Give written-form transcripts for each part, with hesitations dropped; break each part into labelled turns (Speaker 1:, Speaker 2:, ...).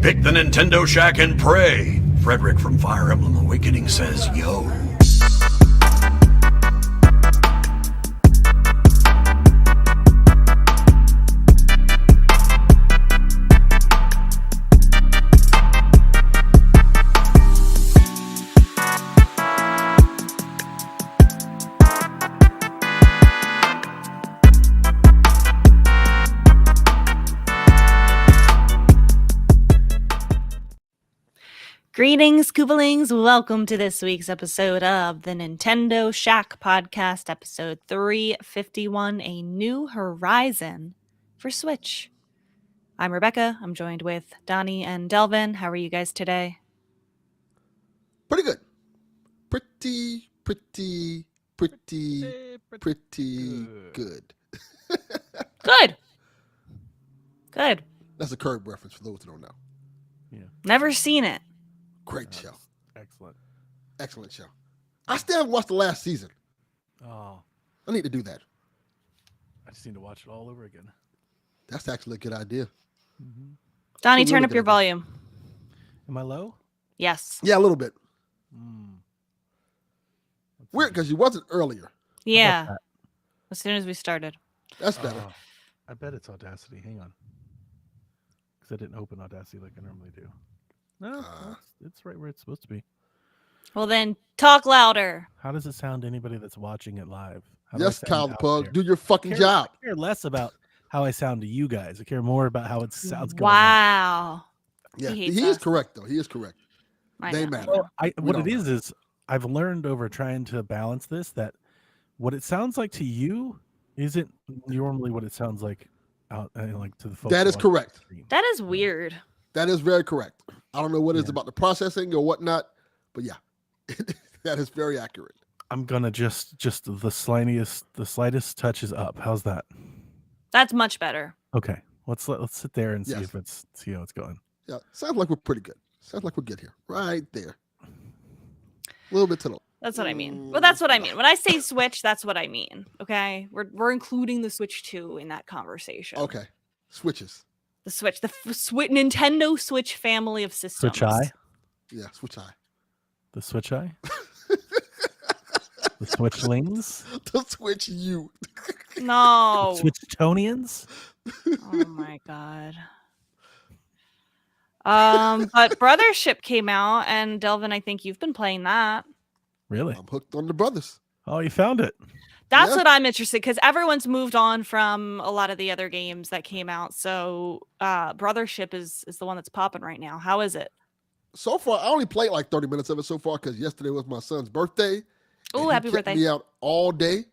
Speaker 1: Pick the Nintendo Shack and pray. Frederick from Fire Emblem Awakening says, yo.
Speaker 2: Greetings, Koopalings. Welcome to this week's episode of the Nintendo Shack Podcast, episode 351, A New Horizon for Switch. I'm Rebecca. I'm joined with Donnie and Delvin. How are you guys today?
Speaker 3: Pretty good. Pretty good.
Speaker 2: Good.
Speaker 3: That's a Curb reference for those who don't know.
Speaker 4: Yeah.
Speaker 2: Never seen it.
Speaker 3: Great show.
Speaker 4: Excellent.
Speaker 3: Excellent show. I still haven't watched the last season.
Speaker 4: Oh,
Speaker 3: I need to do that.
Speaker 4: I just need to watch it all over again.
Speaker 3: That's actually a good idea.
Speaker 4: Mm-hmm.
Speaker 2: Donnie,
Speaker 3: It's a
Speaker 2: turn
Speaker 3: really
Speaker 2: up your
Speaker 3: good idea.
Speaker 2: volume.
Speaker 4: Am I low?
Speaker 2: Yes.
Speaker 3: Yeah, a little bit.
Speaker 4: Let's
Speaker 3: Weird
Speaker 4: see.
Speaker 3: because you wasn't earlier.
Speaker 2: Yeah.
Speaker 4: that?
Speaker 2: As soon as we started.
Speaker 3: That's better.
Speaker 4: Oh, I bet it's Audacity. Hang on. Because I didn't open Audacity like I normally do. No, it's right where it's supposed to be.
Speaker 2: Well, then talk louder.
Speaker 4: How does it sound to anybody that's watching it live? How do I
Speaker 3: Yes,
Speaker 4: sound
Speaker 3: Kyle the
Speaker 4: out
Speaker 3: Pug.
Speaker 4: there?
Speaker 3: Do your fucking job.
Speaker 4: I care less about how I sound to you guys. I care more about how it sounds going on.
Speaker 2: Wow.
Speaker 3: Yeah,
Speaker 2: He
Speaker 3: he
Speaker 2: hates
Speaker 3: is
Speaker 2: us.
Speaker 3: correct, though. He is correct.
Speaker 2: I
Speaker 3: They
Speaker 2: know.
Speaker 3: matter.
Speaker 4: Well, what
Speaker 3: don't
Speaker 4: it is I've learned over trying to balance this that what it sounds like to you isn't normally what it sounds like out like to the folks.
Speaker 3: That is
Speaker 4: watching
Speaker 3: correct.
Speaker 4: the stream.
Speaker 2: That is weird.
Speaker 3: That is very correct. I don't know what it is
Speaker 4: Yeah.
Speaker 3: about the processing or whatnot, but yeah, that is very accurate.
Speaker 4: I'm gonna just the slightest touches up. How's that?
Speaker 2: That's much better.
Speaker 4: Okay, let's sit there and see
Speaker 3: Yes.
Speaker 4: if see how it's going.
Speaker 3: Yeah, sounds like we're pretty good. Sounds like we're good here. Right there. A little bit to the
Speaker 2: That's what I mean. Well, that's what I mean. When I say Switch, that's what I mean. Okay, we're including the Switch 2 in that conversation.
Speaker 3: Okay. Switches.
Speaker 2: The Switch, the Nintendo Switch family of systems.
Speaker 4: Switch Eye,
Speaker 3: Yeah, Switch Eye.
Speaker 4: the Switch Eye, the Switchlings,
Speaker 3: The Switch U.
Speaker 2: No.
Speaker 4: the Switchtonians.
Speaker 2: Oh my god. But Brothership came out, and Delvin, I think you've been playing that.
Speaker 4: Really?
Speaker 3: I'm hooked on the brothers.
Speaker 4: Oh, you found it.
Speaker 2: That's
Speaker 3: Yeah.
Speaker 2: what I'm interested because everyone's moved on from a lot of the other games that came out. So Brothership is the one that's popping right now. How is it?
Speaker 3: So far, I only played like 30 minutes of it so far because yesterday was my son's birthday.
Speaker 2: Oh,
Speaker 3: and he
Speaker 2: happy
Speaker 3: kept
Speaker 2: birthday.
Speaker 3: me out all day,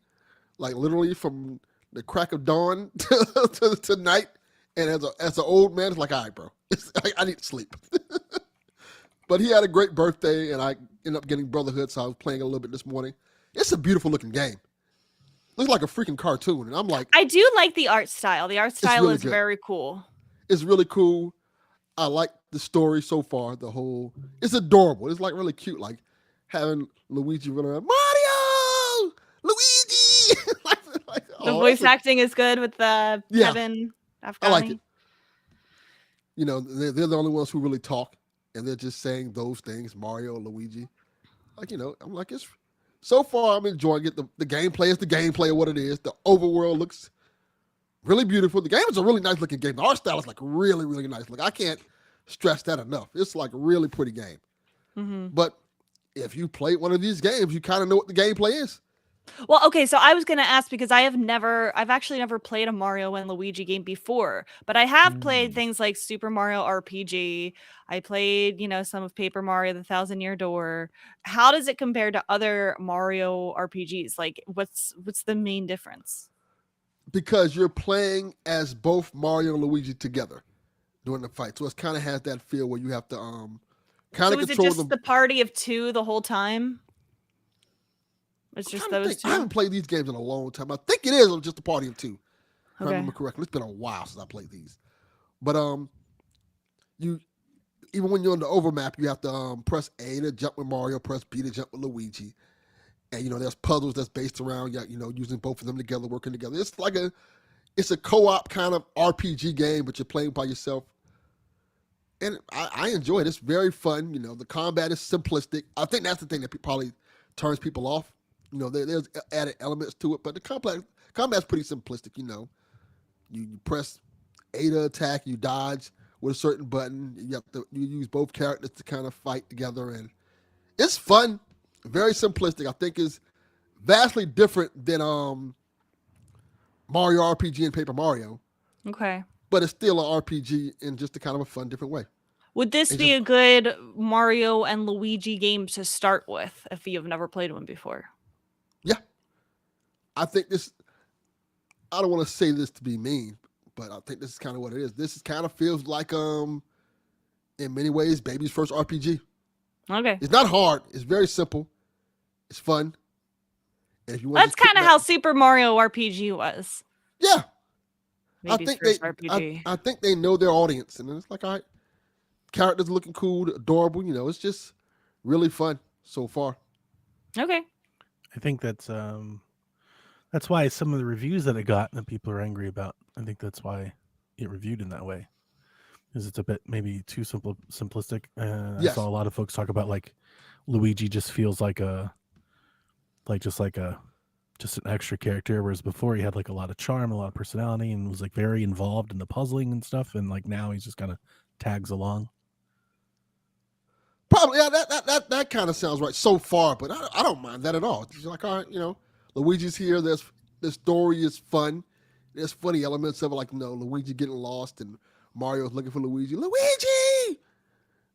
Speaker 3: like literally from the crack of dawn to night. And as an old man, it's like, all right, bro, I need to sleep. But he had a great birthday, and I ended up getting Brotherhood, so I was playing a little bit this morning. It's a beautiful looking game. Looks like a freaking cartoon, and I'm like,
Speaker 2: I do like the art style. The art style
Speaker 3: really
Speaker 2: is
Speaker 3: good.
Speaker 2: very cool.
Speaker 3: it's really cool. I like the story so far. It's adorable. It's like really cute, like having Luigi run around, Mario, Luigi.
Speaker 2: The voice acting is good with the
Speaker 3: Yeah.
Speaker 2: Kevin Afghani.
Speaker 3: I like it. You know, they're the only ones who really talk, and they're just saying those things, Mario, Luigi. Like, you know, I'm like, it's so far I'm enjoying it. The gameplay is the gameplay of what it is. The overworld looks really beautiful. The game is a really nice looking game. The art style is like really, really nice. Like, I can't stress that enough. It's like a really pretty game.
Speaker 2: Mm-hmm.
Speaker 3: But if you played one of these games, you kind of know what the gameplay is.
Speaker 2: Well, okay, so I was going to ask because I've actually never played a Mario and Luigi game before, but I have played things like Super Mario RPG. I played, some of Paper Mario: The Thousand Year Door. How does it compare to other Mario RPGs? Like, what's the main difference?
Speaker 3: Because you're playing as both Mario and Luigi together during the fight. So it kind of has that feel where you have to kind
Speaker 2: So
Speaker 3: of
Speaker 2: is it
Speaker 3: control
Speaker 2: just the party of two the whole time? It's just those two.
Speaker 3: I haven't played these games in a long time. I think it is just a party of two. If I
Speaker 2: Okay.
Speaker 3: remember correctly. It's been a while since I played these. But you even when you're on the overmap, you have to press A to jump with Mario, press B to jump with Luigi. And there's puzzles that's based around using both of them together, working together. It's like it's a co-op kind of RPG game, but you're playing by yourself. and I enjoy it. It's very fun. You know, the combat is simplistic. I think that's the thing that probably turns people off. You know, there's added elements to it, but the combat's pretty simplistic. You know, you press A to attack, you dodge with a certain button. You use both characters to kind of fight together, and it's fun. Very simplistic. I think is vastly different than Mario RPG and Paper Mario,
Speaker 2: Okay.
Speaker 3: but it's still an RPG in just a kind of a fun, different way.
Speaker 2: Would this
Speaker 3: It's
Speaker 2: be
Speaker 3: just-
Speaker 2: a good Mario and Luigi game to start with if you've never played one before?
Speaker 3: Yeah, I think this. I don't want to say this to be mean, but I think this is kind of what it is. This is kind of feels like in many ways, baby's first RPG.
Speaker 2: Okay.
Speaker 3: It's not hard. It's very simple. It's fun. And if you want
Speaker 2: That's kind of how Super Mario RPG was.
Speaker 3: Yeah,
Speaker 2: Baby's
Speaker 3: I think
Speaker 2: first
Speaker 3: they.
Speaker 2: RPG.
Speaker 3: I think they know their audience, and it's like, all right, characters looking cool, adorable. You know, it's just really fun so far.
Speaker 2: Okay.
Speaker 4: I think that's why some of the reviews that it got that people are angry about. I think that's why it reviewed in that way, because it's a bit maybe too simplistic. I
Speaker 3: Yes.
Speaker 4: saw a lot of folks talk about like Luigi just feels like just an extra character, whereas before he had like a lot of charm, a lot of personality, and was like very involved in the puzzling and stuff. And like now he's just kind of tags along.
Speaker 3: Probably, yeah, that kind of sounds right so far, but I don't mind that at all. It's just like, all right, you know, Luigi's here. The story is fun. There's funny elements of it, like, you know, Luigi getting lost and Mario's looking for Luigi. Luigi!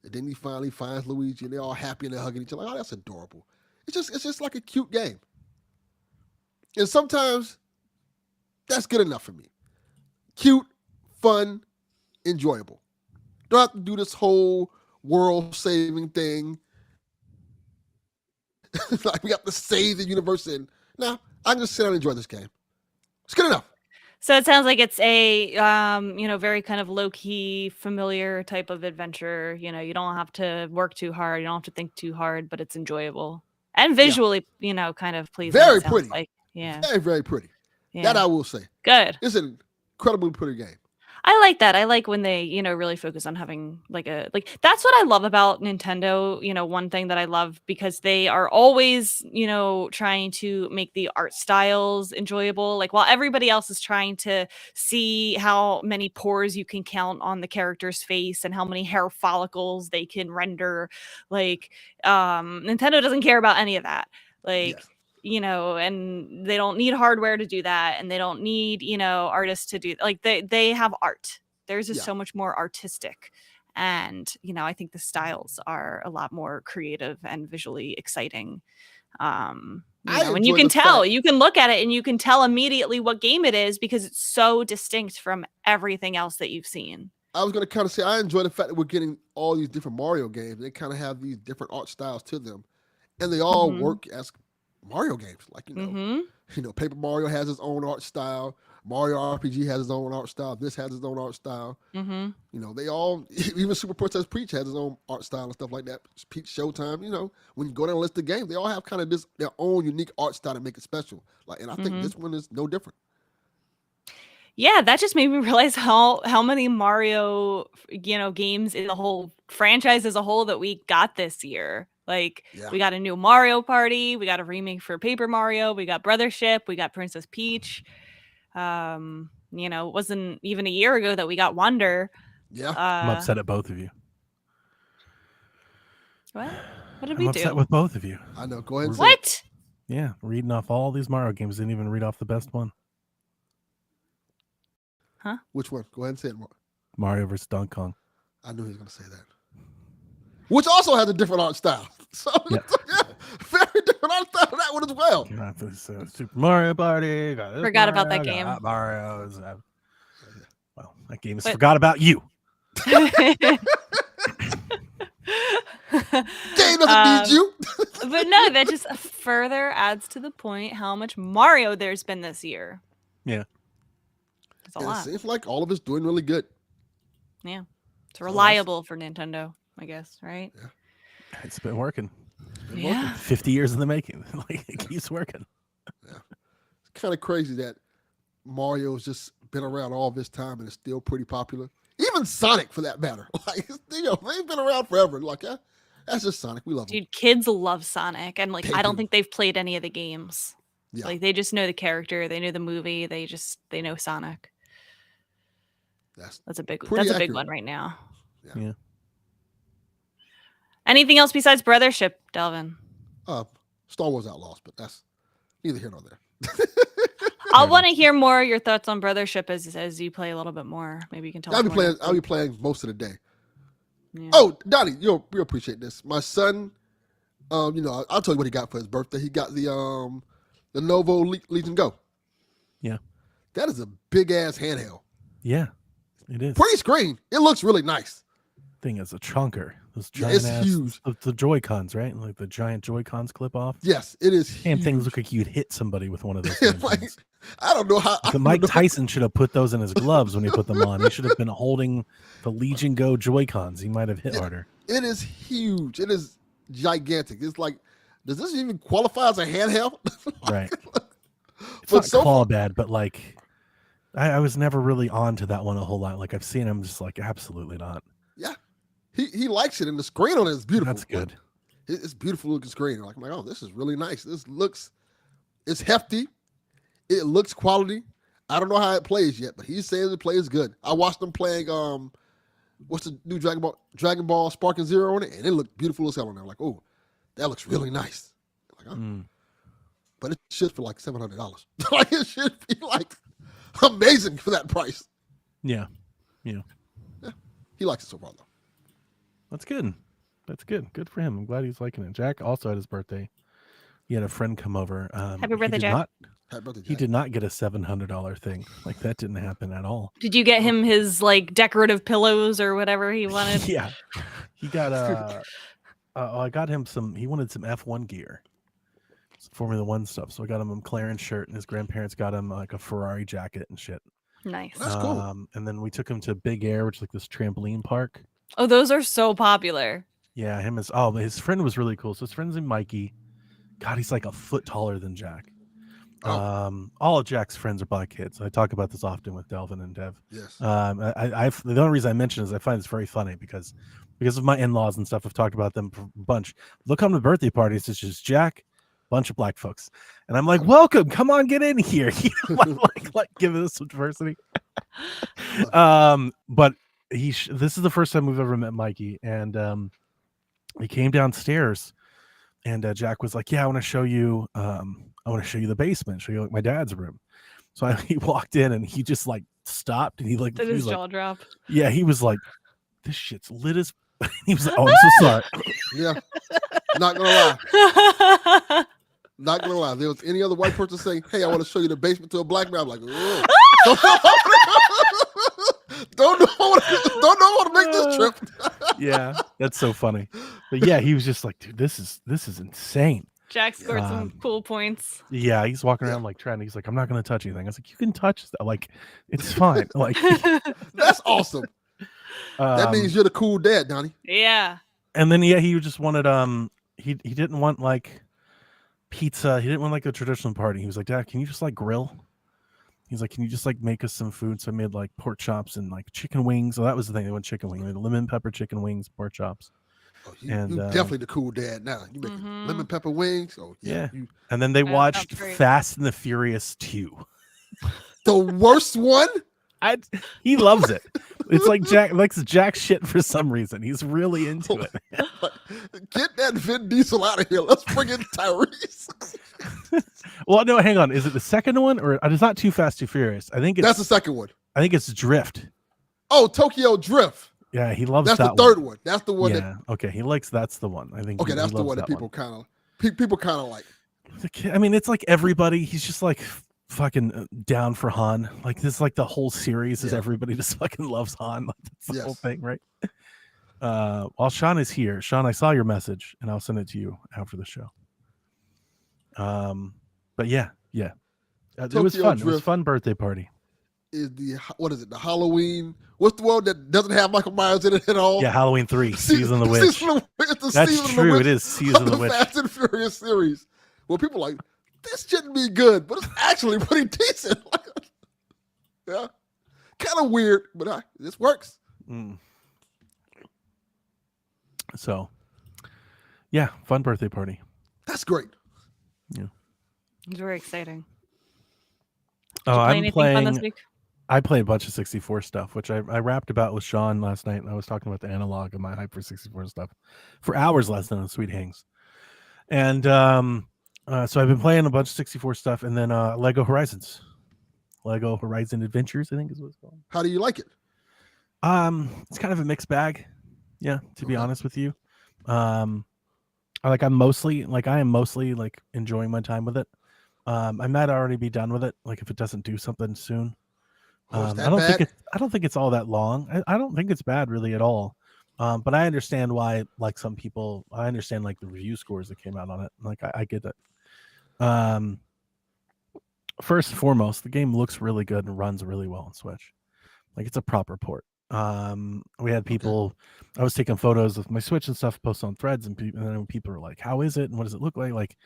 Speaker 3: And then he finally finds Luigi, and they're all happy and they're hugging each other. Like, oh, that's adorable. It's just like a cute game. And sometimes that's good enough for me. Cute, fun, enjoyable. Don't have to do this whole world-saving thing. Like we have to save the universe, and no, I can just sit down and enjoy this game. It's good enough.
Speaker 2: So it sounds like it's a very kind of low-key, familiar type of adventure. You know, you don't have to work too hard, you don't have to think too hard, but it's enjoyable. And visually, kind of pleasing.
Speaker 3: Very
Speaker 2: it sounds
Speaker 3: pretty.
Speaker 2: Like. Yeah.
Speaker 3: Very, very pretty.
Speaker 2: Yeah.
Speaker 3: That I will say.
Speaker 2: Good.
Speaker 3: It's an incredibly pretty game.
Speaker 2: I like that. I like when they, really focus on having that's what I love about Nintendo. One thing that I love because they are always, trying to make the art styles enjoyable. Like while everybody else is trying to see how many pores you can count on the character's face and how many hair follicles they can render, Nintendo doesn't care about any of that.
Speaker 3: Yes.
Speaker 2: And they don't need hardware to do that, and they don't need artists to do they have art. Theirs is so much more artistic, and I think the styles are a lot more creative and visually exciting. And you can tell, you can look at it and you can tell immediately what game it is because it's so distinct from everything else that you've seen.
Speaker 3: I was going to kind of say I enjoy the fact that we're getting all these different Mario games. They kind of have these different art styles to them, and they all work as Mario games. Like, Paper Mario has its own art style. Mario RPG has its own art style. This has its own art style. They all, even Super Princess Peach has its own art style and stuff like that. Peach Showtime, when you go down and list the games, they all have kind of their own unique art style to make it special. And I think this one is no different.
Speaker 2: Yeah, that just made me realize how many Mario, games in the whole franchise as a whole that we got this year. We got a new Mario Party, we got a remake for Paper Mario, we got Brothership, we got Princess Peach. It wasn't even a year ago that we got Wonder.
Speaker 3: Yeah.
Speaker 4: I'm upset at both of you.
Speaker 2: What? What did
Speaker 4: I'm
Speaker 2: we do?
Speaker 4: upset with both of you.
Speaker 3: I know. Go ahead and say
Speaker 2: What?
Speaker 4: Yeah, reading off all these Mario games, didn't even read off the best one.
Speaker 2: Huh?
Speaker 3: Which one? Go ahead and say it.
Speaker 4: Mario vs. Donkey Kong.
Speaker 3: I knew he was going to say that. Which also has a different art style. So, very different art style for that one as well.
Speaker 4: Got this Super Mario Party. Got this
Speaker 2: Forgot about
Speaker 4: Mario,
Speaker 2: that game.
Speaker 4: got Mario's. Well, that game is forgot about you.
Speaker 3: Game doesn't need you.
Speaker 2: But no, that just further adds to the point how much Mario there's been this year.
Speaker 4: Yeah.
Speaker 2: It's a
Speaker 3: And
Speaker 2: lot.
Speaker 3: it seems like all of it's doing really good.
Speaker 2: Yeah. It's reliable for Nintendo, I guess, right?
Speaker 3: Yeah.
Speaker 4: It's been working.
Speaker 2: Yeah.
Speaker 4: 50 years in the making. It keeps working.
Speaker 3: It's kind of crazy that Mario's just been around all this time and is still pretty popular. Even Sonic, for that matter. Like, they've been around forever. Like, yeah, that's just Sonic. We love him.
Speaker 2: Dude, kids love Sonic, and like
Speaker 3: They
Speaker 2: I don't
Speaker 3: do.
Speaker 2: think they've played any of the games.
Speaker 3: Yeah.
Speaker 2: Like they just know the character, they know the movie, they know Sonic. That's a big
Speaker 3: pretty accurate.
Speaker 2: one right now.
Speaker 4: Yeah.
Speaker 2: Anything else besides Brothership, Delvin?
Speaker 3: Star Wars Outlaws, but that's neither here nor there.
Speaker 2: I want to hear more of your thoughts on Brothership as you play a little bit more. Maybe you can tell.
Speaker 3: I'll be playing most of the day.
Speaker 2: Yeah.
Speaker 3: Oh, Donnie, you'll appreciate this. My son, I'll tell you what he got for his birthday. He got the Lenovo Legion Go.
Speaker 4: Yeah.
Speaker 3: That is a big ass handheld.
Speaker 4: Yeah, it is.
Speaker 3: Pretty screen. It looks really nice.
Speaker 4: Thing is a chunker. Those
Speaker 3: Yeah,
Speaker 4: giant
Speaker 3: it's
Speaker 4: ass,
Speaker 3: huge.
Speaker 4: The Joy-Cons, right? Like the giant Joy-Cons clip off.
Speaker 3: Yes, it is.
Speaker 4: And
Speaker 3: huge.
Speaker 4: things look like you'd hit somebody with one of those. Damn
Speaker 3: Like,
Speaker 4: things.
Speaker 3: I don't know how. I don't
Speaker 4: Mike
Speaker 3: know.
Speaker 4: Tyson should have put those in his gloves when he put them on. He should have been holding the Legion Go Joy-Cons. He might have hit harder.
Speaker 3: It is huge. It is gigantic. It's like, does this even qualify as a handheld?
Speaker 4: Right. It's
Speaker 3: But
Speaker 4: not
Speaker 3: so
Speaker 4: call bad, but like I was never really on to that one a whole lot. Like I've seen him just like absolutely not.
Speaker 3: Yeah, he likes it, and the screen on it is beautiful.
Speaker 4: That's good.
Speaker 3: Like, it's beautiful looking screen. Like, I'm like, oh, this is really nice. It's hefty. It looks quality. I don't know how it plays yet, but he says it plays good. I watched him playing what's the new Dragon Ball Sparking Zero on it, and it looked beautiful as hell on there. Like, oh, that looks really nice. Like, oh. But it should for like $700. Like, it should be like amazing for that price.
Speaker 4: Yeah.
Speaker 3: He likes it so far though.
Speaker 4: That's good. That's good. Good for him. I'm glad he's liking it. Jack also had his birthday. He had a friend come over.
Speaker 2: Happy birthday, Jack.
Speaker 3: Happy birthday,
Speaker 4: He
Speaker 3: Jack.
Speaker 4: did not get a $700 thing. Like that didn't happen at all.
Speaker 2: Did you get him his like decorative pillows or whatever he wanted?
Speaker 4: Yeah. He got I got him he wanted some F1 gear. Some Formula One stuff. So I got him a McLaren shirt, and his grandparents got him like a Ferrari jacket and shit.
Speaker 2: Nice.
Speaker 3: That's cool.
Speaker 4: And then we took him to Big Air, which is like this trampoline park.
Speaker 2: Oh, those are so popular.
Speaker 4: Yeah, his friend was really cool. So his friend's named Mikey. God, he's like a foot taller than Jack.
Speaker 3: Oh.
Speaker 4: All of Jack's friends are black kids. I talk about this often with Delvin and Dev.
Speaker 3: Yes.
Speaker 4: The only reason I mention is I find it's very funny because of my in-laws and stuff. I've talked about them a bunch. They'll come to birthday parties. It's just Jack, bunch of black folks, and I'm like, welcome, come on, get in here. like giving us some diversity. But this is the first time we've ever met Mikey, and he came downstairs, and Jack was like, yeah, I want to show you the basement, show you like my dad's room. So he walked in, and he just like stopped, and he
Speaker 2: Did his jaw drop?
Speaker 4: Yeah, he was like, this shit's lit as. He was like, oh, I'm so sorry.
Speaker 3: Yeah. Not gonna lie. Not gonna lie. If there was any other white person saying, hey, I want to show you the basement to a black man, I'm like, ugh. don't know how to make this trip.
Speaker 4: Yeah, that's so funny. But yeah, he was just like, dude, this is insane.
Speaker 2: Jack scored some cool points.
Speaker 4: Yeah, he's walking around like trying. He's like, I'm not gonna touch anything. I was like, you can touch that. Like, it's fine. Like,
Speaker 3: That's awesome. That means you're the cool dad, Donnie.
Speaker 2: Yeah.
Speaker 4: And then he just wanted he didn't want like pizza. He didn't want like a traditional party. He was like, Dad, can you just like grill? He's like, can you just like make us some food? So I made like pork chops and like chicken wings. So that was the thing. They went chicken wings. I made lemon pepper chicken wings, pork chops.
Speaker 3: Oh, you definitely the cool dad now. You make lemon pepper wings. Oh yeah.
Speaker 4: And then they
Speaker 2: That
Speaker 4: watched
Speaker 2: sounds great.
Speaker 4: Fast and the Furious 2.
Speaker 3: The worst one?
Speaker 4: He loves it. It's like Jack likes Jack shit for some reason. He's really into it.
Speaker 3: Get that Vin Diesel out of here. Let's bring in Tyrese.
Speaker 4: Well, no, hang on. Is it the second one, or it's not Too Fast, Too Furious? I think
Speaker 3: That's the second one.
Speaker 4: I think it's Drift.
Speaker 3: Oh, Tokyo Drift.
Speaker 4: Yeah, he loves
Speaker 3: That's
Speaker 4: that
Speaker 3: the third one. That's the one.
Speaker 4: Yeah. Okay, he likes. That's the one. I think.
Speaker 3: Okay, that's
Speaker 4: he
Speaker 3: the
Speaker 4: loves
Speaker 3: one that people kind of like.
Speaker 4: I mean, it's like everybody. He's just like fucking down for Han. Like this, like the whole series is everybody just fucking loves Han. Like, that's the whole thing, right? While Sean is here, Sean, I saw your message, and I'll send it to you after the show. But yeah, it was fun. It was a fun birthday party.
Speaker 3: Is the the Halloween? What's the one that doesn't have Michael Myers in it at all?
Speaker 4: Yeah, Halloween 3, Season of the Witch. That's true. It is Season of the Witch.
Speaker 3: Fast and Furious series. Well, people are like, this shouldn't be good, but it's actually pretty decent. Yeah, kind of weird, but this works.
Speaker 4: So, yeah, fun birthday party.
Speaker 3: That's great.
Speaker 2: It's very exciting.
Speaker 4: Oh,
Speaker 2: Did you play
Speaker 4: I'm
Speaker 2: anything fun this
Speaker 4: playing.
Speaker 2: week?
Speaker 4: I played a bunch of 64 stuff, which I rapped about with Sean last night. And I was talking about the analog of my hype for 64 stuff for hours last night on Sweet Hangs. And so I've been playing a bunch of 64 stuff, and then Lego Horizons. Lego Horizon Adventures, I think is what it's called.
Speaker 3: How do you like it?
Speaker 4: It's kind of a mixed bag. Yeah, to be
Speaker 3: Okay.
Speaker 4: honest with you. I am mostly like enjoying my time with it. I might already be done with it, like if it doesn't do something soon.
Speaker 3: Oh, is
Speaker 4: I
Speaker 3: that
Speaker 4: don't
Speaker 3: bad?
Speaker 4: think it's all that long. I don't think it's bad really at all. But I understand why, like some people, I understand like the review scores that came out on it. Like I get it. First and foremost, the game looks really good and runs really well on Switch. Like it's a proper port. We had people. I was taking photos of my Switch and stuff, post on Threads, and then people are like, "How is it? And what does it look like?" Like,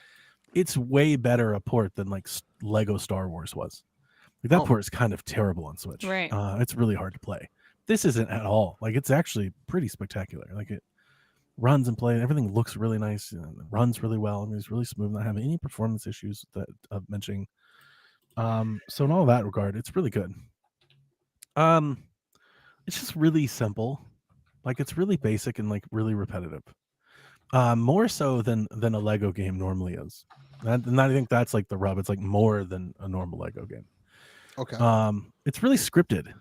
Speaker 4: it's way better a port than like Lego Star Wars was. Like that port is kind of terrible on Switch.
Speaker 2: Right.
Speaker 4: It's really hard to play. This isn't at all. Like it's actually pretty spectacular. Like it runs and plays. Everything looks really nice and runs really well. I mean, it's really smooth. Not having any performance issues that I'm mentioning. So in all that regard, it's really good. It's just really simple. Like it's really basic and like really repetitive. More so than a Lego game normally is. And I think that's like the rub. It's like more than a normal Lego game.
Speaker 3: Okay.
Speaker 4: It's really scripted.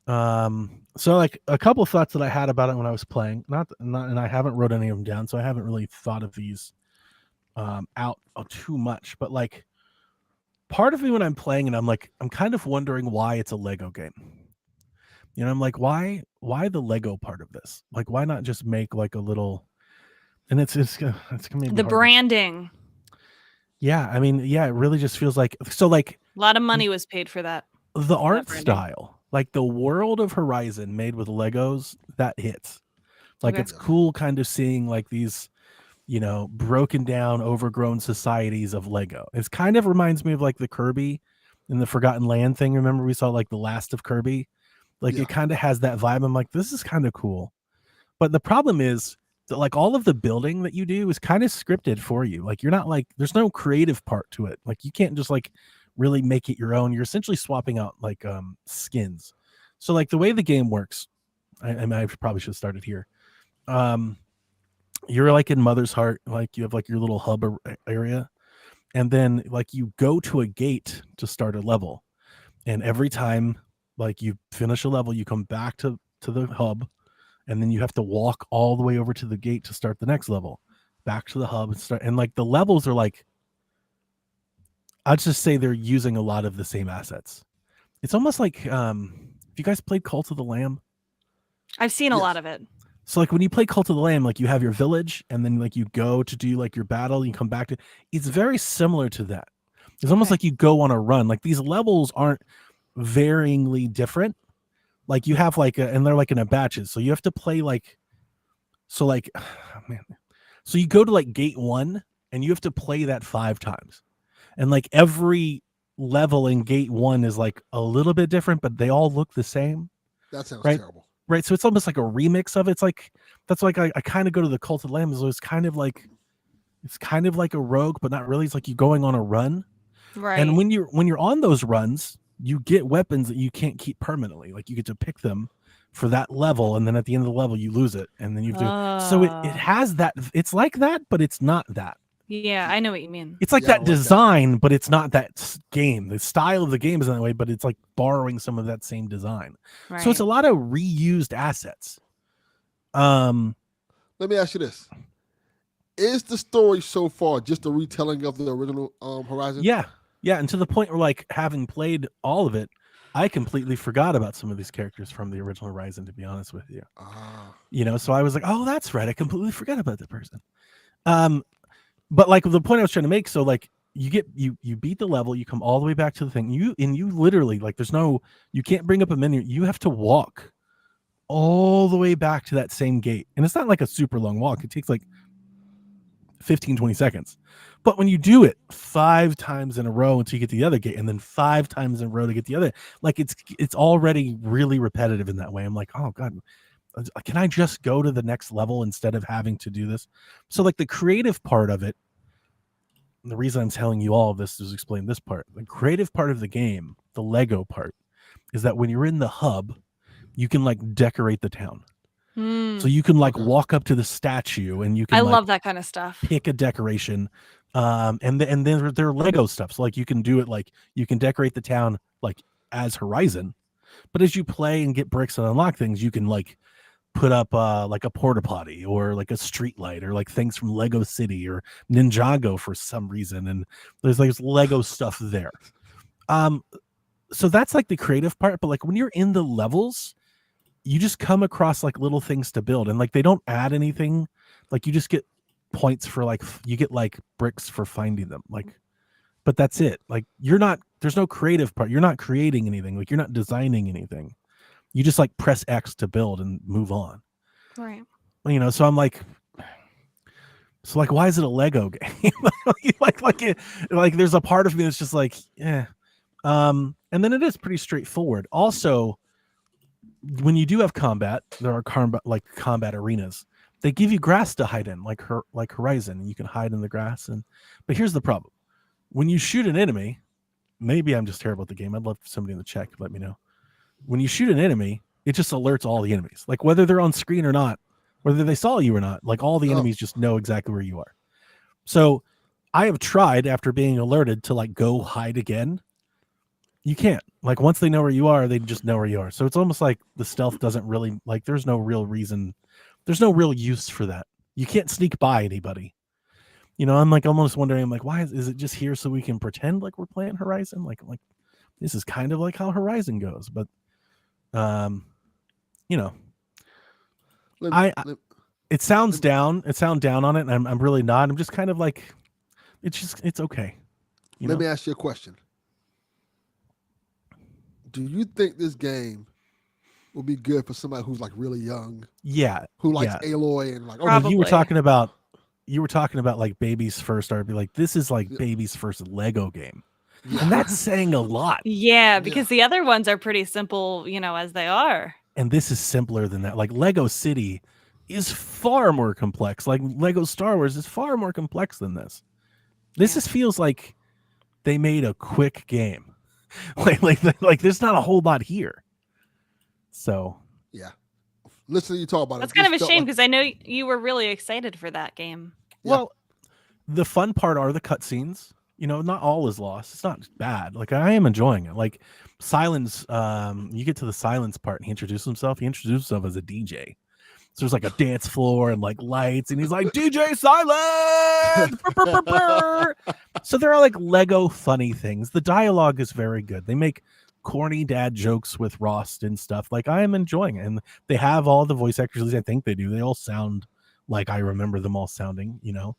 Speaker 4: So like a couple of thoughts that I had about it when I was playing, not and I haven't wrote any of them down, so I haven't really thought of these out too much. But like part of me when I'm playing and I'm kind of wondering why it's a Lego game. You know, I'm like, why the Lego part of this? Like, why not just make like a little? And it's gonna be
Speaker 2: The
Speaker 4: hard.
Speaker 2: branding.
Speaker 4: Yeah, I mean, yeah, it really just feels like so. Like
Speaker 2: A lot of money was paid for that.
Speaker 4: the art
Speaker 2: branding.
Speaker 4: style, like the world of Horizon made with Legos, that hits. Like
Speaker 2: Okay.
Speaker 4: it's cool, kind of seeing like these, you know, broken down, overgrown societies of Lego. It's kind of reminds me of like the Kirby in the Forgotten Land thing. Remember we saw like the Last of Kirby. Like
Speaker 3: Yeah.
Speaker 4: it kind of has that vibe. I'm like, this is kind of cool. But the problem is that like all of the building that you do is kind of scripted for you. Like you're not like, there's no creative part to it. Like you can't just like really make it your own. You're essentially swapping out like skins. So like the way the game works, I probably should have started here. You're like in Mother's Heart, like you have like your little hub area. And then like you go to a gate to start a level. And every time like you finish a level, you come back to the hub, and then you have to walk all the way over to the gate to start the next level, back to the hub and start. And like the levels are like, I'd just say they're using a lot of the same assets. It's almost like, have you guys played Cult of the Lamb?
Speaker 2: I've seen a
Speaker 3: Yes.
Speaker 2: lot of it.
Speaker 4: So like when you play Cult of the Lamb, like you have your village and then like you go to do like your battle, you come back to, it's very similar to that. It's almost
Speaker 2: Okay.
Speaker 4: like you go on a run. Like these levels aren't varyingly different. Like you have like and they're like in a batches. So you have to play like, so like, man. So you go to like gate 1 and you have to play that 5 times. And like every level in gate 1 is like a little bit different, but they all look the same.
Speaker 3: That sounds
Speaker 4: Right.
Speaker 3: terrible.
Speaker 4: Right. So it's almost like a remix of it. It's like, that's like I kind of go to the Cult of the Lamb. So it's kind of like a rogue, but not really. It's like you're going on a run.
Speaker 2: Right.
Speaker 4: And when you're on those runs, you get weapons that you can't keep permanently. Like you get to pick them for that level, and then at the end of the level you lose it, and then you have to. So it has that. It's like that, but it's not that.
Speaker 2: Yeah, I know what you mean.
Speaker 4: It's like
Speaker 3: Yeah, I
Speaker 4: that
Speaker 3: like that.
Speaker 4: design, but it's not that game. The style of the game is that way, but it's like borrowing some of that same design.
Speaker 2: Right.
Speaker 4: So it's a lot of reused assets.
Speaker 3: Let me ask you this: is the story so far just a retelling of the original Horizon?
Speaker 4: Yeah, and to the point where like having played all of it, I completely forgot about some of these characters from the original Horizon. To be honest with you, you know, so I was like, oh, that's right, I completely forgot about that person. But like the point I was trying to make, so like you beat the level, you come all the way back to the thing, you literally like you can't bring up a menu, you have to walk all the way back to that same gate, and it's not like a super long walk. It takes like 15, 20 seconds. But when you do it 5 times in a row until you get to the other gate, and then 5 times in a row to get the other, like it's already really repetitive in that way. I'm like, oh God, can I just go to the next level instead of having to do this? So like the creative part of it, the reason I'm telling you all of this is explain this part. The creative part of the game, the Lego part, is that when you're in the hub, you can like decorate the town. So you can like walk up to the statue and you can
Speaker 2: I
Speaker 4: like,
Speaker 2: love that kind of stuff.
Speaker 4: pick a decoration. And then there are Lego stuff. So like you can do it like you can decorate the town like as Horizon, but as you play and get bricks and unlock things, you can like put up like a porta potty or like a street light or like things from Lego City or Ninjago for some reason. And there's like Lego stuff there. So that's like the creative part. But like when you're in the levels, you just come across like little things to build, and like they don't add anything. Like you just get points for like you get like bricks for finding them. Like, but that's it. Like there's no creative part. You're not creating anything. Like you're not designing anything. You just like press X to build and move on.
Speaker 2: Right.
Speaker 4: You know, so I'm like, why is it a Lego game? like there's a part of me that's just like, yeah. And then it is pretty straightforward. Also, when you do have combat, there are combat arenas. They give you grass to hide in, like Horizon. You can hide in the grass. But here's the problem: when you shoot an enemy, maybe I'm just terrible at the game. I'd love for somebody in the chat to let me know. When you shoot an enemy, it just alerts all the enemies, like whether they're on screen or not, whether they saw you or not. Like all the enemies just know exactly where you are. So I have tried after being alerted to like go hide again. You can't. Like once they know where you are, they just know where you are. So it's almost like the stealth doesn't really like. There's no real reason. There's no real use for that. You can't sneak by anybody. You know, I'm like almost wondering. I'm like, why is it just here so we can pretend like we're playing Horizon? Like this is kind of like how Horizon goes, but you know, it sounds down. It sounds down on it, and I'm really not. I'm just kind of like, it's okay.
Speaker 3: Let me ask you a question. Do you think this game will be good for somebody who's like really young?
Speaker 4: Yeah.
Speaker 3: Who likes Aloy and like?
Speaker 2: Probably.
Speaker 4: You were talking about like baby's first RP. Like this is like baby's first Lego game, and that's saying a lot.
Speaker 2: Yeah, because the other ones are pretty simple, you know, as they are.
Speaker 4: And this is simpler than that. Like Lego City is far more complex. Like Lego Star Wars is far more complex than this. This just feels like they made a quick game. like there's not a whole lot here. So
Speaker 3: yeah, listen to you talk about
Speaker 2: That's
Speaker 3: it.
Speaker 2: kind of a shame because I know you were really excited for that game.
Speaker 4: Well, the fun part are the cutscenes. You know, not all is lost. It's not bad. Like I am enjoying it. Like Silence, you get to the Silence part and he introduced himself. He introduced himself as a DJ. So there's like a dance floor and like lights, and he's like, DJ Silence! Burr, burr, burr, burr. So there are like Lego funny things. The dialogue is very good. They make corny dad jokes with Rost and stuff. Like I am enjoying it. And they have all the voice actors, at least I think they do. They all sound like I remember them all sounding, you know.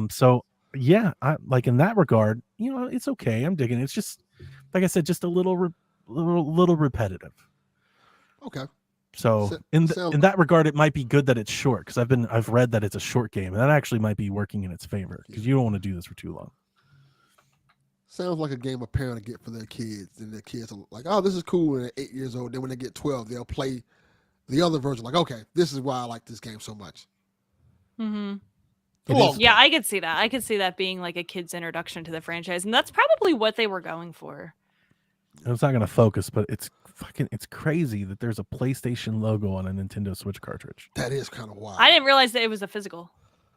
Speaker 4: So yeah, I like in that regard, you know, it's okay. I'm digging it. It's just like I said, just a little repetitive.
Speaker 3: Okay.
Speaker 4: So in that regard, it might be good that it's short because I've read that it's a short game, and that actually might be working in its favor because you don't want to do this for too long.
Speaker 3: Sounds like a game a parent will get for their kids, and their kids are like, "Oh, this is cool." When they're 8 years old, then when they get 12, they'll play the other version. Like, okay, this is why I like this game so much.
Speaker 2: Mm-hmm.
Speaker 3: Cool.
Speaker 2: Yeah, I could see that. I could see that being like a kid's introduction to the franchise, and that's probably what they were going for.
Speaker 4: It's not going to focus, but it's crazy that there's a PlayStation logo on a Nintendo Switch cartridge.
Speaker 3: That is kind of wild.
Speaker 2: I didn't realize that it was a physical.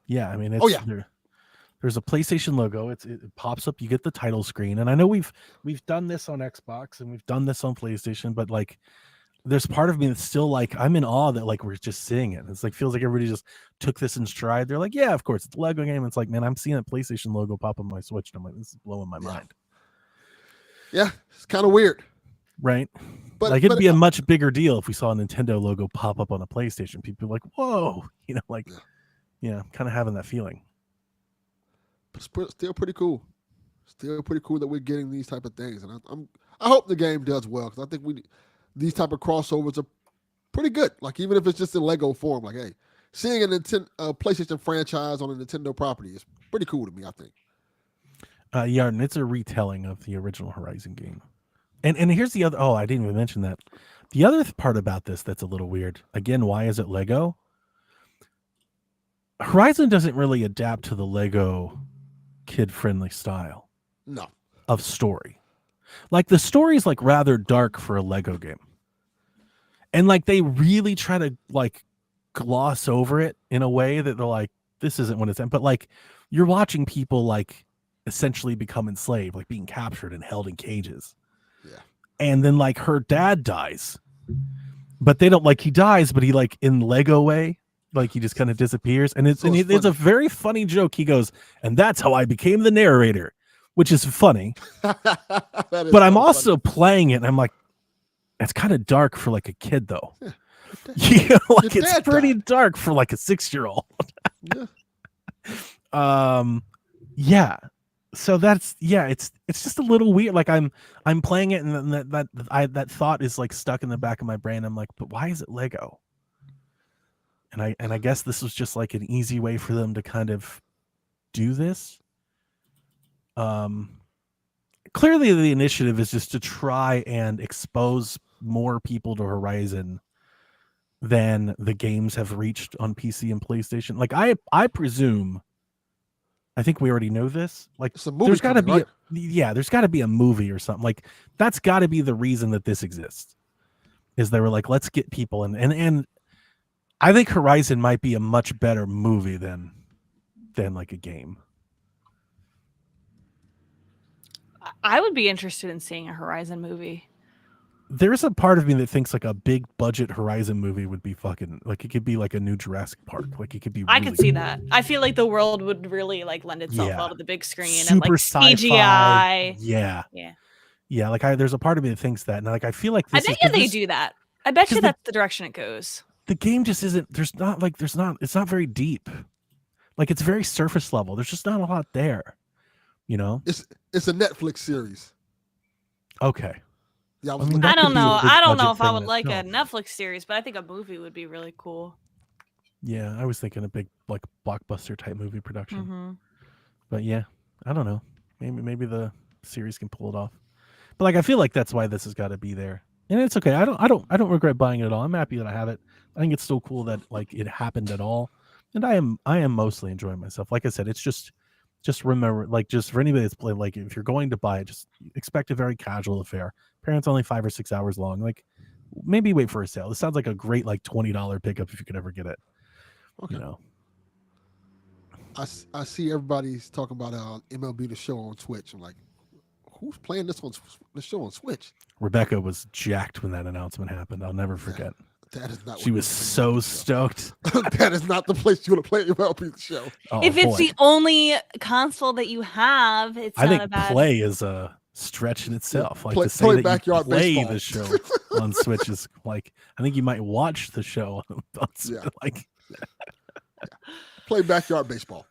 Speaker 4: Yeah, I mean, there's a PlayStation logo. It pops up. You get the title screen, and I know we've done this on Xbox and we've done this on PlayStation, but like, there's part of me that's still like I'm in awe that like we're just seeing it. It's like feels like everybody just took this in stride. They're like, yeah, of course, it's a Lego game. It's like, man, I'm seeing a PlayStation logo pop on my Switch, and I'm like, this is blowing my mind.
Speaker 3: Yeah, it's kind of weird,
Speaker 4: right? But like it'd be a much bigger deal if we saw a Nintendo logo pop up on a PlayStation. People are like, whoa, you know, like, yeah, kind of having that feeling.
Speaker 3: But it's still pretty cool. Still pretty cool that we're getting these type of things, and I hope the game does well because I think these type of crossovers are pretty good. Like even if it's just in Lego form, like hey, seeing a Nintendo PlayStation franchise on a Nintendo property is pretty cool to me. I think.
Speaker 4: Yeah, and it's a retelling of the original Horizon game. And here's the other. Oh, I didn't even mention that. The other part about this that's a little weird. Again, why is it Lego? Horizon doesn't really adapt to the Lego kid-friendly style
Speaker 3: No.
Speaker 4: of story. Like the story is like rather dark for a Lego game. And like they really try to like gloss over it in a way that they're like, this isn't what it's in. But like you're watching people like essentially become enslaved, like being captured and held in cages.
Speaker 3: Yeah.
Speaker 4: And then like her dad dies. But they don't like he dies, but he like in Lego way, like he just kind of disappears. And it's
Speaker 3: So it's
Speaker 4: it's a
Speaker 3: funny.
Speaker 4: very funny joke. He goes, and that's how I became the narrator, which is funny.
Speaker 3: That is
Speaker 4: But I'm
Speaker 3: so
Speaker 4: also playing it and I'm like, it's kind of dark for like a kid though.
Speaker 3: Yeah.
Speaker 4: You know, like
Speaker 3: Your
Speaker 4: it's
Speaker 3: dad
Speaker 4: pretty
Speaker 3: died.
Speaker 4: dark for like a 6-year-old.
Speaker 3: funny. Yeah.
Speaker 4: Yeah. So that's it's just a little weird. Like I'm playing it and then that thought is like stuck in the back of my brain. I'm like, but why is it Lego? And I guess this was just like an easy way for them to kind of do this. Clearly the initiative is just to try and expose more people to Horizon than the games have reached on PC and PlayStation. Like I presume, I think we already know this. Like
Speaker 3: It's a movie.
Speaker 4: there's got to be
Speaker 3: coming, right?
Speaker 4: there's got to be a movie or something. Like that's got to be the reason that this exists. Is they were like, let's get people and I think Horizon might be a much better movie than like a game.
Speaker 2: I would be interested in seeing a Horizon movie.
Speaker 4: There's a part of me that thinks like a big budget Horizon movie would be fucking like it could be like a new Jurassic Park. Like it could be.
Speaker 2: I
Speaker 4: really
Speaker 2: could see
Speaker 4: cool.
Speaker 2: that. I feel like the world would really like lend itself
Speaker 4: Yeah.
Speaker 2: well to the big screen and
Speaker 4: Super
Speaker 2: like
Speaker 4: sci-fi.
Speaker 2: CGI.
Speaker 4: Yeah.
Speaker 2: Yeah.
Speaker 4: Yeah. Like there's a part of me that thinks that, and like I feel like
Speaker 2: I
Speaker 4: this
Speaker 2: bet
Speaker 4: is
Speaker 2: you
Speaker 4: 'cause
Speaker 2: they
Speaker 4: this-
Speaker 2: do that. I bet
Speaker 4: 'cause
Speaker 2: you
Speaker 4: the-
Speaker 2: that's the direction it goes.
Speaker 4: the game just isn't. It's not very deep. Like it's very surface level. There's just not a lot there. You know.
Speaker 3: It's a Netflix series.
Speaker 4: Okay.
Speaker 3: Yeah, I
Speaker 4: I
Speaker 3: was
Speaker 4: mean,
Speaker 3: looking
Speaker 4: that
Speaker 2: I
Speaker 4: could
Speaker 2: don't
Speaker 4: be a
Speaker 2: know.
Speaker 4: big
Speaker 2: I don't know
Speaker 4: budget
Speaker 2: if I
Speaker 4: thing
Speaker 2: would like a
Speaker 4: itself.
Speaker 2: Netflix series, but I think a movie would be really cool.
Speaker 4: Yeah, I was thinking a big like blockbuster type movie production.
Speaker 2: Hmm.
Speaker 4: But yeah, I don't know. Maybe the series can pull it off. But like I feel like that's why this has got to be there. And it's okay. I don't regret buying it at all. I'm happy that I have it. I think it's still cool that like it happened at all. And I am mostly enjoying myself. Like I said, it's just remember, like just for anybody that's played, like if you're going to buy it, just expect a very casual affair. Apparently it's only 5 or 6 hours long. Like maybe wait for a sale. This sounds like a great like $20 pickup if you could ever get it.
Speaker 3: Okay.
Speaker 4: You know.
Speaker 3: I see everybody's talking about MLB The Show on Twitch. I'm like, who's playing this on the show on Switch?
Speaker 4: Rebecca was jacked when that announcement happened. I'll never forget.
Speaker 3: That is not.
Speaker 4: She
Speaker 3: what
Speaker 4: was
Speaker 3: you're playing
Speaker 4: so
Speaker 3: MLB The Show.
Speaker 4: stoked.
Speaker 3: That is not the place you want to play MLB The Show.
Speaker 4: Oh,
Speaker 2: If it's
Speaker 4: boy.
Speaker 2: the only console that you have, it's
Speaker 4: I
Speaker 2: not
Speaker 4: think
Speaker 2: a bad.
Speaker 4: play is a stretch in itself. Like
Speaker 3: play-
Speaker 4: to say
Speaker 3: play
Speaker 4: that
Speaker 3: backyard
Speaker 4: you play
Speaker 3: baseball.
Speaker 4: the show on Switch is like I think you might watch the show on
Speaker 3: Yeah.
Speaker 4: like
Speaker 3: Play backyard baseball.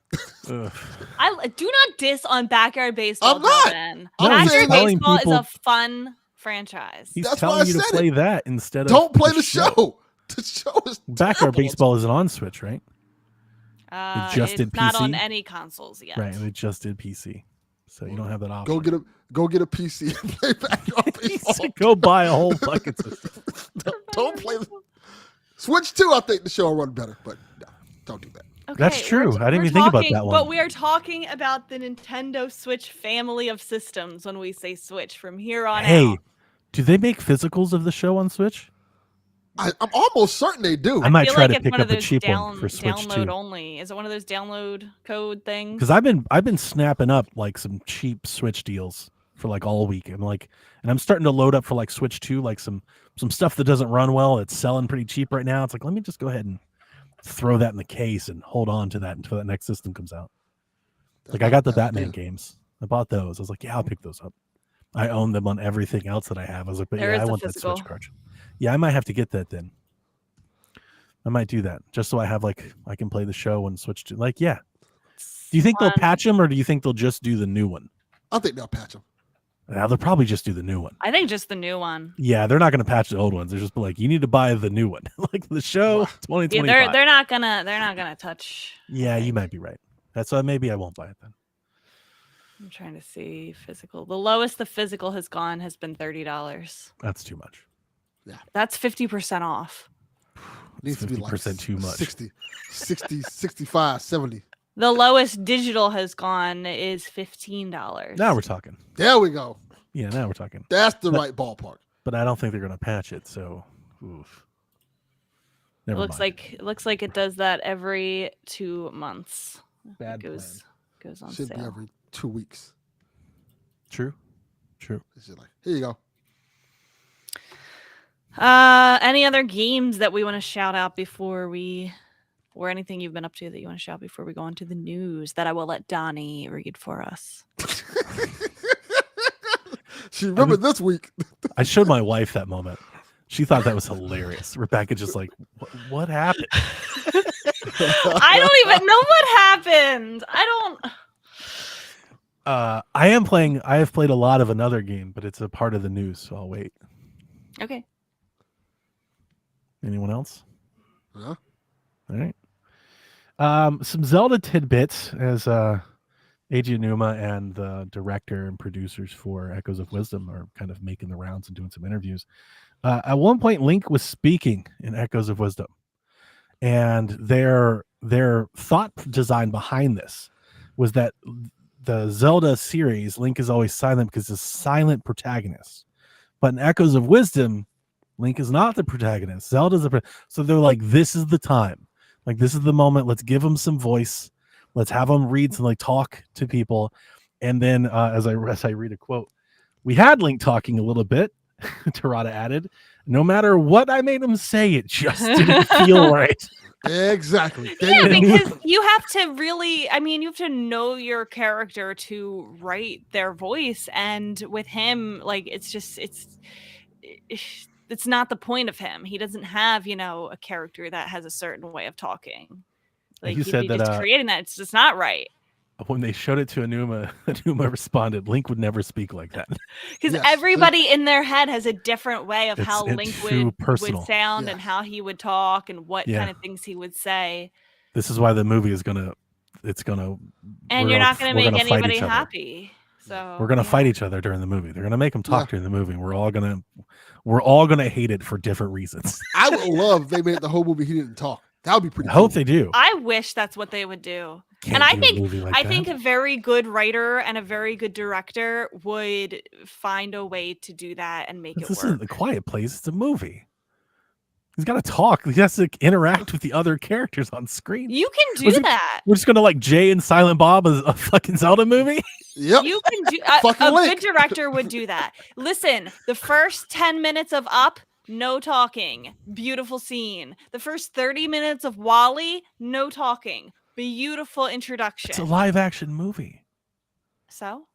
Speaker 4: ugh.
Speaker 2: I do not diss on backyard baseball.
Speaker 3: I'm not.
Speaker 2: Jordan.
Speaker 3: No, he's
Speaker 2: Backyard
Speaker 4: telling
Speaker 2: baseball
Speaker 4: people-
Speaker 2: is a fun franchise.
Speaker 4: He's
Speaker 3: That's why
Speaker 4: telling
Speaker 3: I
Speaker 4: you to
Speaker 3: said
Speaker 4: play
Speaker 3: it.
Speaker 4: that instead of
Speaker 3: Don't play the show. The show is
Speaker 4: Backyard
Speaker 3: terrible.
Speaker 4: baseball isn't on Switch, right?
Speaker 2: It's
Speaker 4: just did
Speaker 2: not on
Speaker 4: PC?
Speaker 2: any consoles yet.
Speaker 4: Right, they just did PC, so you don't have that option.
Speaker 3: Go get a PC and play backyard baseball.
Speaker 4: Go buy a whole fucking system.
Speaker 3: Don't play the Switch 2. I think the show will run better, but no, don't do that.
Speaker 4: That's
Speaker 2: Okay,
Speaker 4: true. I didn't
Speaker 2: we're
Speaker 4: even think about
Speaker 2: talking-
Speaker 4: that one.
Speaker 2: But we are talking about the Nintendo Switch family of systems when we say Switch from here on
Speaker 4: Hey,
Speaker 2: out.
Speaker 4: do they make physicals of the show on Switch?
Speaker 3: I'm almost certain they do.
Speaker 4: I might
Speaker 2: feel
Speaker 4: try
Speaker 2: like
Speaker 4: to
Speaker 2: it's
Speaker 4: pick
Speaker 2: one
Speaker 4: up
Speaker 2: of
Speaker 4: a
Speaker 2: those
Speaker 4: cheap one for Switch
Speaker 2: download
Speaker 4: too.
Speaker 2: only. Is it one of those download code things?
Speaker 4: Because I've been snapping up like some cheap Switch deals for like all week. And I'm starting to load up for like Switch 2, like some stuff that doesn't run well. It's selling pretty cheap right now. It's like, let me just go ahead and throw that in the case and hold on to that until that next system comes out.
Speaker 3: That's
Speaker 4: Like I
Speaker 3: not
Speaker 4: got the
Speaker 3: a bad
Speaker 4: Batman
Speaker 3: idea.
Speaker 4: games. I bought those. I was like, yeah, I'll pick those up. I own them on everything else that I have. I was like, but
Speaker 2: There
Speaker 4: yeah,
Speaker 2: is
Speaker 4: I
Speaker 2: the
Speaker 4: want that
Speaker 2: physical.
Speaker 4: Switch card. Yeah, I might have to get that then. I might do that just so I have like I can play the show and Switch to like yeah. Do you think they'll
Speaker 2: Fun.
Speaker 4: patch them or do you think they'll just do the new one?
Speaker 3: I think they'll patch them.
Speaker 4: Now they'll probably just do the new one.
Speaker 2: I think just the new one.
Speaker 4: Yeah, they're not going to patch the old ones. They're just like, you need to buy the new one, like the show
Speaker 2: Yeah,
Speaker 4: 2025.
Speaker 2: they're not gonna touch.
Speaker 4: Yeah, you might be right. That's why maybe I won't buy it then.
Speaker 2: I'm trying to see physical. The lowest the physical has gone has been $30.
Speaker 4: That's too much.
Speaker 2: That's 50% off.
Speaker 3: Needs to be like
Speaker 4: 50% too much.
Speaker 3: 60, 65, 70.
Speaker 2: The lowest digital has gone is $15.
Speaker 4: Now we're talking.
Speaker 3: There we go.
Speaker 4: Yeah, now we're talking.
Speaker 3: That's the right ballpark.
Speaker 4: But I don't think they're going to patch it. So, oof. Never
Speaker 2: Looks
Speaker 4: mind.
Speaker 2: like it does that every 2 months.
Speaker 4: Bad
Speaker 2: It goes on
Speaker 3: Should be
Speaker 2: sale.
Speaker 3: every 2 weeks.
Speaker 4: True.
Speaker 3: It's just like, here you go.
Speaker 2: Any other games that we want to shout out or anything you've been up to that you want to shout before we go on to the news that I will let Donnie read for us?
Speaker 3: She remembered this week.
Speaker 4: I showed my wife that moment. She thought that was hilarious. Rebecca just like, what happened?
Speaker 2: I don't even know what happened.
Speaker 4: I have played a lot of another game, but it's a part of the news, so I'll wait.
Speaker 2: Okay.
Speaker 4: Anyone else?
Speaker 3: Huh?
Speaker 4: All right. Some Zelda tidbits as Eiji Aonuma and the director and producers for Echoes of Wisdom are kind of making the rounds and doing some interviews. At one point, Link was speaking in Echoes of Wisdom, and their thought design behind this was that the Zelda series, Link is always silent because he's a silent protagonist. But in Echoes of Wisdom, Link is not the protagonist. Zelda's so they're like, this is the time. Like, this is the moment. Let's give him some voice. Let's have him read and like talk to people. And then as I read a quote, we had Link talking a little bit. Terada added, no matter what I made him say, it just didn't feel right.
Speaker 3: Exactly.
Speaker 2: Yeah, because you have to really, you have to know your character to write their voice. And with him, like, it's not the point of him. He doesn't have, a character that has a certain way of talking. Like,
Speaker 4: you said that
Speaker 2: just creating that, it's just not right.
Speaker 4: When they showed it to Aonuma, Aonuma responded, Link would never speak like that.
Speaker 2: Because
Speaker 3: Yes.
Speaker 2: everybody in their head has a different way of how
Speaker 4: It's
Speaker 2: Link
Speaker 4: too
Speaker 2: would
Speaker 4: personal.
Speaker 2: sound
Speaker 3: Yes.
Speaker 2: and how he would talk and what
Speaker 4: Yeah.
Speaker 2: kind of things he would say.
Speaker 4: This is why the movie is
Speaker 2: And
Speaker 4: we're
Speaker 2: you're not
Speaker 4: gonna
Speaker 2: going to make
Speaker 4: fight
Speaker 2: anybody
Speaker 4: each other.
Speaker 2: happy. So
Speaker 4: We're gonna
Speaker 2: yeah.
Speaker 4: fight each other during the movie. They're gonna make him talk during the movie. We're all gonna hate it for different reasons.
Speaker 3: I would love if they made the whole movie he didn't talk. That would be pretty
Speaker 4: I hope
Speaker 3: cool.
Speaker 4: they do.
Speaker 2: I wish that's what they would do.
Speaker 4: Can't
Speaker 2: and I
Speaker 4: do a
Speaker 2: think
Speaker 4: movie like
Speaker 2: I
Speaker 4: that.
Speaker 2: think a very good writer and a very good director would find a way to do that and make
Speaker 4: This
Speaker 2: it
Speaker 4: isn't
Speaker 2: work.
Speaker 4: The Quiet Place. It's a movie. He's got to talk. He has to interact with the other characters on screen.
Speaker 2: You can
Speaker 4: Was
Speaker 2: do
Speaker 4: it-
Speaker 2: that.
Speaker 4: We're just gonna like Jay and Silent Bob as a fucking Zelda movie.
Speaker 3: Yep.
Speaker 2: You can do a
Speaker 3: Fucking
Speaker 2: good
Speaker 3: Link.
Speaker 2: director would do that. Listen, the first 10 minutes of Up, no talking. Beautiful scene. The first 30 minutes of Wally, no talking. Beautiful introduction.
Speaker 4: It's a live action movie.
Speaker 2: So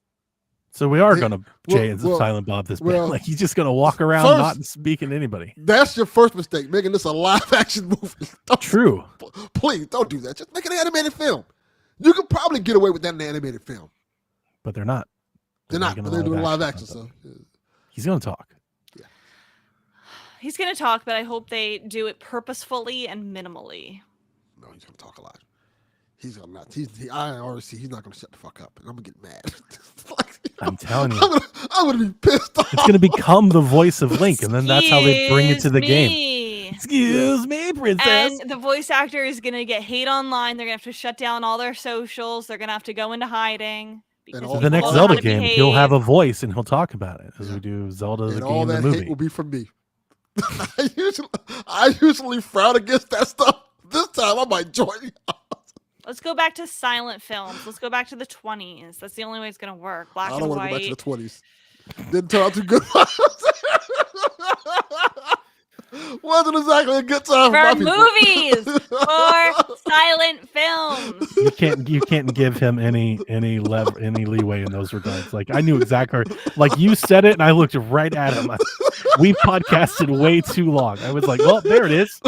Speaker 4: So we are
Speaker 3: Yeah,
Speaker 4: gonna Jay and
Speaker 3: well,
Speaker 4: Silent Bob this
Speaker 3: well,
Speaker 4: bad. Like he's just gonna walk around
Speaker 3: first-
Speaker 4: not speaking to anybody.
Speaker 3: That's your first mistake, making this a live action movie. Don't-
Speaker 4: True.
Speaker 3: Please don't do that. Just make an animated film. You could probably get away with that in an animated film.
Speaker 4: But they're not.
Speaker 3: They're not,
Speaker 4: making
Speaker 3: but
Speaker 4: a
Speaker 3: they're doing live
Speaker 4: action
Speaker 3: action. So
Speaker 4: concept. He's gonna talk.
Speaker 2: he's going to talk, but I hope they do it purposefully and minimally.
Speaker 3: no, he's gonna talk a lot. He's gonna not. I already see he's not gonna shut the fuck up, and I'm gonna get mad.
Speaker 4: I'm telling you.
Speaker 3: I'm gonna be pissed off.
Speaker 4: It's gonna become the voice of Link, and then that's how they bring it to the game.
Speaker 2: game.
Speaker 4: Excuse me, princess.
Speaker 2: And the voice actor is going to get hate online. They're going to have to shut down all their socials. They're going to have to go into hiding. because
Speaker 3: all-
Speaker 4: So the next
Speaker 2: people
Speaker 4: Zelda
Speaker 2: wanna
Speaker 4: game, he'll have a
Speaker 2: behave.
Speaker 4: voice and he'll talk about it as
Speaker 3: Yeah.
Speaker 4: we do Zelda the
Speaker 3: And
Speaker 4: game,
Speaker 3: all
Speaker 4: the
Speaker 3: that
Speaker 4: movie.
Speaker 3: hate will be from me. I usually frown against that stuff. This time I might join you.
Speaker 2: Let's go back to silent films. Let's go back to the 20s. That's the only way it's going to work. Black
Speaker 3: I
Speaker 2: and
Speaker 3: don't want to
Speaker 2: white.
Speaker 3: go back to the 20s. Didn't turn out too good. Wasn't exactly a good time
Speaker 2: For
Speaker 3: for my people.
Speaker 2: movies, for silent films.
Speaker 4: You can't give him any leeway in those regards. Like I knew exactly, like you said it, and I looked right at him. We podcasted way too long. I was like, well, there it is.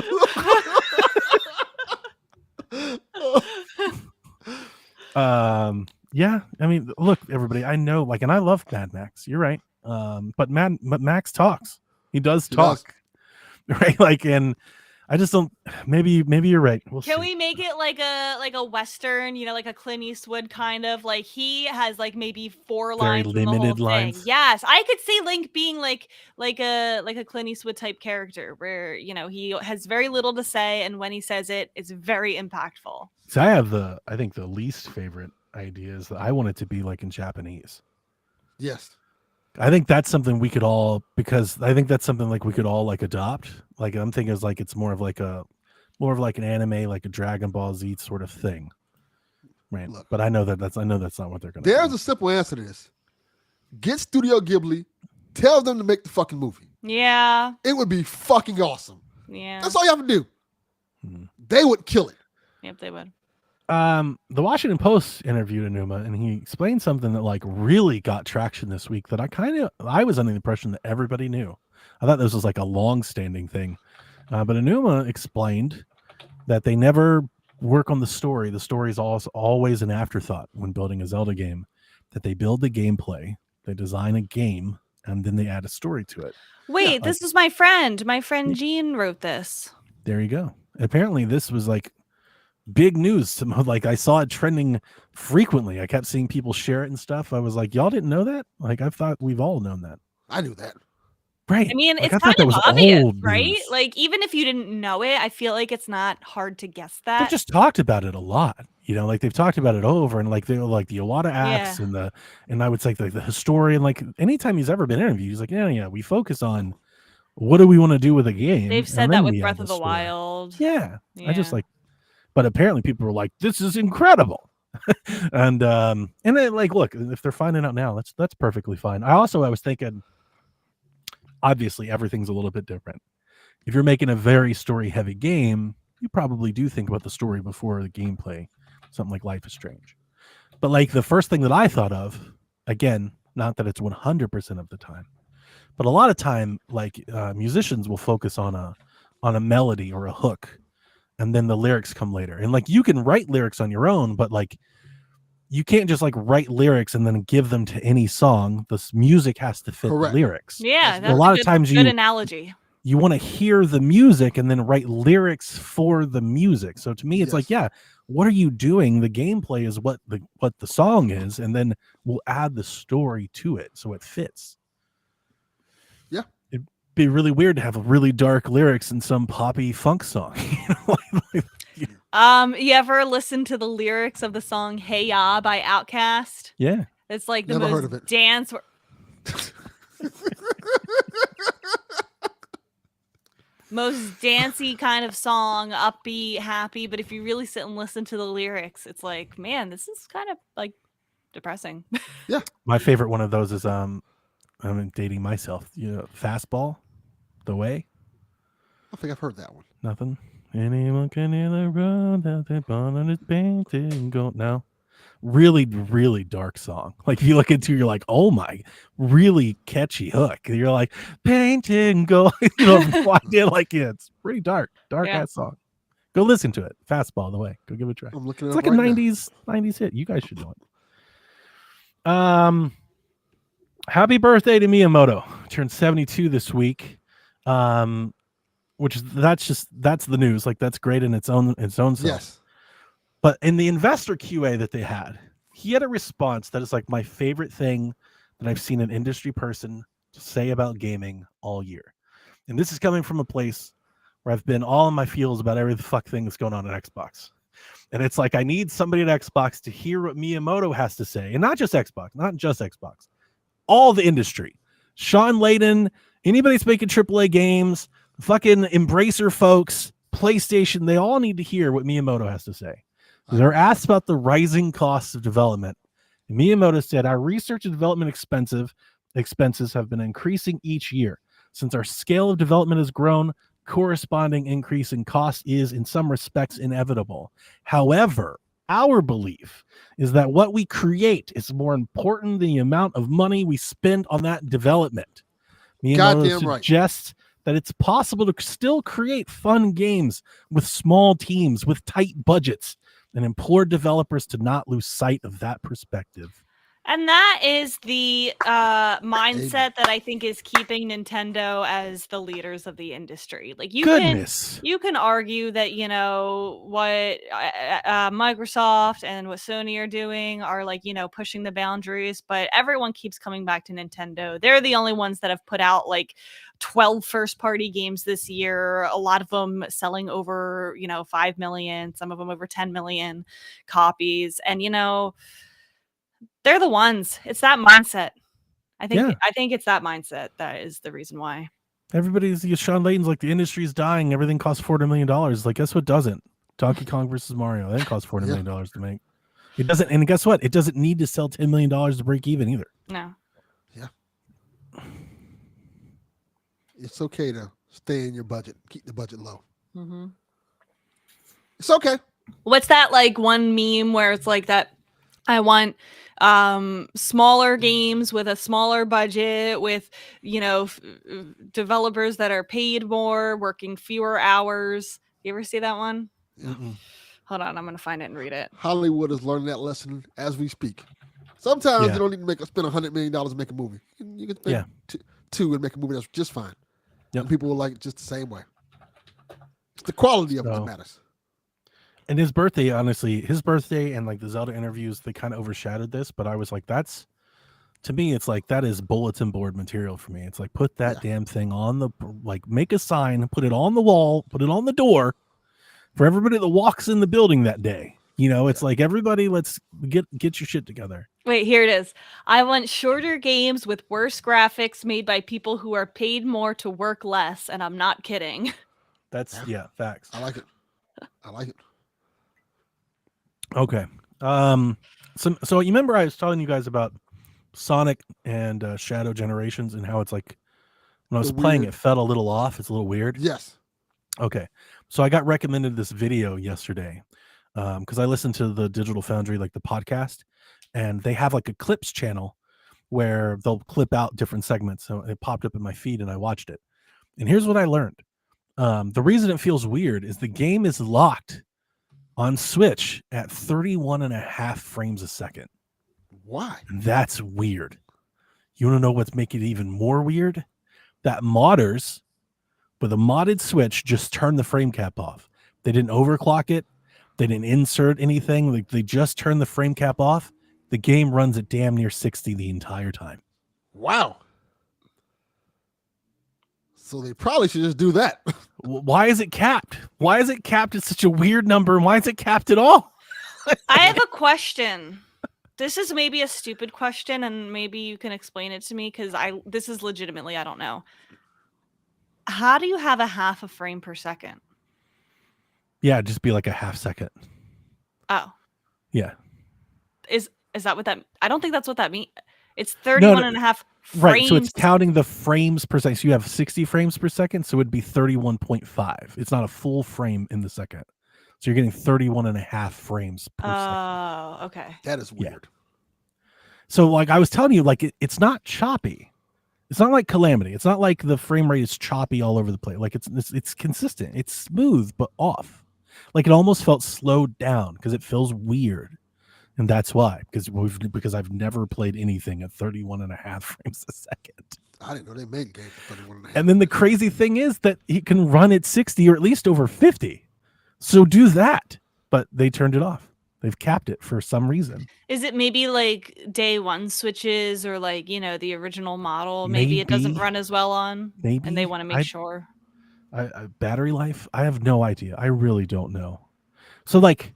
Speaker 4: Yeah, I mean, look, everybody, I know, like, and I love Mad Max. You're right. But Max talks. He does
Speaker 3: He does.
Speaker 4: talk, right? Like, and I just don't. Maybe you're right. We'll
Speaker 2: Can
Speaker 4: see.
Speaker 2: we make it like a Western, like a Clint Eastwood kind of, like he has like maybe 4
Speaker 4: Very
Speaker 2: lines in the whole
Speaker 4: limited
Speaker 2: thing.
Speaker 4: lines.
Speaker 2: Yes, I could see Link being like a Clint Eastwood type character where, he has very little to say, and when he says it, it's very impactful.
Speaker 4: So I think the least favorite idea is that I want it to be like in Japanese.
Speaker 3: Yes.
Speaker 4: I think that's something we could all, because I think that's something like we could all like adopt. Like I'm thinking it's like it's more of like an anime, like a Dragon Ball Z sort of thing, right?
Speaker 3: Look.
Speaker 4: But I know that's not what they're gonna.
Speaker 3: There's
Speaker 4: do.
Speaker 3: a simple answer to this. Get Studio Ghibli, tell them to make the fucking movie.
Speaker 2: Yeah,
Speaker 3: It would be fucking awesome.
Speaker 2: yeah.
Speaker 3: That's all you have to do.
Speaker 4: Hmm.
Speaker 3: They would kill it.
Speaker 2: Yep, they would.
Speaker 4: The Washington Post interviewed Enuma, and he explained something that like really got traction this week that I was under the impression that everybody knew. I thought this was like a long-standing thing, but Enuma explained that they never work on the story. The story is always an afterthought when building a Zelda game. That they build the gameplay, they design a game, and then they add a story to it.
Speaker 2: Wait, this was my friend. My friend Jean wrote this.
Speaker 4: There you go. Apparently, this was like big news. Like I saw it trending frequently. I kept seeing people share it and stuff. I was like, y'all didn't know that? Like I thought we've all known that.
Speaker 3: I knew that.
Speaker 4: Right.
Speaker 2: I mean,
Speaker 4: Like,
Speaker 2: it's
Speaker 4: I thought
Speaker 2: kind of
Speaker 4: that was
Speaker 2: obvious,
Speaker 4: old
Speaker 2: right?
Speaker 4: news.
Speaker 2: Like, even if you didn't know it, I feel like it's not hard to guess that.
Speaker 4: They've just talked about it a lot. Like they've talked about it over, and like they were like the Iwata acts
Speaker 2: Yeah.
Speaker 4: and I would say like the historian, like anytime he's ever been interviewed, he's like, yeah, we focus on what do we want to do with a game.
Speaker 2: They've
Speaker 4: and
Speaker 2: said
Speaker 4: then
Speaker 2: that with
Speaker 4: we add
Speaker 2: Breath
Speaker 4: the
Speaker 2: of the
Speaker 4: story.
Speaker 2: Wild.
Speaker 4: Yeah. I just
Speaker 2: Yeah.
Speaker 4: like, but apparently people were like, this is incredible. and then like, look, if they're finding out now, that's perfectly fine. I was thinking, obviously everything's a little bit different. If you're making a very story heavy game, you probably do think about the story before the gameplay, something like Life is Strange. But like the first thing that I thought of, again, not that it's 100% of the time, but a lot of time, like musicians will focus on a melody or a hook, and then the lyrics come later. And like you can write lyrics on your own, but like you can't just like write lyrics and then give them to any song. The music has to fit
Speaker 3: Correct.
Speaker 4: the lyrics.
Speaker 2: Yeah,
Speaker 3: A
Speaker 2: that's
Speaker 4: lot of
Speaker 2: good,
Speaker 4: times
Speaker 2: good
Speaker 4: you-
Speaker 2: analogy.
Speaker 4: You want to hear the music and then write lyrics for the music. So to me, it's like, yeah, what are you doing? The gameplay is what the song is, and then we'll add the story to it so it fits.
Speaker 3: Yeah.
Speaker 4: It'd be really weird to have really dark lyrics in some poppy funk song.
Speaker 2: You ever listen to the lyrics of the song "Hey Ya" by Outkast?
Speaker 4: Yeah.
Speaker 2: It's like the
Speaker 3: Never heard
Speaker 2: most
Speaker 3: of it.
Speaker 2: dance. Most dancey kind of song, upbeat, happy. But if you really sit and listen to the lyrics, it's like, man, this is kind of like depressing.
Speaker 4: My favorite one of those is I'm dating myself. Fastball, The Way.
Speaker 3: I think I've heard that one.
Speaker 4: Nothing. Anyone can hear the road that they born on his painted and go. No. Really, really dark song. Like if you look into it, you're like, oh my, really catchy hook. You're like, painted and go. Why did like it's pretty dark
Speaker 2: Yeah.
Speaker 4: ass song. Go listen to it. Fastball, The Way. Go give it a try.
Speaker 3: I'm looking at
Speaker 4: It's
Speaker 3: it
Speaker 4: like a
Speaker 3: right now.
Speaker 4: 90s hit. You guys should know it. Happy birthday to Miyamoto. Turned 72 this week. That's the news. Like that's great in its own self.
Speaker 3: Yes.
Speaker 4: But in the investor QA that they had, he had a response that is like my favorite thing that I've seen an industry person say about gaming all year. And this is coming from a place where I've been all in my feels about every fuck thing that's going on at Xbox. And it's like I need somebody at Xbox to hear what Miyamoto has to say. And not just Xbox. All the industry. Sean Layden, anybody that's making AAA games, fucking Embracer folks, PlayStation, they all need to hear what Miyamoto has to say. They're asked about the rising costs of development. And Miyamoto said, our research and development expenses have been increasing each year. Since our scale of development has grown, corresponding increase in cost is in some respects inevitable. However, our belief is that what we create is more important than the amount of money we spend on that development. Miyamoto
Speaker 3: Goddamn right.
Speaker 4: suggests that it's possible to still create fun games with small teams, with tight budgets. and implored developers to not lose sight of that perspective.
Speaker 2: And that is the mindset that I think is keeping Nintendo as the leaders of the industry. Like you can argue that, you know, what Microsoft and what Sony are doing are like, you know, pushing the boundaries, but everyone keeps coming back to Nintendo. They're the only ones that have put out like 12 first-party games this year. A lot of them selling over, you know, 5 million, some of them over 10 million copies. And, you know, they're the ones. It's that mindset. I think it's that mindset that is the reason why.
Speaker 4: Everybody's Sean Layton's like the industry's dying. Everything costs $40 million. Like, guess what doesn't? Donkey Kong versus Mario. That didn't cost $40 million to make. It doesn't, and guess what? It doesn't need to sell $10 million to break even either.
Speaker 2: No.
Speaker 3: Yeah. It's okay to stay in your budget. Keep the budget low.
Speaker 2: Mm-hmm.
Speaker 3: It's okay.
Speaker 2: What's that like one meme where it's like that? I want smaller games with a smaller budget, with, you know, developers that are paid more, working fewer hours. You ever see that one?
Speaker 3: Yeah.
Speaker 2: Hold on, I'm gonna find it and read it.
Speaker 3: Hollywood is learning that lesson as we speak. Sometimes you don't need to spend $100 million to make a movie. You can spend two and make a movie that's just fine.
Speaker 4: Yep.
Speaker 3: And people will like it just the same way. It's the quality of it that matters.
Speaker 4: And his birthday, honestly, and like the Zelda interviews, they kind of overshadowed this, but I was like, to me, it's like, that is bulletin board material for me. It's like, put that damn thing on make a sign, put it on the wall, put it on the door for everybody that walks in the building that day. You know, it's like, everybody, let's get your shit together.
Speaker 2: Wait, here it is. I want shorter games with worse graphics made by people who are paid more to work less. And I'm not kidding.
Speaker 4: That's, facts.
Speaker 3: I like it.
Speaker 4: Okay. So you remember I was telling you guys about Sonic and Shadow Generations and how it's like, when I was playing, it felt a little off. It's a little weird.
Speaker 3: Yes.
Speaker 4: Okay. So I got recommended this video yesterday because I listened to the Digital Foundry, like the podcast, and they have like a clips channel where they'll clip out different segments. So it popped up in my feed and I watched it. And here's what I learned. The reason it feels weird is the game is locked on Switch at 31.5 frames a second.
Speaker 3: Why?
Speaker 4: And that's weird. You want to know what's making it even more weird? That modders with a modded Switch just turned the frame cap off. They didn't overclock it. They didn't insert anything. They just turned the frame cap off. The game runs at damn near 60 the entire time.
Speaker 3: Wow. So they probably should just do that.
Speaker 4: Why is it capped? Why is it capped at such a weird number? And why is it capped at all?
Speaker 2: I have a question. This is maybe a stupid question, and maybe you can explain it to me, because this is legitimately, I don't know. How do you have a half a frame per second?
Speaker 4: Yeah, just be like a half second.
Speaker 2: Oh.
Speaker 4: Yeah.
Speaker 2: Is that what that... I don't think that's what that means. It's 31.5 frames.
Speaker 4: Right, so it's counting the frames per second. So you have 60 frames per second, so it'd be 31.5. It's not a full frame in the second. So you're getting 31.5 frames per second.
Speaker 2: Oh, okay.
Speaker 3: That is weird.
Speaker 4: Yeah. So like I was telling you, like it's not choppy. It's not like Calamity. It's not like the frame rate is choppy all over the place. Like it's consistent. It's smooth but off. Like it almost felt slowed down because it feels weird. And that's why, because I've never played anything at 31.5 frames a second.
Speaker 3: I didn't know they made games at 31.5.
Speaker 4: And then the crazy thing is that it can run at 60 or at least over 50. So do that. But they turned it off. They've capped it for some reason.
Speaker 2: Is it maybe like day one switches, or like, you know, the original model? Maybe it doesn't run as well on.
Speaker 4: Maybe.
Speaker 2: And they want to make sure.
Speaker 4: Battery life? I have no idea. I really don't know. So like,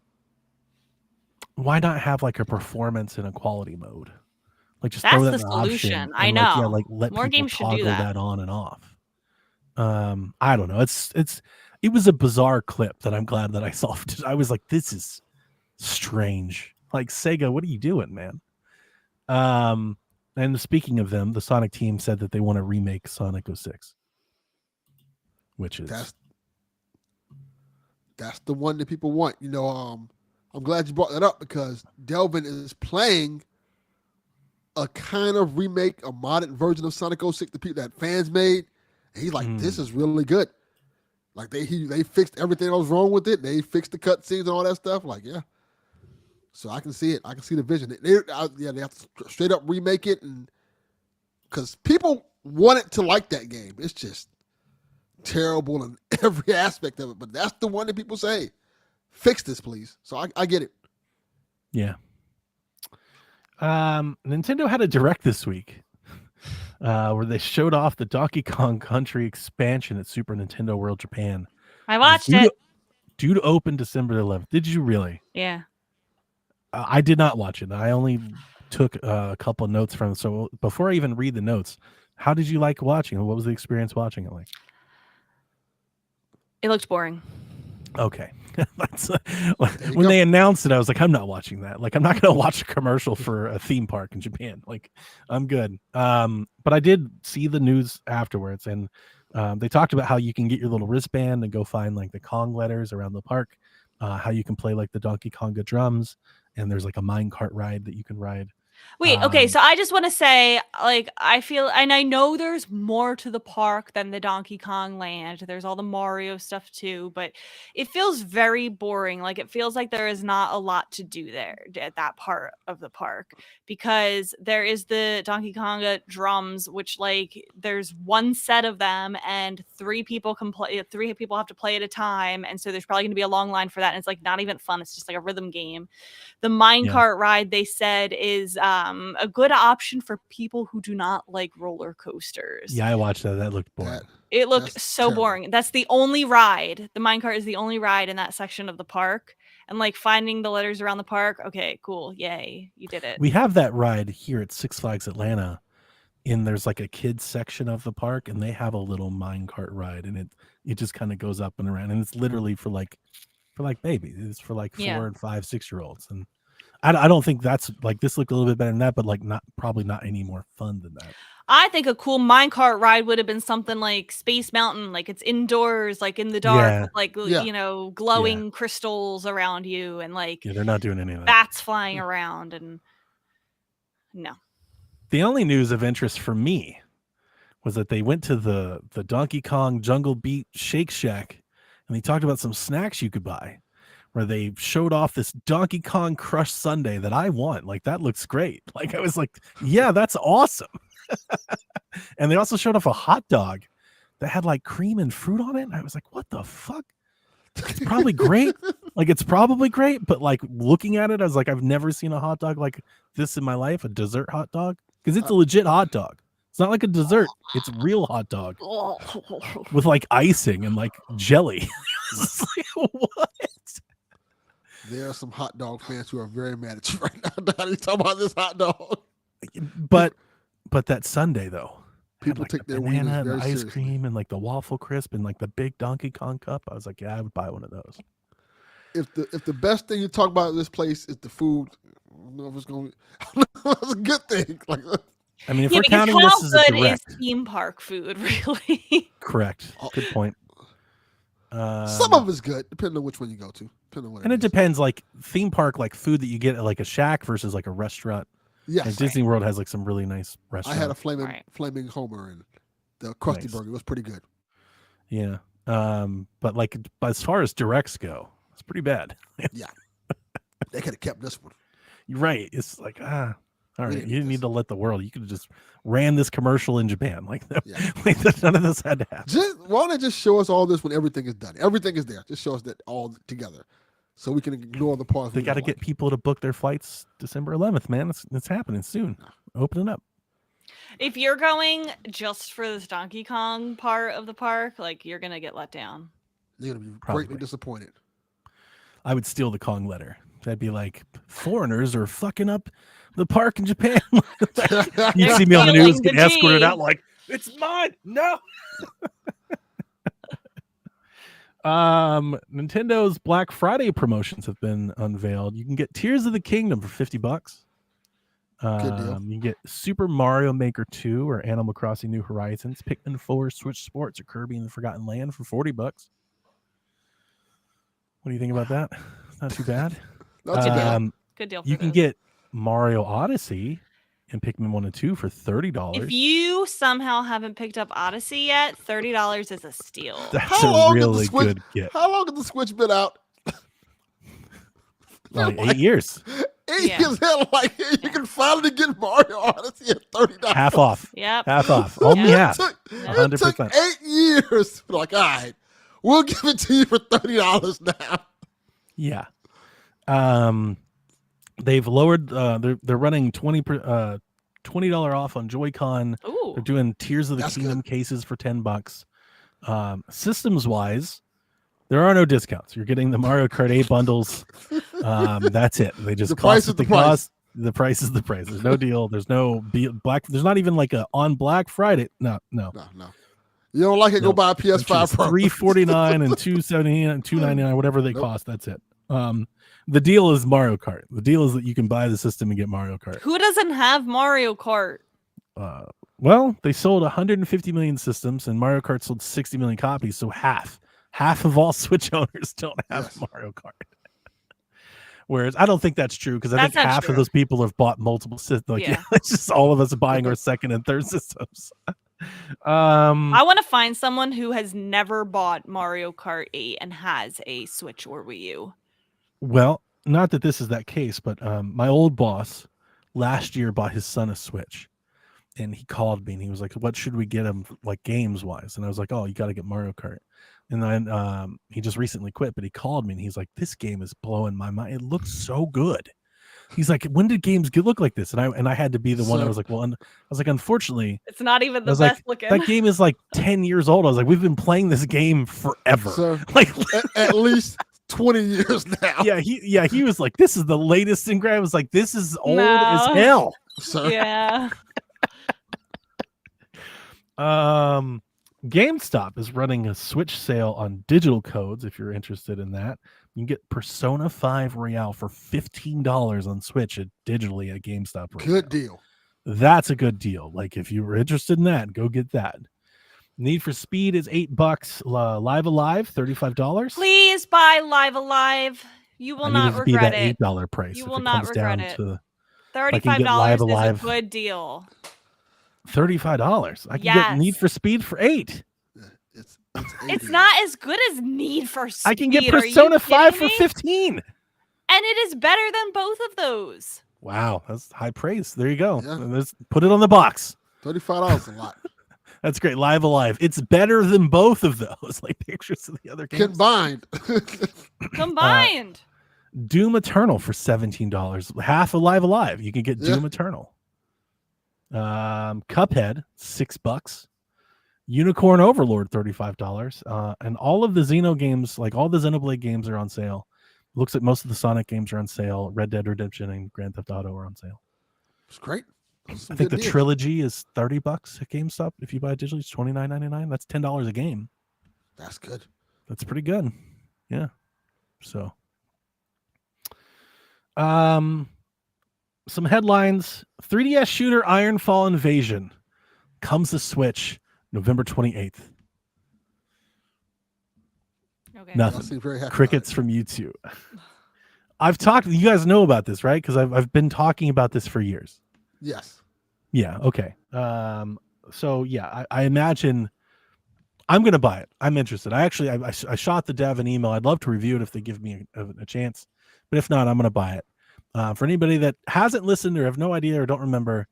Speaker 4: why not have like a performance and a quality mode? Like just throw that
Speaker 2: That's
Speaker 4: in
Speaker 2: the
Speaker 4: an
Speaker 2: solution.
Speaker 4: option
Speaker 2: I
Speaker 4: and,
Speaker 2: know.
Speaker 4: like let
Speaker 2: more
Speaker 4: people
Speaker 2: games should
Speaker 4: toggle
Speaker 2: do
Speaker 4: that on and off. I don't know. It was a bizarre clip that I'm glad that I saw. I was like, this is strange. Like, Sega, what are you doing, man? And speaking of them, the Sonic team said that they want to remake Sonic 06, which is
Speaker 3: that's the one that people want. You know, I'm glad you brought that up, because Delvin is playing a kind of remake, a modern version of Sonic 06 that fans made. And he's like, this is really good. Like they fixed everything that was wrong with it. They fixed the cutscenes and all that stuff. Like, yeah, So I can see it. I can see the vision. They have to straight up remake it, and because people want it to like that game. It's just terrible in every aspect of it. But that's the one that people say, fix this, please. So I get it.
Speaker 4: Yeah. Nintendo had a direct this week where they showed off the Donkey Kong Country expansion at Super Nintendo World Japan.
Speaker 2: I watched it.
Speaker 4: Due to open December 11th. Did you really?
Speaker 2: Yeah.
Speaker 4: I did not watch it. I only took a couple of notes from it. So before I even read the notes, how did you like watching it? What was the experience watching it like?
Speaker 2: It looked boring.
Speaker 4: Okay. That's, when they announced it, I was like, I'm not watching that. Like, I'm not going to watch a commercial for a theme park in Japan. Like, I'm good. But I did see the news afterwards, and they talked about how you can get your little wristband and go find like the Kong letters around the park, how you can play like the Donkey Konga drums, and there's like a minecart ride that you can ride.
Speaker 2: Wait, okay, so I just want to say, like, I feel, and I know there's more to the park than the Donkey Kong Land. There's all the Mario stuff too, but it feels very boring. Like, it feels like there is not a lot to do there at that part of the park, because there is the Donkey Konga drums, which, like, there's one set of them, and 3 people can play. 3 people have to play at a time, and so there's probably going to be a long line for that. And it's like not even fun. It's just like a rhythm game. The minecart ride, they said, is a good option for people who do not like roller coasters.
Speaker 4: Yeah, I watched that. That looked boring.
Speaker 2: It looked so
Speaker 3: terrible.
Speaker 2: boring. That's the only ride. The minecart is the only ride in that section of the park. And like finding the letters around the park. Okay, cool. Yay. You did it.
Speaker 4: We have that ride here at Six Flags Atlanta. There's like a kids section of the park, and they have a little minecart ride, and it just kind of goes up and around, and it's literally for like babies. It's for like 4 and 5, 6-year-olds. And I don't think that's like, this looked a little bit better than that, but like probably not any more fun than that.
Speaker 2: I think a cool minecart ride would have been something like Space Mountain, like it's indoors, like in the dark, with like you know, glowing crystals around you, and like
Speaker 4: they're not doing any of that.
Speaker 2: Bats flying around, and no.
Speaker 4: The only news of interest for me was that they went to the Donkey Kong Jungle Beat Shake Shack, and they talked about some snacks you could buy, where they showed off this Donkey Kong Crush Sundae that I want. Like, that looks great. Like, I was like, yeah, that's awesome. And they also showed off a hot dog that had like cream and fruit on it. And I was like, what the fuck? It's probably great. Like, it's probably great. But like, looking at it, I was like, I've never seen a hot dog like this in my life, a dessert hot dog. Because it's a legit hot dog. It's not like a dessert. It's real hot dog with like icing and like jelly. Like, what?
Speaker 3: There are some hot dog fans who are very mad at you right now. How you talking about this hot dog?
Speaker 4: But that Sunday though,
Speaker 3: people
Speaker 4: like
Speaker 3: take
Speaker 4: the
Speaker 3: their
Speaker 4: banana
Speaker 3: wieners
Speaker 4: and
Speaker 3: very
Speaker 4: the ice
Speaker 3: seriously.
Speaker 4: cream and like the waffle crisp and like the big Donkey Kong cup. I was like, yeah, I would buy one of those.
Speaker 3: If the best thing you talk about in this place is the food, I don't know if it's going. That's a good thing. Like,
Speaker 4: I mean, if
Speaker 2: Yeah,
Speaker 4: we're
Speaker 2: because
Speaker 4: counting
Speaker 2: how
Speaker 4: this as a
Speaker 2: good
Speaker 4: direct,
Speaker 2: is theme park food, really?
Speaker 4: correct. Good point.
Speaker 3: some of it's good, depending on which one you go to. Depending on what
Speaker 4: And it
Speaker 3: is.
Speaker 4: depends, like theme park, like food that you get at like a shack versus like a restaurant.
Speaker 3: Yes,
Speaker 4: Like Disney World has like some really nice
Speaker 3: I
Speaker 4: restaurants.
Speaker 3: had a flaming Homer, and the Krusty
Speaker 4: Nice.
Speaker 3: Burger was pretty good.
Speaker 4: Yeah. But like, as far as directs go, it's pretty bad.
Speaker 3: They could have kept this one.
Speaker 4: You're right. It's like, all
Speaker 3: We
Speaker 4: right,
Speaker 3: didn't
Speaker 4: you didn't
Speaker 3: need
Speaker 4: need to let the world. You could have just ran this commercial in Japan. Like,
Speaker 3: Yeah.
Speaker 4: like none of this had to happen.
Speaker 3: Why don't they just show us all this when everything is done? Everything is there. Just show us that all together, so we can ignore the parts.
Speaker 4: They
Speaker 3: we
Speaker 4: got to
Speaker 3: don't
Speaker 4: get people to book their flights December 11th, man. It's happening soon. Opening up.
Speaker 2: If you're going just for this Donkey Kong part of the park, like, you're gonna get let down.
Speaker 3: like. You're gonna be
Speaker 4: Probably.
Speaker 3: greatly disappointed.
Speaker 4: I would steal the Kong letter. I'd be like, foreigners are fucking up the park in Japan. You'd see me on the
Speaker 2: stealing
Speaker 4: news
Speaker 2: the
Speaker 4: get escorted
Speaker 2: G.
Speaker 4: out like, it's mine. No. Nintendo's Black Friday promotions have been unveiled. You can get Tears of the Kingdom for $50.
Speaker 3: Good deal.
Speaker 4: You can get Super Mario Maker 2 or Animal Crossing New Horizons, Pikmin 4, Switch Sports, or Kirby and the Forgotten Land for $40. What do you think about that? Not too bad.
Speaker 3: Not too bad.
Speaker 2: Good deal for
Speaker 4: You can
Speaker 2: those.
Speaker 4: get Mario Odyssey and Pikmin 1 and 2 for $30.
Speaker 2: If you somehow haven't picked up Odyssey yet, $30 is a steal.
Speaker 4: That's
Speaker 3: How long
Speaker 4: a
Speaker 3: did the
Speaker 4: really
Speaker 3: Switch-
Speaker 4: good get.
Speaker 3: How long has the Switch been out?
Speaker 4: like 8 years,
Speaker 3: 8
Speaker 2: Yeah.
Speaker 3: years in, like you can finally get Mario Odyssey at $30.
Speaker 4: half off,
Speaker 2: Yep.
Speaker 4: half off, only
Speaker 2: Yeah.
Speaker 4: half.
Speaker 3: It
Speaker 4: 100%.
Speaker 3: took 8 years. Like, all right, we'll give it to you for $30 now.
Speaker 4: Yeah. They've lowered. They're running $20 off on Joy-Con.
Speaker 2: Ooh.
Speaker 4: They're doing Tears of the
Speaker 3: That's
Speaker 4: Kingdom cases for $10. Systems wise, there are no discounts. You're getting the Mario Kart 8 bundles. That's it. They just
Speaker 3: The price
Speaker 4: cost
Speaker 3: is
Speaker 4: the
Speaker 3: the price.
Speaker 4: cost. The price is the price. There's no deal. There's no black. There's not even like a on Black Friday. No.
Speaker 3: No. You don't like it?
Speaker 4: No.
Speaker 3: Go buy a PS5 Pro.
Speaker 4: $349 and $279 and $299, whatever they
Speaker 3: Nope.
Speaker 4: cost. That's it. The deal is Mario Kart. The deal is that you can buy the system and get Mario Kart.
Speaker 2: Who doesn't have Mario Kart?
Speaker 4: Well, they sold 150 million systems, and Mario Kart sold 60 million copies. So half of all Switch owners don't have
Speaker 3: Yes.
Speaker 4: Mario Kart. Whereas I don't think that's true because I
Speaker 2: That's
Speaker 4: think
Speaker 2: not
Speaker 4: half
Speaker 2: true.
Speaker 4: of those people have bought multiple systems. Like,
Speaker 2: Yeah.
Speaker 4: it's just all of us buying our second and third systems.
Speaker 2: I want to find someone who has never bought Mario Kart 8 and has a Switch or Wii U.
Speaker 4: Well, not that this is that case, but my old boss last year bought his son a Switch, and he called me and he was like, "What should we get him, like games wise?" And I was like, "Oh, you got to get Mario Kart." And then he just recently quit, but he called me and he's like, "This game is blowing my mind. It looks so good." He's like, "When did games look like this?" And I had to be the one. I
Speaker 3: So-
Speaker 4: was like, "Well," I was like, "Unfortunately,
Speaker 2: It's not even
Speaker 4: I
Speaker 2: the
Speaker 4: was
Speaker 2: best
Speaker 4: like,
Speaker 2: looking.
Speaker 4: that game is like 10 years old." I was like, "We've been playing this game forever."
Speaker 3: So
Speaker 4: Like,
Speaker 3: at least 20 years now.
Speaker 4: he was like, "This is the latest in grab." I was like, "This is old
Speaker 2: No.
Speaker 4: as hell."
Speaker 3: So
Speaker 2: Yeah.
Speaker 4: GameStop is running a Switch sale on digital codes. If you're interested in that, you can get Persona 5 Royale for $15 on Switch digitally at GameStop. Right
Speaker 3: good
Speaker 4: now.
Speaker 3: deal.
Speaker 4: That's a good deal. Like, if you were interested in that, go get that. Need for Speed is $8. Live Alive, $35.
Speaker 2: Please buy Live Alive. You will
Speaker 4: I
Speaker 2: not
Speaker 4: need it to be
Speaker 2: regret
Speaker 4: that
Speaker 2: it.
Speaker 4: $8 price.
Speaker 2: You
Speaker 4: if
Speaker 2: will
Speaker 4: it
Speaker 2: not
Speaker 4: comes
Speaker 2: regret
Speaker 4: down
Speaker 2: it.
Speaker 4: to
Speaker 2: $35
Speaker 4: get Live
Speaker 2: is
Speaker 4: Alive.
Speaker 2: a good deal.
Speaker 4: $35. I can get
Speaker 2: Yes.
Speaker 4: Need for Speed for $8.
Speaker 3: It's
Speaker 2: It's
Speaker 3: 80.
Speaker 2: not as good as Need for Speed.
Speaker 4: I can get
Speaker 2: Are you
Speaker 4: Persona 5
Speaker 2: kidding
Speaker 4: for
Speaker 2: me?
Speaker 4: 15.
Speaker 2: And it is better than both of those.
Speaker 4: Wow, that's high praise. There you go.
Speaker 3: Yeah.
Speaker 4: Let's put it on the box.
Speaker 3: $35 is a lot.
Speaker 4: That's great. Live Alive. It's better than both of those. Like pictures of the other games.
Speaker 3: Combined.
Speaker 2: Combined.
Speaker 4: Doom Eternal for $17. Half of Live Alive. You can get
Speaker 3: Yeah.
Speaker 4: Doom Eternal. Cuphead, $6. Unicorn Overlord, $35. And all of the Xeno games, like all the Xenoblade games, are on sale. Looks like most of the Sonic games are on sale. Red Dead Redemption and Grand Theft Auto are on sale.
Speaker 3: It's great. Those are some
Speaker 4: I think the
Speaker 3: good deals.
Speaker 4: trilogy is $30 at GameStop. If you buy it digitally, it's $29.99. That's $10 a game.
Speaker 3: That's good.
Speaker 4: That's pretty good. Yeah. So, some headlines: 3DS shooter Ironfall Invasion comes to Switch November 28th.
Speaker 2: Okay.
Speaker 4: Nothing.
Speaker 3: Y'all seem very happy about
Speaker 4: Crickets from YouTube. I've talked. You guys know about this, right? Because I've been talking about this for years.
Speaker 3: it. Yes.
Speaker 4: Yeah. Okay. So yeah, I imagine I'm gonna buy it. I'm interested. I shot the dev an email. I'd love to review it if they give me a chance, but if not, I'm gonna buy it. For anybody that hasn't listened or have no idea or don't remember,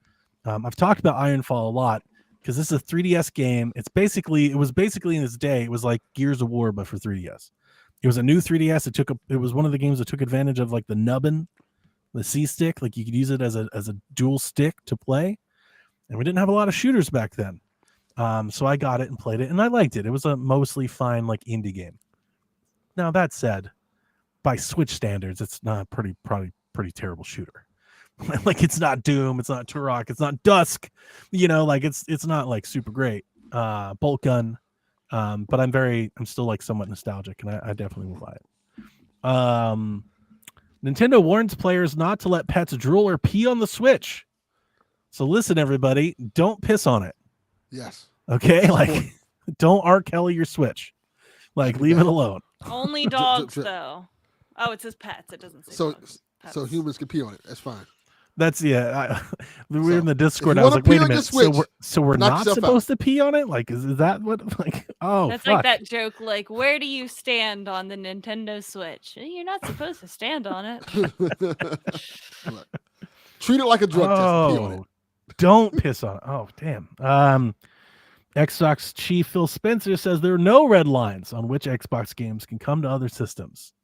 Speaker 4: I've talked about Ironfall a lot because this is a 3DS game. It was basically in its day, it was like Gears of War, but for 3DS. It was a new 3DS. It was one of the games that took advantage of like the nubbin, the C stick. Like you could use it as a dual stick to play. And we didn't have a lot of shooters back then. So I got it and played it, and I liked it. It was a mostly fine like indie game. Now that said, by Switch standards, it's not probably pretty terrible shooter. Like it's not Doom, it's not Turok, it's not Dusk. Like it's not like super great. Bolt gun. But I'm still like somewhat nostalgic, and I definitely will buy it. Nintendo warns players not to let pets drool or pee on the Switch. So listen, everybody, don't piss on it.
Speaker 3: Yes.
Speaker 4: Okay, like don't R. Kelly your Switch. Like leave it alone.
Speaker 2: Only dogs, though. Oh, it says pets. It doesn't say
Speaker 3: So
Speaker 2: dogs.
Speaker 3: so
Speaker 2: Pets.
Speaker 3: humans can pee on it. That's fine.
Speaker 4: That's we were
Speaker 3: So,
Speaker 4: in the
Speaker 3: if
Speaker 4: Discord.
Speaker 3: you
Speaker 4: I was
Speaker 3: wanna
Speaker 4: like, wait
Speaker 3: pee
Speaker 4: a
Speaker 3: on your
Speaker 4: minute. So
Speaker 3: Switch,
Speaker 4: we're
Speaker 3: knock
Speaker 4: not
Speaker 3: yourself out.
Speaker 4: supposed to pee on it? Like, is that what? Like, oh,
Speaker 2: That's
Speaker 4: fuck.
Speaker 2: like that joke, like, where do you stand on the Nintendo Switch? You're not supposed to stand on it.
Speaker 3: Look, treat it like a drug test and pee on it.
Speaker 4: Oh, don't piss on it. Oh, damn. Xbox chief Phil Spencer says there are no red lines on which Xbox games can come to other systems.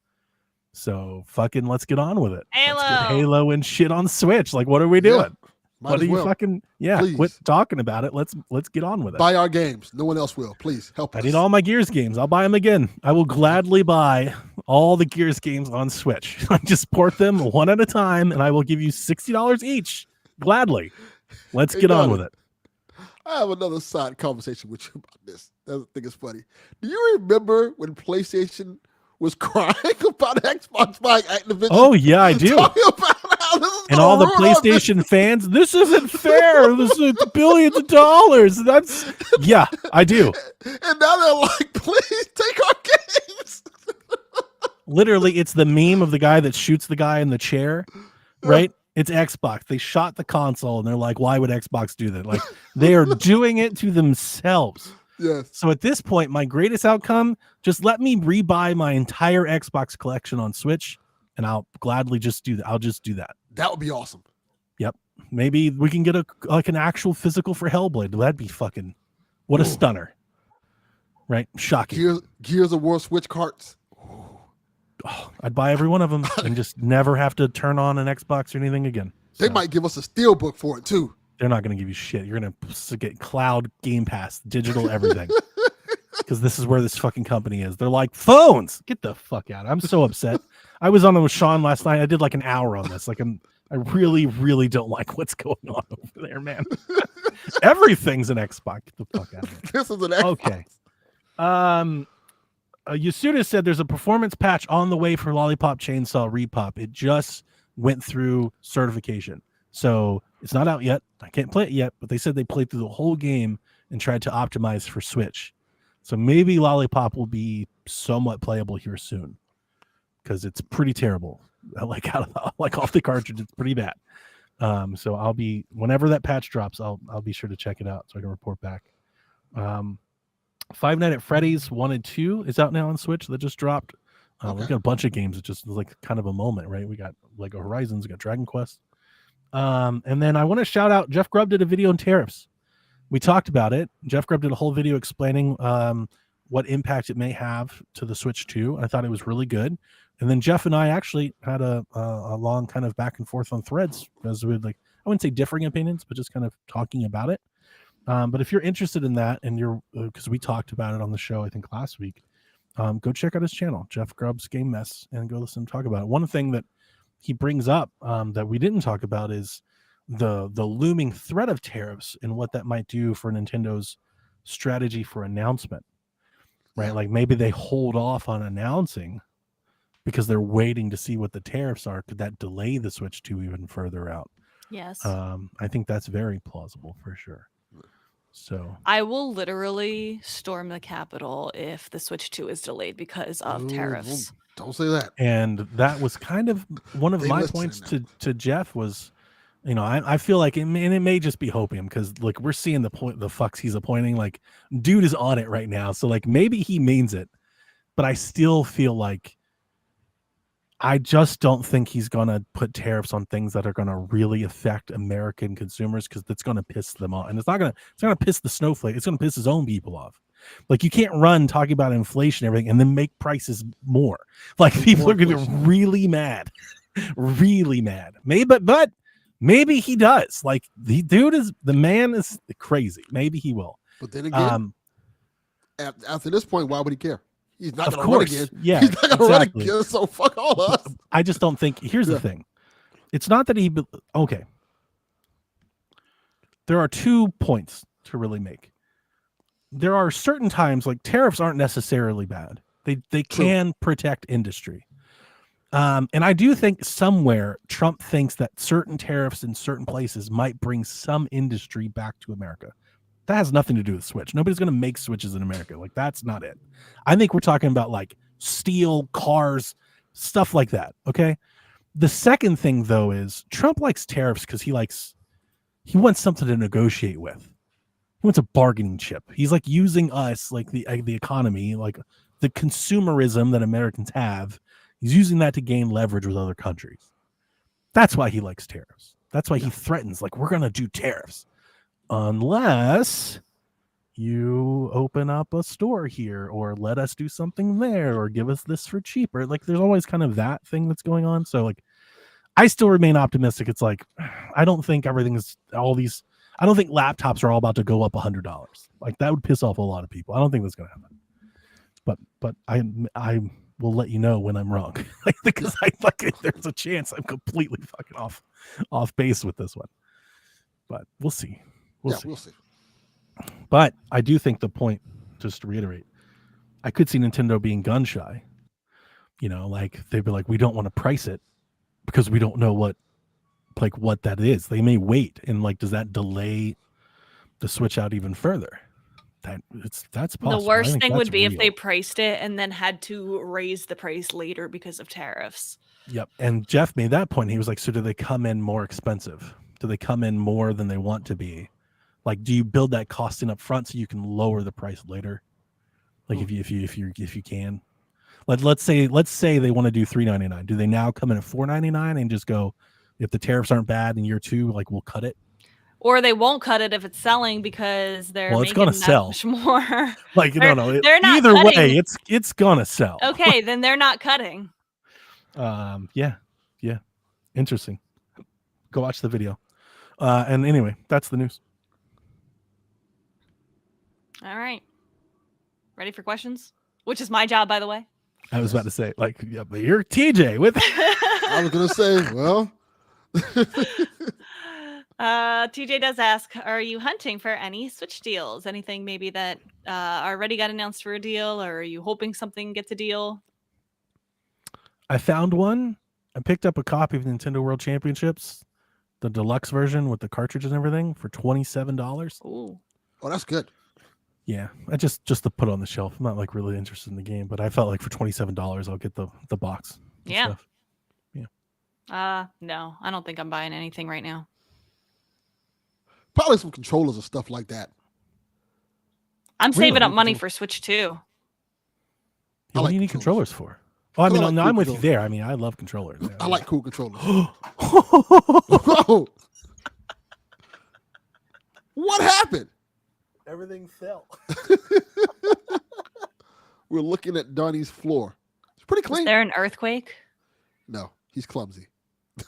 Speaker 4: So fucking let's get on with it. Let's get
Speaker 2: Halo.
Speaker 4: Halo and shit on Switch. Like, what are we
Speaker 3: Yeah,
Speaker 4: doing?
Speaker 3: Might
Speaker 4: What
Speaker 3: as
Speaker 4: are you
Speaker 3: well.
Speaker 4: fucking quit
Speaker 3: Please.
Speaker 4: talking about it. Let's get on with it.
Speaker 3: Buy our games. No one else will. Please help us.
Speaker 4: I need all my Gears games. I'll buy them again. I will gladly buy all the Gears games on Switch. I just port them one at a time, and I will give you $60 each. Gladly. Let's
Speaker 3: Hey,
Speaker 4: get on
Speaker 3: Donnie,
Speaker 4: with it.
Speaker 3: I have another side conversation with you about this. I think it's funny. Do you remember when PlayStation was crying about Xbox buying Activision?
Speaker 4: Oh yeah, I do.
Speaker 3: Talking about how this is
Speaker 4: And
Speaker 3: gonna
Speaker 4: all the
Speaker 3: ruin our business.
Speaker 4: PlayStation fans, this isn't fair. This is billions of dollars. That's yeah, I do.
Speaker 3: And now they're like, please take our games.
Speaker 4: Literally, it's the meme of the guy that shoots the guy in the chair, right? It's Xbox. They shot the console, and they're like, "Why would Xbox do that?" Like they are doing it to themselves.
Speaker 3: Yes.
Speaker 4: So at this point, my greatest outcome: just let me rebuy my entire Xbox collection on Switch, and I'll gladly just do that. I'll just do that.
Speaker 3: That would be awesome.
Speaker 4: Maybe we can get an actual physical for Hellblade. That'd be fucking what a stunner, right? Shocking.
Speaker 3: Gears of War Switch carts.
Speaker 4: Oh, I'd buy every one of them and just never have to turn on an Xbox or anything again.
Speaker 3: They
Speaker 4: So,
Speaker 3: might give us a steel book for it too.
Speaker 4: They're not going to give you shit. You're going to get cloud, Game Pass, digital, everything. Because this is where this fucking company is. They're like, phones. Get the fuck out. I'm so upset. I was on with Sean last night. I did like an hour on this. Like I really, really don't like what's going on over there, man. Everything's an Xbox. Get the fuck out of here.
Speaker 3: This is an Xbox.
Speaker 4: Okay. Yasuda said there's a performance patch on the way for Lollipop Chainsaw Repop. It just went through certification. So it's not out yet. I can't play it yet, but they said they played through the whole game and tried to optimize for Switch. So maybe Lollipop will be somewhat playable here soon because it's pretty terrible. Like off the cartridge, it's pretty bad. So I'll be, whenever that patch drops, I'll be sure to check it out so I can report back. Five Nights at Freddy's 1 and 2 is out now on Switch. That just dropped.
Speaker 3: Okay.
Speaker 4: We've got a bunch of games. It just was like kind of a moment, right? We got Lego Horizons, we got Dragon Quest. And then I want to shout out, Jeff Grubb did a video on tariffs. We talked about it. Jeff Grubb did a whole video explaining what impact it may have to the Switch 2. I thought it was really good. And then Jeff and I actually had a long kind of back and forth on threads because we had, like, I wouldn't say differing opinions, but just kind of talking about it. But if you're interested in that, and you're, because we talked about it on the show, I think last week, go check out his channel, Jeff Grubb's Game Mess, and go listen to talk about it. One thing that he brings up that we didn't talk about is the looming threat of tariffs and what that might do for Nintendo's strategy for announcement, right? Like maybe they hold off on announcing because they're waiting to see what the tariffs are. Could that delay the Switch 2 even further out?
Speaker 2: Yes.
Speaker 4: I think that's very plausible for sure. So
Speaker 2: I will literally storm the Capitol if the Switch 2 is delayed because of
Speaker 3: Ooh,
Speaker 2: tariffs.
Speaker 3: Don't say that.
Speaker 4: and that was kind of one of
Speaker 3: They
Speaker 4: my
Speaker 3: listen
Speaker 4: points
Speaker 3: now.
Speaker 4: to Jeff was, you know, I feel like it may just be hoping because like we're seeing the fucks he's appointing, like dude is on it right now, so like maybe he means it, but I still feel like I just don't think he's gonna put tariffs on things that are gonna really affect American consumers because that's gonna piss them off, and it's gonna piss the snowflake. It's gonna piss his own people off. Like you can't run talking about inflation and everything and then make prices more. Like people
Speaker 3: More
Speaker 4: are gonna
Speaker 3: inflation.
Speaker 4: be really mad, really mad. But maybe he does. Like the man is crazy. Maybe he will.
Speaker 3: But then again, after this point, why would he care? He's not
Speaker 4: Of
Speaker 3: going to run
Speaker 4: course,
Speaker 3: again.
Speaker 4: yeah,
Speaker 3: He's not going to run
Speaker 4: exactly.
Speaker 3: again. So fuck all us.
Speaker 4: I just don't think. Here's
Speaker 3: Yeah.
Speaker 4: the thing. It's not that he. Okay. There are 2 points to really make. There are certain times like tariffs aren't necessarily bad. They
Speaker 3: True.
Speaker 4: can protect industry. And I do think somewhere Trump thinks that certain tariffs in certain places might bring some industry back to America. That has nothing to do with Switch. Nobody's going to make Switches in America. Like that's not it. I think we're talking about like steel, cars, stuff like that. Okay. The second thing, though, is Trump likes tariffs because he wants something to negotiate with. He wants a bargaining chip. He's like using us, like the economy, like the consumerism that Americans have. He's using that to gain leverage with other countries. That's why he likes tariffs. That's why he threatens, like, we're going to do tariffs unless you open up a store here or let us do something there or give us this for cheaper. Like, there's always kind of that thing that's going on. So, like, I still remain optimistic. It's like, I don't think everything is all these. I don't think laptops are all about to go up $100. Like, that would piss off a lot of people. I don't think that's going to happen. But I will let you know when I'm wrong, like, because there's a chance I'm completely fucking off base with this one. But we'll see. We'll see. But I do think the point, just to reiterate, I could see Nintendo being gun shy. You know, like they'd be like, we don't want to price it because we don't know what that is. They may wait, and like, does that delay the Switch out even further? That's possible.
Speaker 2: The worst thing would be if they priced it and then had to raise the price later because of tariffs.
Speaker 4: Yep. And Jeff made that point. He was like, so do they come in more expensive? Do they come in more than they want to be? Like, do you build that cost in up front so you can lower the price later? Like, if you can. Let's say they want to do $399. Do they now come in at $499 and just go, if the tariffs aren't bad in year 2, like, we'll cut it?
Speaker 2: Or they won't cut it if it's selling because they're
Speaker 4: it's
Speaker 2: making
Speaker 4: gonna
Speaker 2: that
Speaker 4: sell
Speaker 2: much more.
Speaker 4: Like,
Speaker 2: they're
Speaker 4: no.
Speaker 2: They're not
Speaker 4: either
Speaker 2: cutting.
Speaker 4: way, it's gonna sell.
Speaker 2: Okay, then they're not cutting.
Speaker 4: Yeah. Interesting. Go watch the video. And anyway, that's the news.
Speaker 2: All right. Ready for questions? Which is my job, by the way.
Speaker 4: I was about to say, like, yeah, but you're TJ with.
Speaker 3: I was gonna say, well.
Speaker 2: TJ does ask, are you hunting for any Switch deals? Anything maybe that already got announced for a deal, or are you hoping something gets a deal?
Speaker 4: I found one. I picked up a copy of Nintendo World Championships, the deluxe version with the cartridge and everything, for $27.
Speaker 2: Ooh.
Speaker 3: Oh, that's good.
Speaker 4: Yeah, I just to put on the shelf. I'm not like really interested in the game, but I felt like for $27 I'll get the box.
Speaker 2: Yeah.
Speaker 4: Stuff.
Speaker 2: No, I don't think I'm buying anything right now.
Speaker 3: Probably some controllers and stuff like that.
Speaker 2: I'm
Speaker 4: Really?
Speaker 2: saving up money for Switch 2.
Speaker 4: Yeah,
Speaker 3: I
Speaker 4: what
Speaker 3: like
Speaker 4: do you need
Speaker 3: controllers.
Speaker 4: controllers for? Oh, I mean,
Speaker 3: like
Speaker 4: no,
Speaker 3: cool
Speaker 4: I'm with you
Speaker 3: controllers.
Speaker 4: there. I mean, I love controllers.
Speaker 3: I like cool controllers.
Speaker 4: Oh,
Speaker 3: What happened?
Speaker 4: everything fell.
Speaker 3: We're looking at Donnie's floor. It's pretty
Speaker 2: Is
Speaker 3: clean.
Speaker 2: there an earthquake?
Speaker 3: No, he's clumsy.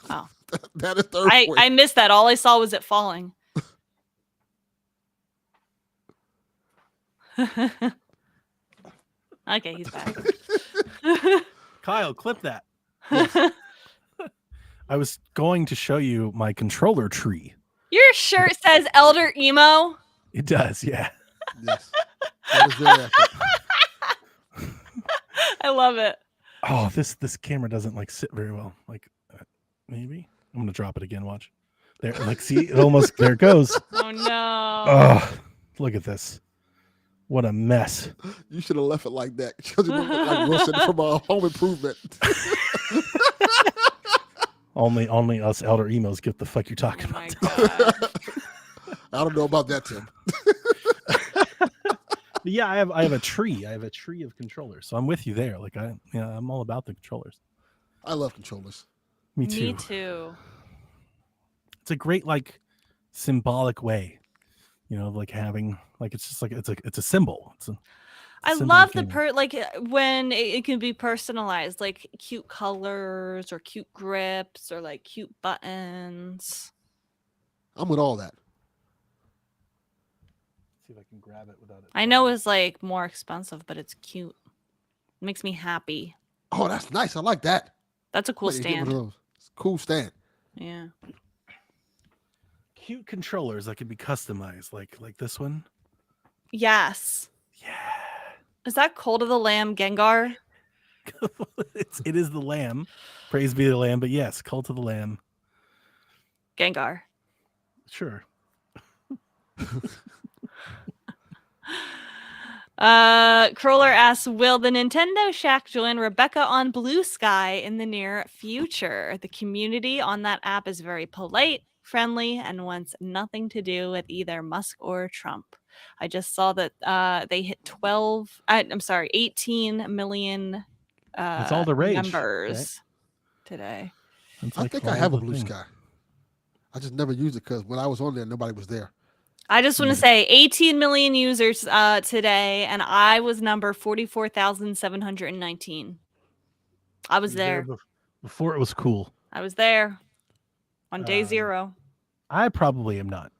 Speaker 2: Oh.
Speaker 3: That is the earthquake.
Speaker 2: I missed that. All I saw was it falling. Okay, he's back.
Speaker 4: Kyle, clip that. I was going to show you my controller tree.
Speaker 2: Your shirt says Elder Emo.
Speaker 4: It does, yeah.
Speaker 3: Yes. That is very accurate.
Speaker 2: I love it.
Speaker 4: Oh, this camera doesn't like sit very well. Like, maybe I'm gonna drop it again. Watch. There, like, see, it almost there it goes.
Speaker 2: Oh no.
Speaker 4: Oh, look at this. What a mess.
Speaker 3: You should have left it like that. Because you look like Wilson from Home Improvement.
Speaker 4: Only us elder emos get the fuck you're talking
Speaker 2: Oh my
Speaker 4: about.
Speaker 2: God.
Speaker 3: I don't know about that, Tim.
Speaker 4: But yeah, I have a tree. I have a tree of controllers. So I'm with you there. Like, I'm all about the controllers.
Speaker 3: I love controllers.
Speaker 4: Me too.
Speaker 2: Me too.
Speaker 4: It's a great, like, symbolic way, you know, like having, like, it's just like it's a symbol.
Speaker 2: I
Speaker 4: symbol
Speaker 2: love
Speaker 4: of
Speaker 2: the
Speaker 4: gaming.
Speaker 2: when it can be personalized, like cute colors or cute grips or like cute buttons.
Speaker 3: I'm with all that.
Speaker 4: See if I can grab it without it.
Speaker 2: I know it's like more expensive, but it's cute. It makes me happy.
Speaker 3: Oh, that's nice. I like that.
Speaker 2: That's a cool
Speaker 3: Wait, you get one of
Speaker 2: stand.
Speaker 3: those. It's a cool stand.
Speaker 2: Yeah.
Speaker 4: Cute controllers that can be customized, like this one.
Speaker 2: Yes.
Speaker 4: Yeah.
Speaker 2: Is that Cult of the Lamb Gengar?
Speaker 4: it is the lamb. Praise be the lamb. But yes, Cult of the Lamb.
Speaker 2: Gengar.
Speaker 4: Sure.
Speaker 2: Crawler asks, will the Nintendo Shack join Rebecca on Blue Sky in the near future? The community on that app is very polite, friendly, and wants nothing to do with either Musk or Trump. I just saw that they hit 18 million
Speaker 4: It's all the rage,
Speaker 2: members today.
Speaker 4: It's
Speaker 3: I
Speaker 4: like
Speaker 3: think I
Speaker 4: all
Speaker 3: have a
Speaker 4: the
Speaker 3: Blue
Speaker 4: thing.
Speaker 3: Sky. I just never used it because when I was on there, nobody was there.
Speaker 2: I just want to say 18 million users today, and I was number 44,719. I was there.
Speaker 4: Before it was cool.
Speaker 2: I was there on day 0.
Speaker 4: I probably am not.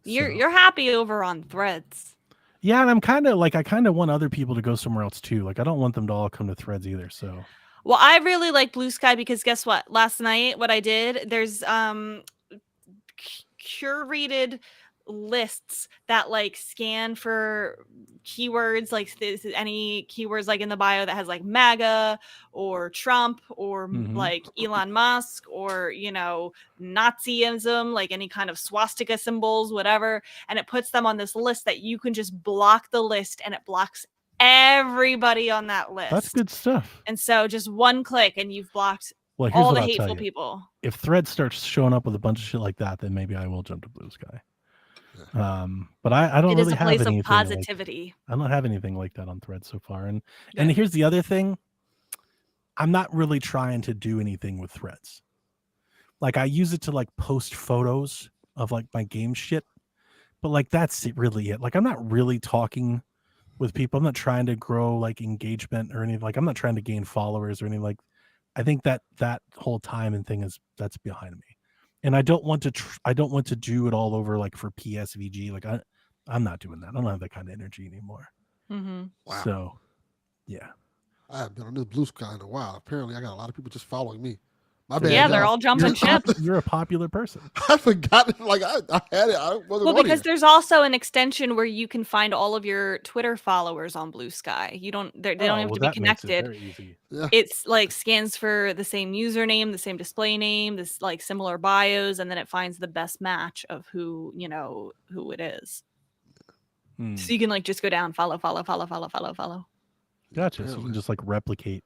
Speaker 2: You're happy over on Threads.
Speaker 4: Yeah, and I'm kind of like, I kind of want other people to go somewhere else too. Like, I don't want them to all come to Threads either. So,
Speaker 2: well, I really like Blue Sky because guess what? Last night, what I did, there's curated lists that like scan for keywords, like any keywords like in the bio that has like MAGA or Trump or like Elon Musk or, you know, Nazism, like any kind of swastika symbols, whatever. And it puts them on this list that you can just block the list and it blocks everybody on that list.
Speaker 4: that's good stuff.
Speaker 2: And so just one click and you've blocked
Speaker 4: Well, here's
Speaker 2: all
Speaker 4: what
Speaker 2: the
Speaker 4: I'll tell
Speaker 2: hateful
Speaker 4: you.
Speaker 2: people.
Speaker 4: If Threads starts showing up with a bunch of shit like that, then maybe I will jump to Blue Sky. But I don't
Speaker 2: It is
Speaker 4: really
Speaker 2: a
Speaker 4: have
Speaker 2: place of
Speaker 4: anything
Speaker 2: positivity.
Speaker 4: I don't have anything like that on Threads so far. And here's the other thing. I'm not really trying to do anything with Threads. Like, I use it to like post photos of like my game shit, but like that's really it. Like, I'm not really talking with people. I'm not trying to grow like engagement or anything. Like, I'm not trying to gain followers or anything. Like, I think that whole time and thing that's behind me. And I don't want to do it all over like for PSVG. Like, I'm not doing that. I don't have that kind of energy anymore.
Speaker 2: Mm-hmm.
Speaker 3: Wow.
Speaker 4: So, yeah.
Speaker 3: I haven't been on this Blue Sky in a while. Apparently, I got a lot of people just following me. My bad.
Speaker 2: Yeah, they're
Speaker 3: y'all.
Speaker 2: all jumping ship.
Speaker 4: You're a popular person.
Speaker 3: I forgot it. Like I had it. I wasn't
Speaker 2: Well,
Speaker 3: on
Speaker 2: because
Speaker 3: here.
Speaker 2: there's also an extension where you can find all of your Twitter followers on Blue Sky. You don't they don't have to be connected.
Speaker 4: Very easy.
Speaker 3: Yeah.
Speaker 2: It's like scans for the same username, the same display name, this like similar bios, and then it finds the best match of who it is. So you can like just go down, follow.
Speaker 4: Gotcha. So you can just like replicate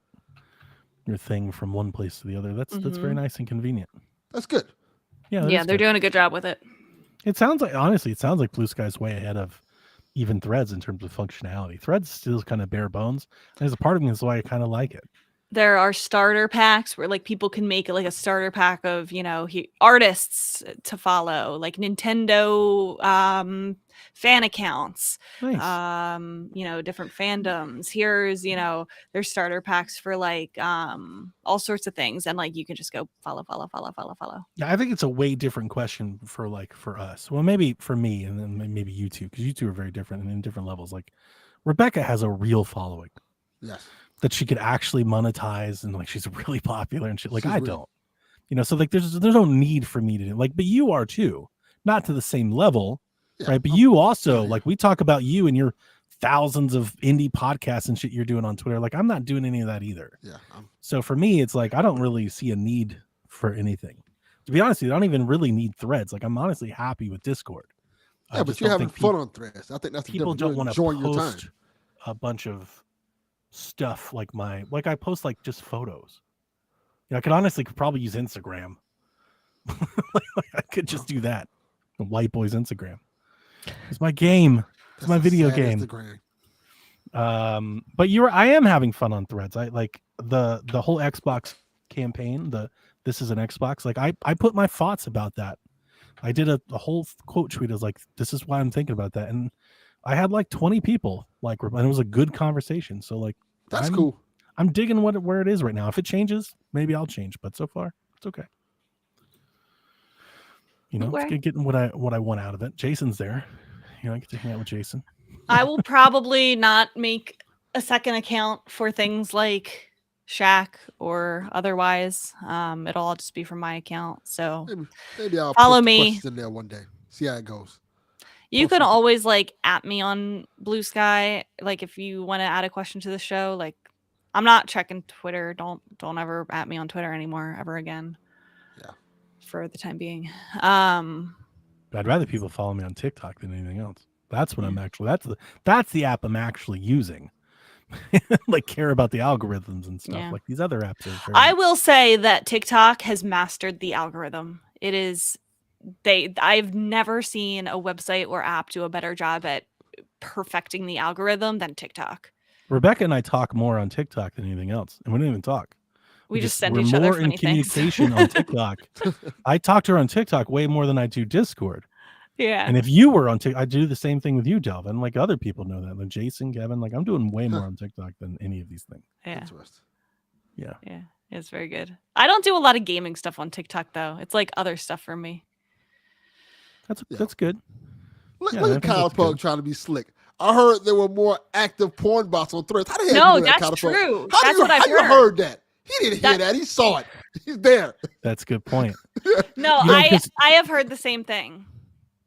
Speaker 4: your thing from one place to the other. That's very nice and convenient.
Speaker 3: That's good.
Speaker 4: Yeah.
Speaker 2: Yeah, they're doing a good job with it.
Speaker 4: It sounds like Blue Sky's way ahead of even Threads in terms of functionality. Threads still kind of bare bones. There's a part of me that's why I kind of like it.
Speaker 2: There are starter packs where like people can make like a starter pack of artists to follow, like Nintendo fan accounts,
Speaker 4: Nice.
Speaker 2: different fandoms. Here's there's starter packs for like all sorts of things, and like you can just go follow.
Speaker 4: Yeah, I think it's a way different question for us. Well, maybe for me, and then maybe you two, because you two are very different and in different levels. Like, Rebecca has a real following.
Speaker 3: Yes.
Speaker 4: That she could actually monetize, and like she's really popular and shit. Like, I
Speaker 3: don't.
Speaker 4: So like there's no need for me to do, like, but you are too, not to the same level, right? But you also like, we talk about you and your thousands of indie podcasts and shit you're doing on Twitter. Like, I'm not doing any of that either.
Speaker 3: Yeah.
Speaker 4: So for me, it's like I don't really see a need for anything. To be honest with you, I don't even really need Threads. Like, I'm honestly happy with Discord.
Speaker 3: Yeah, but you're having fun on Threads. I think that's the
Speaker 4: people
Speaker 3: difference.
Speaker 4: don't want to
Speaker 3: your time.
Speaker 4: post a bunch of stuff like I post like just photos. I could honestly probably use Instagram. I could just do that. The White Boys Instagram. It's my game. It's my video game. But I am having fun on Threads. I like the whole Xbox campaign, this is an Xbox. Like, I put my thoughts about that. I did a whole quote tweet. I was like, this is why I'm thinking about that. And I had like 20 people and it was a good conversation. So like,
Speaker 3: that's cool.
Speaker 4: I'm digging where it is right now. If it changes, maybe I'll change. But so far, it's okay. It's getting what I want out of it. Jason's there. I get to hang out with Jason.
Speaker 2: I will probably not make a second account for things like Shack or otherwise. It'll all just be from my account. So
Speaker 3: maybe I'll
Speaker 2: follow
Speaker 3: put
Speaker 2: me
Speaker 3: questions in there one day. See how it goes.
Speaker 2: You can always like at me on Blue Sky. Like, if you want to add a question to the show, like, I'm not checking Twitter. Don't ever at me on Twitter anymore ever again.
Speaker 3: Yeah.
Speaker 2: For the time being.
Speaker 4: I'd rather people follow me on TikTok than anything else. That's what I'm actually. That's the app I'm actually using. Like care about the algorithms and stuff.
Speaker 2: Yeah.
Speaker 4: Like these other apps are.
Speaker 2: I will say that TikTok has mastered the algorithm. It is I've never seen a website or app do a better job at perfecting the algorithm than TikTok.
Speaker 4: Rebecca and I talk more on TikTok than anything else, and we don't even talk.
Speaker 2: We just send
Speaker 4: we're
Speaker 2: each other
Speaker 4: more in
Speaker 2: funny things.
Speaker 4: communication on TikTok. I talk to her on TikTok way more than I do Discord.
Speaker 2: Yeah.
Speaker 4: And if you were on TikTok, I do the same thing with you, Delvin. Like other people know that. Like Jason, Kevin, like I'm doing way more on TikTok than any of these things.
Speaker 2: Yeah.
Speaker 3: Interesting.
Speaker 4: Yeah.
Speaker 2: Yeah. It's very good. I don't do a lot of gaming stuff on TikTok though. It's like other stuff for me.
Speaker 4: That's good.
Speaker 3: Look,
Speaker 4: Yeah,
Speaker 3: look
Speaker 4: I
Speaker 3: at
Speaker 4: think
Speaker 3: Kyle
Speaker 4: that's good.
Speaker 3: Pug trying to be slick. I heard there were more active porn bots on Threads. How the hell
Speaker 2: No,
Speaker 3: you know that,
Speaker 2: that's
Speaker 3: Kyle Pug?
Speaker 2: true.
Speaker 3: How
Speaker 2: That's
Speaker 3: you,
Speaker 2: what I've
Speaker 3: how you
Speaker 2: heard.
Speaker 3: heard that? He didn't hear that. He saw it. He's there.
Speaker 4: That's a good point.
Speaker 2: No,
Speaker 4: You know, 'cause-
Speaker 2: I have heard the same thing.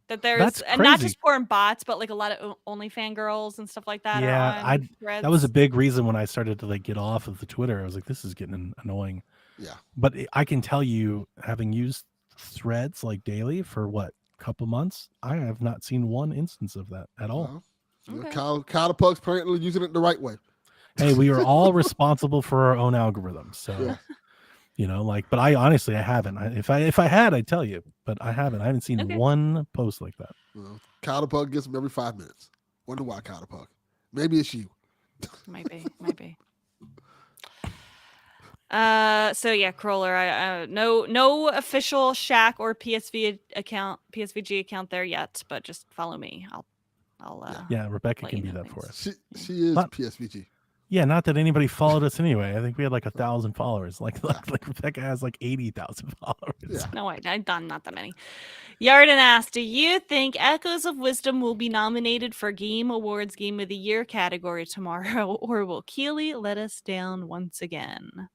Speaker 2: That there's
Speaker 4: That's
Speaker 2: and not
Speaker 4: crazy.
Speaker 2: just porn bots, but like a lot of OnlyFans girls and stuff like that.
Speaker 4: Yeah,
Speaker 2: are on Threads.
Speaker 4: that was a big reason when I started to like get off of the Twitter. I was like, this is getting annoying.
Speaker 3: Yeah.
Speaker 4: But I can tell you, having used Threads like daily for what, couple months, I have not seen one instance of that at all.
Speaker 3: Well,
Speaker 2: Okay.
Speaker 3: Kyle the Pug's apparently using it the right way.
Speaker 4: Hey, we are all responsible for our own algorithms. So,
Speaker 3: Yeah.
Speaker 4: you know, like, but I honestly, I haven't. If I had, I'd tell you, but I haven't. I haven't seen
Speaker 2: Okay.
Speaker 4: one post like that.
Speaker 3: Well, Kyle the Pug gets them every 5 minutes. Wonder why, Kyle the Pug. Maybe it's you.
Speaker 2: Might be. So yeah, Crawler. I no official Shaq or PSVG account there yet, but just follow me. I'll
Speaker 4: Yeah, Rebecca
Speaker 2: let
Speaker 4: can
Speaker 2: you
Speaker 4: be
Speaker 2: know
Speaker 4: that for
Speaker 2: things.
Speaker 4: us.
Speaker 3: She is
Speaker 4: But-
Speaker 3: PSVG.
Speaker 4: Yeah, not that anybody followed us anyway. I think we had like 1,000 followers. Like Rebecca has like 80,000 followers.
Speaker 3: Yeah.
Speaker 2: No, I've done not that many. Yarden asked, do you think Echoes of Wisdom will be nominated for Game Awards Game of the Year category tomorrow, or will Keeley let us down once again?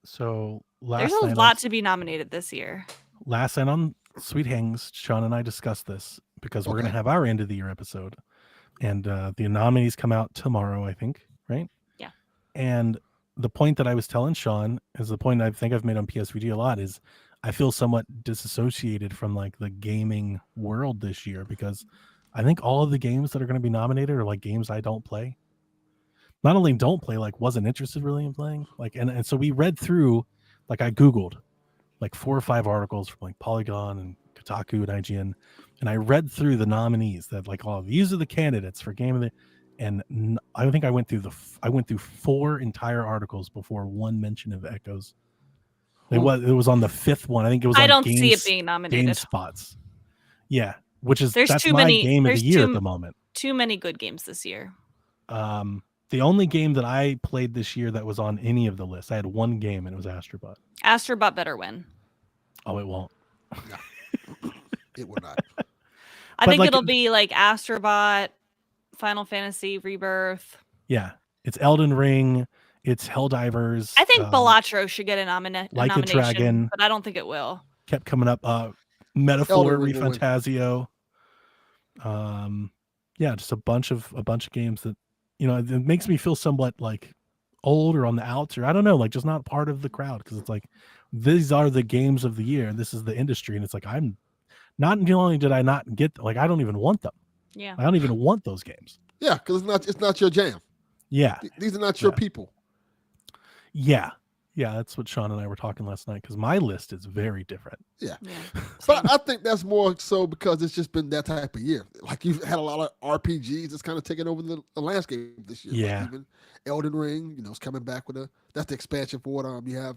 Speaker 4: So
Speaker 2: There's a lot to be nominated this year.
Speaker 4: last night on Sweet Hangs, Sean and I discussed this because we're
Speaker 3: Okay.
Speaker 4: gonna have our end of the year episode, and the nominees come out tomorrow, I think, right?
Speaker 2: Yeah.
Speaker 4: And the point that I was telling Sean is the point I think I've made on PSVG a lot is I feel somewhat disassociated from like the gaming world this year because I think all of the games that are going to be nominated are like games I don't play. Not only don't play, like wasn't interested really in playing. Like and so we read through, like I Googled like 4 or 5 articles from like Polygon and Kotaku and IGN, and I read through the nominees that like, oh, these are the candidates for game of the, and I think I went through 4 entire articles before one mention of Echoes. It was on the 5th one. I think it was.
Speaker 2: I
Speaker 4: on
Speaker 2: don't see it
Speaker 4: Games-
Speaker 2: being nominated.
Speaker 4: GameSpots. Yeah, which is
Speaker 2: There's
Speaker 4: that's
Speaker 2: too
Speaker 4: my
Speaker 2: many-
Speaker 4: game of
Speaker 2: there's
Speaker 4: the year
Speaker 2: too-
Speaker 4: at the moment.
Speaker 2: Too many good games this year.
Speaker 4: The only game that I played this year that was on any of the lists, I had one game and it was Astrobot.
Speaker 2: Astrobot better win.
Speaker 4: Oh, it won't.
Speaker 3: It will not.
Speaker 2: I
Speaker 4: But,
Speaker 2: think
Speaker 4: like,
Speaker 2: it'll be like Astrobot, Final Fantasy Rebirth.
Speaker 4: Yeah, it's Elden Ring. It's Helldivers.
Speaker 2: I think Balatro should get a nomination,
Speaker 4: Like a Dragon.
Speaker 2: but I don't think it will.
Speaker 4: Kept coming up. Metaphor,
Speaker 3: Elden Ring will win.
Speaker 4: Refantasio. Yeah, just a bunch of games that, you know, it makes me feel somewhat like old or on the outs, or I don't know, like just not part of the crowd, because it's like these are the games of the year and this is the industry, and it's like I'm not only did I not get, like I don't even want them.
Speaker 2: Yeah.
Speaker 4: I don't even want those games.
Speaker 3: Yeah, because it's not your jam.
Speaker 4: Yeah,
Speaker 3: These are not your
Speaker 4: Yeah.
Speaker 3: people.
Speaker 4: yeah, that's what Sean and I were talking last night, because my list is very different.
Speaker 2: Yeah.
Speaker 3: But I think that's more so because it's just been that type of year. Like you've had a lot of RPGs that's kind of taken over the landscape this year.
Speaker 4: Yeah.
Speaker 3: Like even Elden Ring, you know, it's coming back with that's the expansion for it. You have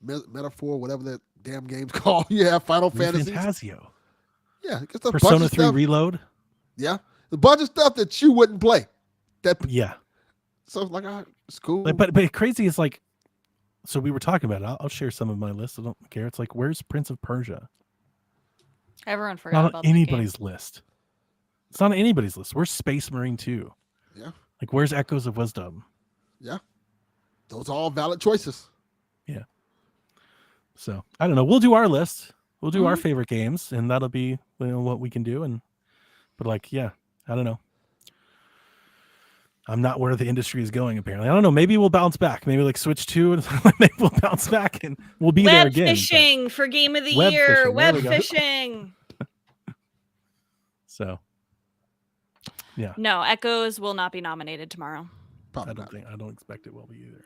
Speaker 3: Metaphor, whatever that damn game's called. You have Final Fantasy.
Speaker 4: Fantasio.
Speaker 3: Yeah, it's a bunch
Speaker 4: Persona
Speaker 3: of
Speaker 4: 3
Speaker 3: stuff.
Speaker 4: Reload.
Speaker 3: Yeah, a bunch of stuff that you wouldn't play.
Speaker 4: Yeah.
Speaker 3: So it's like, it's cool.
Speaker 4: But crazy is like, so we were talking about it. I'll share some of my list. I don't care. It's like, where's Prince of Persia?
Speaker 2: Everyone forgot
Speaker 4: Not
Speaker 2: about
Speaker 4: on
Speaker 2: that game.
Speaker 4: anybody's list. It's not on anybody's list. Where's Space Marine 2?
Speaker 3: Yeah.
Speaker 4: Like, where's Echoes of Wisdom?
Speaker 3: Yeah, those are all valid choices.
Speaker 4: So I don't know. We'll do our list. We'll do our
Speaker 2: Mhm.
Speaker 4: favorite games, and that'll be, you know, what we can do. But like, yeah, I don't know. I'm not where the industry is going. Apparently, I don't know. Maybe we'll bounce back. Maybe like Switch 2, and maybe we'll bounce back, and we'll be there
Speaker 2: Web
Speaker 4: again. but-
Speaker 2: fishing for game of the
Speaker 4: Web
Speaker 2: year.
Speaker 4: fishing, there
Speaker 2: Web
Speaker 4: we go.
Speaker 2: fishing.
Speaker 4: So, Yeah.
Speaker 2: No, Echoes will not be nominated tomorrow.
Speaker 3: Probably not.
Speaker 4: I don't expect it will be either.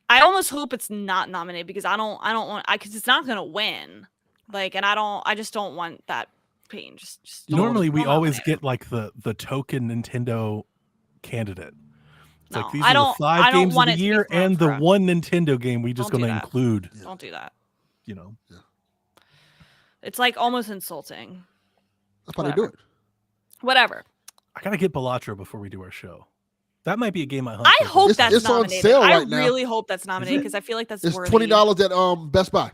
Speaker 2: I almost hope it's not nominated because I don't want because it's not gonna win. Like, and I just don't want that pain. Just don't-
Speaker 4: Normally we
Speaker 2: don't
Speaker 4: always
Speaker 2: nominate
Speaker 4: get like the token Nintendo candidate. It's
Speaker 2: No,
Speaker 4: like these
Speaker 2: I
Speaker 4: are the
Speaker 2: don't-
Speaker 4: 5
Speaker 2: I don't
Speaker 4: games of
Speaker 2: want
Speaker 4: the
Speaker 2: it to be
Speaker 4: year
Speaker 2: thrown
Speaker 4: and
Speaker 2: for
Speaker 4: the
Speaker 2: us.
Speaker 4: one Nintendo game we just
Speaker 2: Don't do
Speaker 4: gonna
Speaker 2: that.
Speaker 4: include,
Speaker 3: Yeah.
Speaker 2: Don't do that.
Speaker 4: you know.
Speaker 2: It's like almost insulting.
Speaker 3: That's why they do
Speaker 2: Whatever.
Speaker 3: it.
Speaker 2: Whatever.
Speaker 4: I gotta get Balatro before we do our show. That might be a game I hunt.
Speaker 2: I
Speaker 4: for.
Speaker 2: hope
Speaker 3: It's-
Speaker 2: that's
Speaker 3: it's on
Speaker 2: nominated.
Speaker 3: sale
Speaker 2: I
Speaker 3: right now.
Speaker 2: really hope that's nominated
Speaker 4: it?
Speaker 2: because I feel like that's
Speaker 3: It's
Speaker 2: worthy.
Speaker 3: $20 at Best Buy.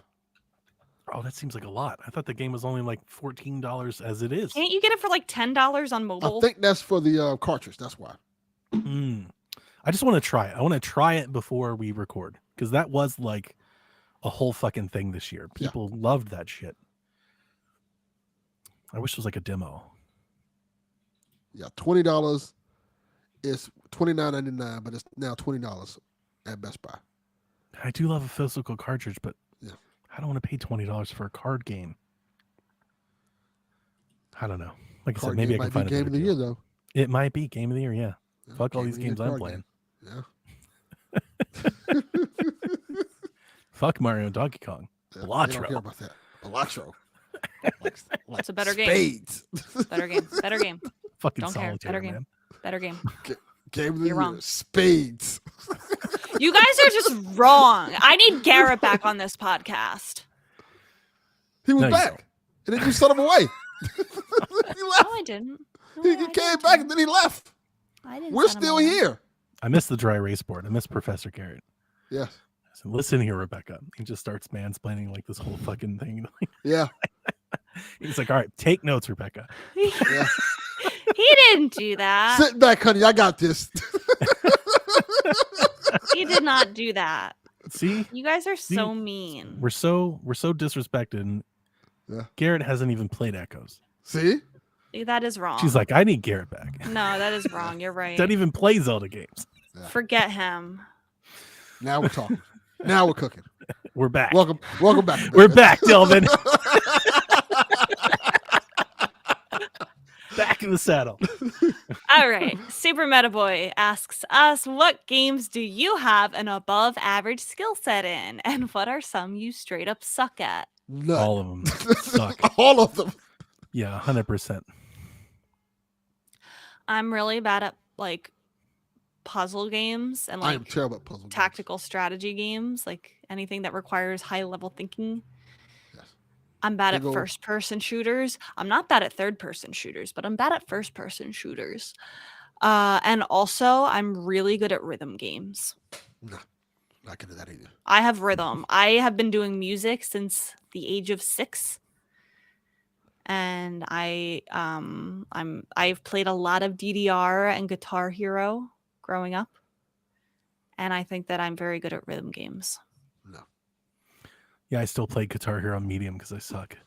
Speaker 4: Oh, that seems like a lot. I thought the game was only like $14 as it is.
Speaker 2: Can't you get it for like $10 on mobile?
Speaker 3: I think that's for the cartridge. That's why.
Speaker 4: Mm. I just want to try it. I want to try it before we record because that was like a whole fucking thing this year.
Speaker 3: Yeah.
Speaker 4: People loved that shit. I wish it was like a demo.
Speaker 3: Yeah, $20. It's $29.99, but it's now $20 at Best Buy.
Speaker 4: I do love a physical cartridge, but
Speaker 3: Yeah.
Speaker 4: I don't want to pay $20 for a card game. I don't know. Like I said,
Speaker 3: Card
Speaker 4: maybe I
Speaker 3: game
Speaker 4: can
Speaker 3: might
Speaker 4: find
Speaker 3: be
Speaker 4: a
Speaker 3: game
Speaker 4: better
Speaker 3: of the year
Speaker 4: deal.
Speaker 3: though.
Speaker 4: It might be game of the year. Yeah.
Speaker 3: Yeah,
Speaker 4: Fuck all
Speaker 3: game
Speaker 4: these
Speaker 3: of the year
Speaker 4: games I'm
Speaker 3: card
Speaker 4: playing.
Speaker 3: game.
Speaker 4: Fuck Mario and Donkey Kong.
Speaker 3: Yeah, they
Speaker 4: Balatro.
Speaker 3: don't care about that. Balatro. like
Speaker 2: It's a better game.
Speaker 3: spades.
Speaker 2: Better game. Better game.
Speaker 4: Fucking
Speaker 2: Don't care.
Speaker 4: solitaire,
Speaker 2: Better game.
Speaker 4: man.
Speaker 2: Better game.
Speaker 3: Game of the
Speaker 2: You're
Speaker 3: year.
Speaker 2: wrong.
Speaker 3: Spades.
Speaker 2: You guys are just wrong. I need Garrett back on this podcast.
Speaker 3: He was
Speaker 4: No, you
Speaker 3: back.
Speaker 4: don't.
Speaker 3: And then you sent him away. he
Speaker 2: No,
Speaker 3: left.
Speaker 2: I didn't. No,
Speaker 3: He
Speaker 2: I
Speaker 3: came
Speaker 2: didn't.
Speaker 3: back and then he left.
Speaker 2: I didn't
Speaker 3: We're
Speaker 2: send him
Speaker 3: still
Speaker 2: away.
Speaker 3: here.
Speaker 4: I miss the dry erase board. I miss Professor Garrett.
Speaker 3: Yeah.
Speaker 4: So listen here, Rebecca. He just starts mansplaining like this whole fucking thing.
Speaker 3: Yeah.
Speaker 4: He's like, all right, take notes, Rebecca.
Speaker 3: Yeah.
Speaker 2: He didn't do that.
Speaker 3: Sit back, honey. I got this.
Speaker 2: He did not do that.
Speaker 4: See?
Speaker 2: You guys are so
Speaker 4: See?
Speaker 2: mean.
Speaker 4: We're so disrespected. And
Speaker 3: Yeah.
Speaker 4: Garrett hasn't even played Echoes.
Speaker 3: See?
Speaker 2: That is wrong.
Speaker 4: She's like, I need Garrett back.
Speaker 2: no, that is wrong. You're right.
Speaker 4: Doesn't even play Zelda games.
Speaker 2: Forget him.
Speaker 3: Now we're talking. Now we're cooking.
Speaker 4: We're back.
Speaker 3: Welcome back.
Speaker 4: We're back, Delvin. Back in the saddle.
Speaker 2: All right. Super Meta Boy asks us, what games do you have an above average skill set in? And what are some you straight up suck at?
Speaker 3: None.
Speaker 4: All of them suck.
Speaker 3: All of them.
Speaker 4: Yeah, 100%.
Speaker 2: I'm really bad at like puzzle games and
Speaker 3: I am
Speaker 2: like
Speaker 3: terrible at puzzle games.
Speaker 2: tactical strategy games, like anything that requires high level thinking.
Speaker 3: Yes.
Speaker 2: I'm bad
Speaker 3: Big
Speaker 2: at
Speaker 3: ol'
Speaker 2: first person shooters. I'm not bad at third person shooters, but I'm bad at first person shooters. And also, I'm really good at rhythm games.
Speaker 3: No, not good at that either.
Speaker 2: I have rhythm. I have been doing music since the age of 6. And I've played a lot of DDR and Guitar Hero growing up. And I think that I'm very good at rhythm games.
Speaker 3: No.
Speaker 4: Yeah, I still play Guitar Hero on medium because I suck.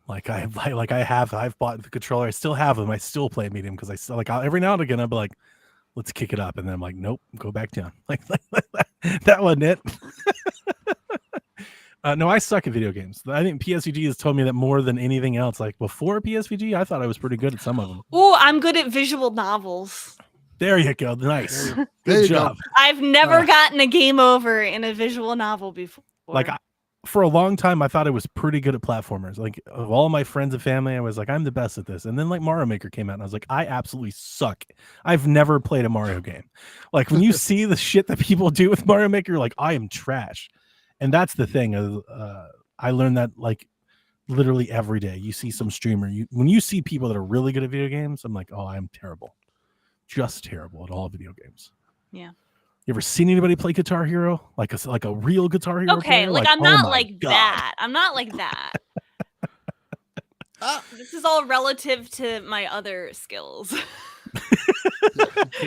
Speaker 4: I've bought the controller. I still have them. I still play medium because I still every now and again I'll be like, let's kick it up, and then I'm like, nope, go back down. Like that wasn't it. No, I suck at video games. I think PSVG has told me that more than anything else. Like before PSVG, I thought I was pretty good at some of them.
Speaker 2: Ooh, I'm good at visual novels.
Speaker 4: There you go. Nice.
Speaker 3: There
Speaker 4: Good
Speaker 3: you go.
Speaker 4: job.
Speaker 2: I've never
Speaker 4: Uh,
Speaker 2: gotten a game over in a visual novel before.
Speaker 4: For a long time, I thought I was pretty good at platformers. Like of all my friends and family, I was like, I'm the best at this. And then like Mario Maker came out, and I was like, I absolutely suck. I've never played a Mario game. Like when you see the shit that people do with Mario Maker, you're like, I am trash. And that's the thing. I learned that like literally every day. You see some streamer. When you see people that are really good at video games, I'm like, oh, I'm terrible, just terrible at all video games.
Speaker 2: Yeah.
Speaker 4: You ever seen anybody play Guitar Hero? Like a real Guitar Hero?
Speaker 2: Okay,
Speaker 4: player?
Speaker 2: like I'm
Speaker 4: oh
Speaker 2: not
Speaker 4: my
Speaker 2: like
Speaker 4: God.
Speaker 2: that. I'm not like that. This is all relative to my other skills.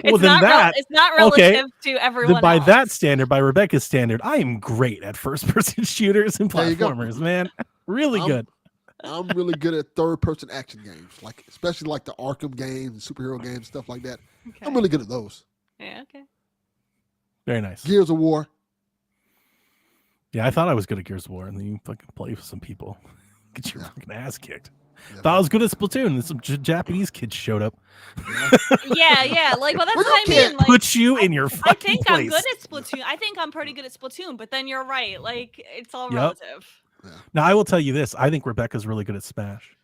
Speaker 4: Well, then
Speaker 2: it's not relative
Speaker 4: okay,
Speaker 2: to everyone
Speaker 4: Then by
Speaker 2: else.
Speaker 4: that standard, by Rebecca's standard, I am great at first-person shooters and
Speaker 3: There you go.
Speaker 4: platformers, man. Really
Speaker 3: I'm-
Speaker 4: good.
Speaker 3: I'm really good at third-person action games, like especially like the Arkham games, superhero games, stuff like that.
Speaker 2: Okay.
Speaker 3: I'm really good at those.
Speaker 2: Yeah, okay.
Speaker 4: Very nice.
Speaker 3: Gears of War.
Speaker 4: Yeah, I thought I was good at Gears of War, and then you fucking play with some people. Get your
Speaker 3: Yeah.
Speaker 4: fucking ass kicked.
Speaker 3: Yeah,
Speaker 4: Thought I was good at Splatoon, and some Japanese kids showed up.
Speaker 2: Yeah. Like, well, that's
Speaker 3: Well,
Speaker 2: what
Speaker 3: you
Speaker 2: I mean.
Speaker 3: can't
Speaker 2: Like,
Speaker 4: Put you in your
Speaker 2: I
Speaker 4: fucking
Speaker 2: think
Speaker 4: place.
Speaker 2: I'm good at Splatoon. I think I'm pretty good at Splatoon, but then you're right. Like, it's all
Speaker 4: Yep.
Speaker 2: relative.
Speaker 4: Now I will tell you this: I think Rebecca's really good at Smash.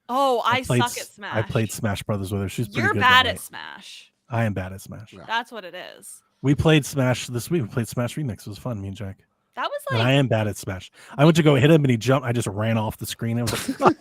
Speaker 2: Oh, I
Speaker 4: played
Speaker 2: suck at Smash.
Speaker 4: I played Smash Brothers with her. She's pretty
Speaker 2: You're
Speaker 4: good.
Speaker 2: bad
Speaker 4: that
Speaker 2: at
Speaker 4: night.
Speaker 2: Smash.
Speaker 4: I am bad at Smash.
Speaker 3: Yeah.
Speaker 2: That's what it is.
Speaker 4: We played Smash this week. We played Smash Remix. It was fun, me and Jack.
Speaker 2: That was
Speaker 4: And I
Speaker 2: like
Speaker 4: am bad at Smash. I went to go hit him and he jumped. I just ran off the screen. It was like,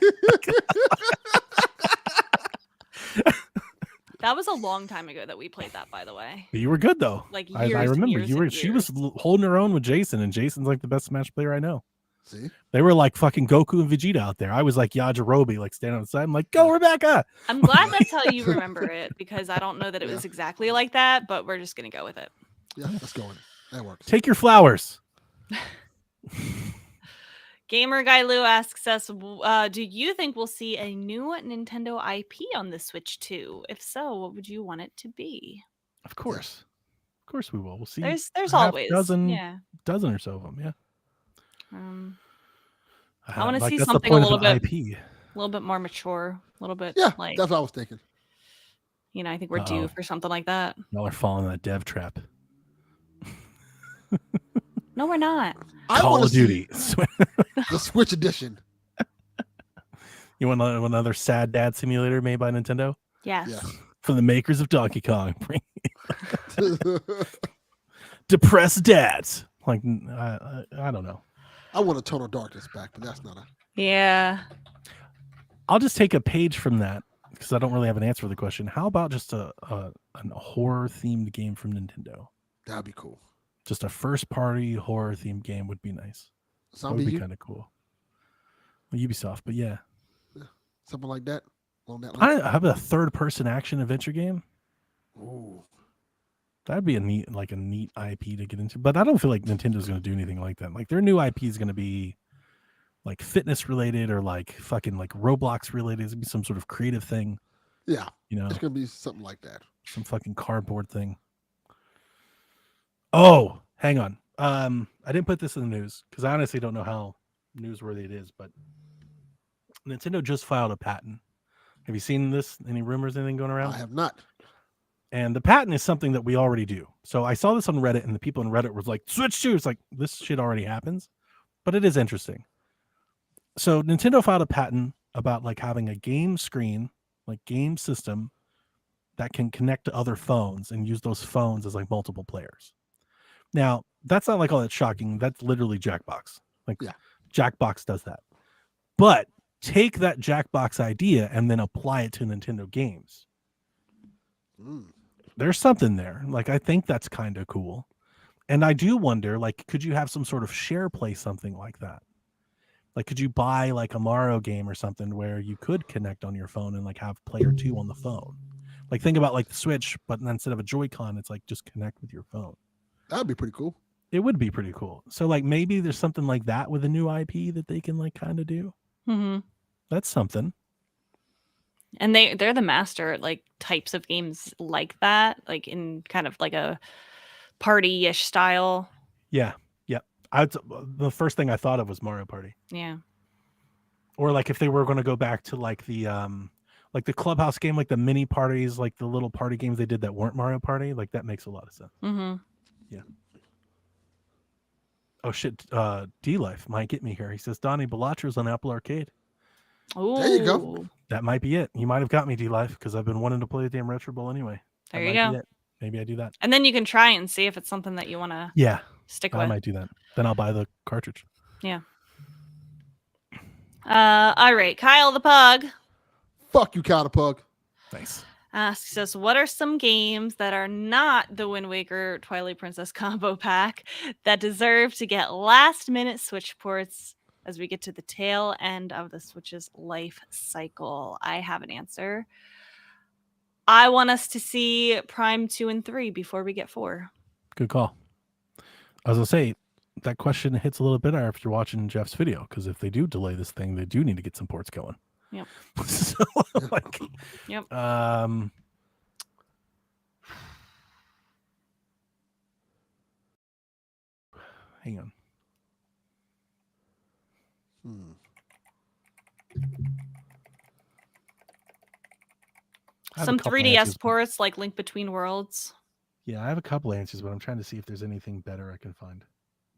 Speaker 2: that was a long time ago that we played that, by the way.
Speaker 4: you were good though.
Speaker 2: Like
Speaker 4: I
Speaker 2: years and
Speaker 4: remember
Speaker 2: years
Speaker 4: you were.
Speaker 2: and
Speaker 4: She was
Speaker 2: years.
Speaker 4: holding her own with Jason, and Jason's like the best Smash player I know.
Speaker 3: See,
Speaker 4: They were like fucking Goku and Vegeta out there. I was like Yajirobe, like standing on the side. I'm like, go Rebecca.
Speaker 2: I'm glad that's how you remember it because I don't know that it was exactly like that, but we're just gonna go with it.
Speaker 3: yeah, let's go in. That works.
Speaker 4: Take your flowers.
Speaker 2: Gamer Guy Lou asks us, do you think we'll see a new Nintendo IP on the Switch 2? If so, what would you want it to be?
Speaker 4: Of course. Of course we will. We'll see.
Speaker 2: There's
Speaker 4: half
Speaker 2: always
Speaker 4: dozen or so of them. Yeah.
Speaker 2: I wanna
Speaker 4: Like,
Speaker 2: see
Speaker 4: that's the
Speaker 2: something a
Speaker 4: point of
Speaker 2: little
Speaker 4: an
Speaker 2: bit-
Speaker 4: IP.
Speaker 2: a little bit more mature, a little bit
Speaker 3: Yeah,
Speaker 2: like,
Speaker 3: that's what I was thinking.
Speaker 2: I think we're
Speaker 4: Uh-oh.
Speaker 2: due for something like that.
Speaker 4: Y'all are falling in that dev trap.
Speaker 2: No, we're not.
Speaker 3: I
Speaker 4: Call
Speaker 3: want
Speaker 4: of
Speaker 3: to see
Speaker 4: Duty.
Speaker 3: the Switch edition.
Speaker 4: You want another sad dad simulator made by Nintendo?
Speaker 2: Yes.
Speaker 3: Yeah.
Speaker 4: From the makers of Donkey Kong. Depressed dads. Like, I don't know.
Speaker 3: I want a Total Darkness back, but that's not a.
Speaker 2: Yeah.
Speaker 4: I'll just take a page from that because I don't really have an answer for the question. How about just a horror themed game from Nintendo?
Speaker 3: That'd be cool.
Speaker 4: Just a first party horror themed game would be nice. That
Speaker 3: Zombie
Speaker 4: would be
Speaker 3: U,
Speaker 4: kind of cool. Well, Ubisoft, but yeah.
Speaker 3: something like that. On that line.
Speaker 4: I have a third person action adventure game.
Speaker 3: Ooh.
Speaker 4: That'd be a neat IP to get into. But I don't feel like Nintendo's going to do anything like that. Like their new IP is going to be like fitness related or like fucking like Roblox related. It's gonna be some sort of creative thing,
Speaker 3: Yeah,
Speaker 4: you know,
Speaker 3: it's gonna be something like that.
Speaker 4: some fucking cardboard thing. Oh, hang on. I didn't put this in the news because I honestly don't know how newsworthy it is, but Nintendo just filed a patent. Have you seen this? Any rumors, anything going around?
Speaker 3: I have not.
Speaker 4: And the patent is something that we already do. So I saw this on Reddit, and the people on Reddit was like, "Switch 2." It's like this shit already happens, but it is interesting. So Nintendo filed a patent about like having a game screen, like game system that can connect to other phones and use those phones as like multiple players. Now, that's not like all that shocking. That's literally Jackbox. Like
Speaker 3: Yeah.
Speaker 4: Jackbox does that. But take that Jackbox idea and then apply it to Nintendo games.
Speaker 3: Mm.
Speaker 4: There's something there. Like I think that's kind of cool. And I do wonder, like, could you have some sort of share play something like that? Like, could you buy like a Mario game or something where you could connect on your phone and like have player 2 on the phone? Like think about like the Switch, but instead of a Joy-Con, it's like just connect with your phone.
Speaker 3: That'd be pretty cool.
Speaker 4: It would be pretty cool. So like maybe there's something like that with a new IP that they can like kind of do.
Speaker 2: Mm-hmm.
Speaker 4: That's something.
Speaker 2: And they're the master at like types of games like that, like in kind of like a party-ish style.
Speaker 4: Yeah. Yep. The first thing I thought of was Mario Party.
Speaker 2: Yeah.
Speaker 4: Or like if they were going to go back to like the Clubhouse game, like the mini parties, like the little party games they did that weren't Mario Party, like that makes a lot of sense.
Speaker 2: Mm-hmm.
Speaker 4: Oh shit, D-Life might get me here. He says Donnie Balatra's on Apple Arcade.
Speaker 2: Oh,
Speaker 3: There you go.
Speaker 4: That might be it. You might have got me, D-Life, because I've been wanting to play the damn Retro Bowl anyway. That
Speaker 2: There you
Speaker 4: might be
Speaker 2: go.
Speaker 4: it. Maybe I do that.
Speaker 2: And then you can try and see if it's something that you want to
Speaker 4: Yeah,
Speaker 2: stick
Speaker 4: I
Speaker 2: with.
Speaker 4: might do that. Then I'll buy the cartridge.
Speaker 2: All right, Kyle the Pug
Speaker 3: Fuck you, Kyle the Pug.
Speaker 4: Nice.
Speaker 2: asks us, what are some games that are not the Wind Waker Twilight Princess combo pack that deserve to get last-minute Switch ports as we get to the tail end of the Switch's life cycle? I have an answer. I want us to see Prime 2 and 3 before we get 4.
Speaker 4: Good call. I was gonna say that question hits a little bit after watching Jeff's video, because if they do delay this thing, they do need to get some ports going.
Speaker 2: Yep.
Speaker 4: So, like,
Speaker 2: Yep.
Speaker 4: Hang on. I have a
Speaker 2: Some
Speaker 4: couple
Speaker 2: 3DS
Speaker 4: answers, but-
Speaker 2: ports like Link Between Worlds.
Speaker 4: Yeah, I have a couple answers, but I'm trying to see if there's anything better I can find.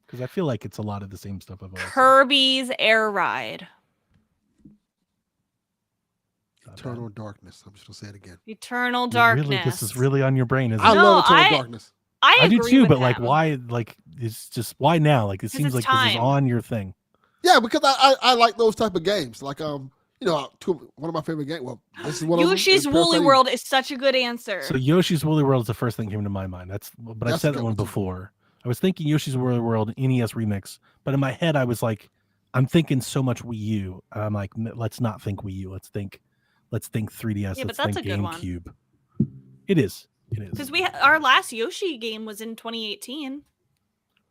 Speaker 4: Because I feel like it's a lot of the same stuff I've always seen.
Speaker 2: Kirby's Air Ride.
Speaker 4: Not bad.
Speaker 3: Eternal Darkness. I'm just gonna say it again.
Speaker 2: Eternal
Speaker 4: You
Speaker 2: Darkness.
Speaker 4: Really, this is really on your brain, isn't
Speaker 3: I
Speaker 4: it?
Speaker 2: No,
Speaker 3: love Eternal
Speaker 2: I
Speaker 3: Darkness.
Speaker 2: I
Speaker 4: do
Speaker 2: agree
Speaker 4: too,
Speaker 2: with
Speaker 4: but like,
Speaker 2: him.
Speaker 4: why? Like, it's just why now? Like, it
Speaker 2: 'Cause
Speaker 4: seems
Speaker 2: it's
Speaker 4: like this is
Speaker 2: time.
Speaker 4: on your thing.
Speaker 3: Yeah, because I like those type of games. Like one of my favorite games. Well, this is one of them.
Speaker 2: Yoshi's
Speaker 3: is
Speaker 2: Woolly
Speaker 3: Parasite Eve.
Speaker 2: World is such a good answer.
Speaker 4: So Yoshi's Woolly World is the first thing that came to my mind. But I
Speaker 3: That's a
Speaker 4: said
Speaker 3: good
Speaker 4: that one
Speaker 3: one, too.
Speaker 4: before. I was thinking Yoshi's Woolly World NES remix, but in my head I was like, I'm thinking so much Wii U. And I'm like, let's not think Wii U. Let's think 3DS.
Speaker 2: Yeah,
Speaker 4: let's
Speaker 2: but that's
Speaker 4: think
Speaker 2: a good one.
Speaker 4: GameCube. It is.
Speaker 2: Because our last Yoshi game was in 2018,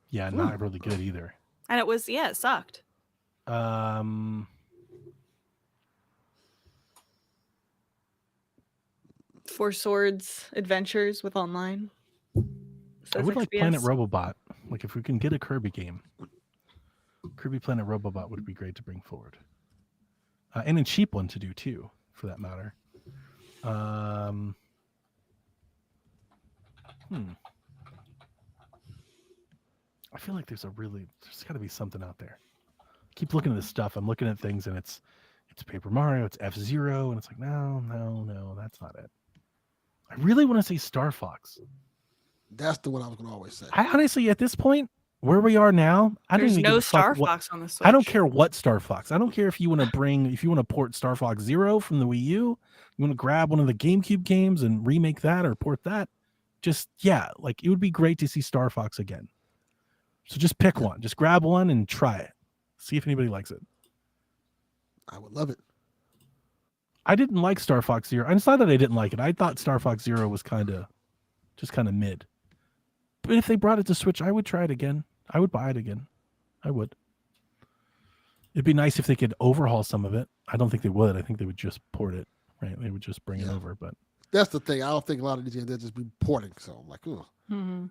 Speaker 4: Yeah, not really good either.
Speaker 2: and it sucked. Four Swords Adventures with online.
Speaker 4: I
Speaker 2: Says
Speaker 4: would like
Speaker 2: XPS.
Speaker 4: Planet Robobot. Like if we can get a Kirby game, Kirby Planet Robobot would be great to bring forward, and a cheap one to do too, for that matter. I feel like there's got to be something out there. Keep looking at this stuff. I'm looking at things, and it's Paper Mario, it's F-Zero, and it's like no, that's not it. I really want to say Star Fox.
Speaker 3: That's the one I was gonna always say.
Speaker 4: I honestly, at this point, where we are now, I don't
Speaker 2: There's
Speaker 4: even
Speaker 2: no
Speaker 4: give a fuck
Speaker 2: Star
Speaker 4: what-
Speaker 2: Fox on the Switch.
Speaker 4: I don't care what Star Fox. I don't care if you want to port Star Fox Zero from the Wii U. You want to grab one of the GameCube games and remake that or port that. Just like it would be great to see Star Fox again. So just pick one. Just grab one and try it. See if anybody likes it.
Speaker 3: I would love it.
Speaker 4: I didn't like Star Fox Zero. It's not that I didn't like it. I thought Star Fox Zero was kind of mid. But if they brought it to Switch, I would try it again. I would buy it again. I would. It'd be nice if they could overhaul some of it. I don't think they would. I think they would just port it, right? They would just bring it over. But
Speaker 3: That's the thing. I don't think a lot of these games they'll just be porting. So I'm like, oh,
Speaker 2: Mhm.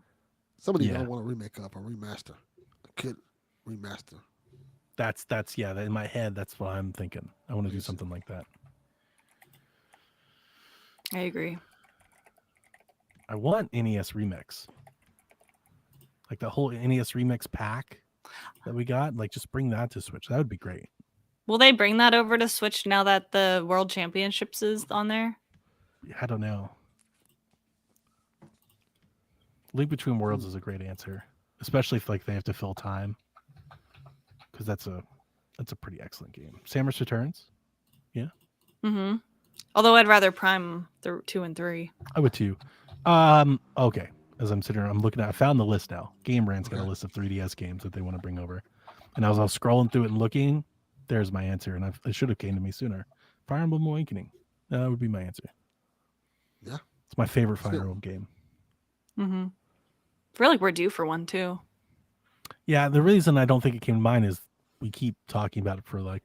Speaker 3: some of these
Speaker 4: Yeah.
Speaker 3: don't want to remake up or remaster. Could remaster.
Speaker 4: that's in my head, that's what I'm thinking. I want to do something like that.
Speaker 2: I agree.
Speaker 4: I want NES Remix. Like the whole NES Remix pack that we got, like just bring that to Switch. That would be great.
Speaker 2: Will they bring that over to Switch now that the World Championships is on there?
Speaker 4: I don't know. Link Between Worlds is a great answer, especially if like they have to fill time, because that's a pretty excellent game. Samus Returns,
Speaker 2: Mm-hmm. Although I'd rather Prime 2 and 3.
Speaker 4: I would too. Okay. As I'm sitting here, I found the list now. Game Rant's got a list of 3DS games that they want to bring over, and as I was scrolling through it and looking, there's my answer, and it should have came to me sooner. Fire Emblem Awakening, that would be my answer.
Speaker 3: Yeah,
Speaker 4: it's my favorite Fire
Speaker 3: good.
Speaker 4: Emblem game.
Speaker 2: Mm-hmm. I feel like we're due for one too.
Speaker 4: Yeah, the reason I don't think it came to mind is we keep talking about it for like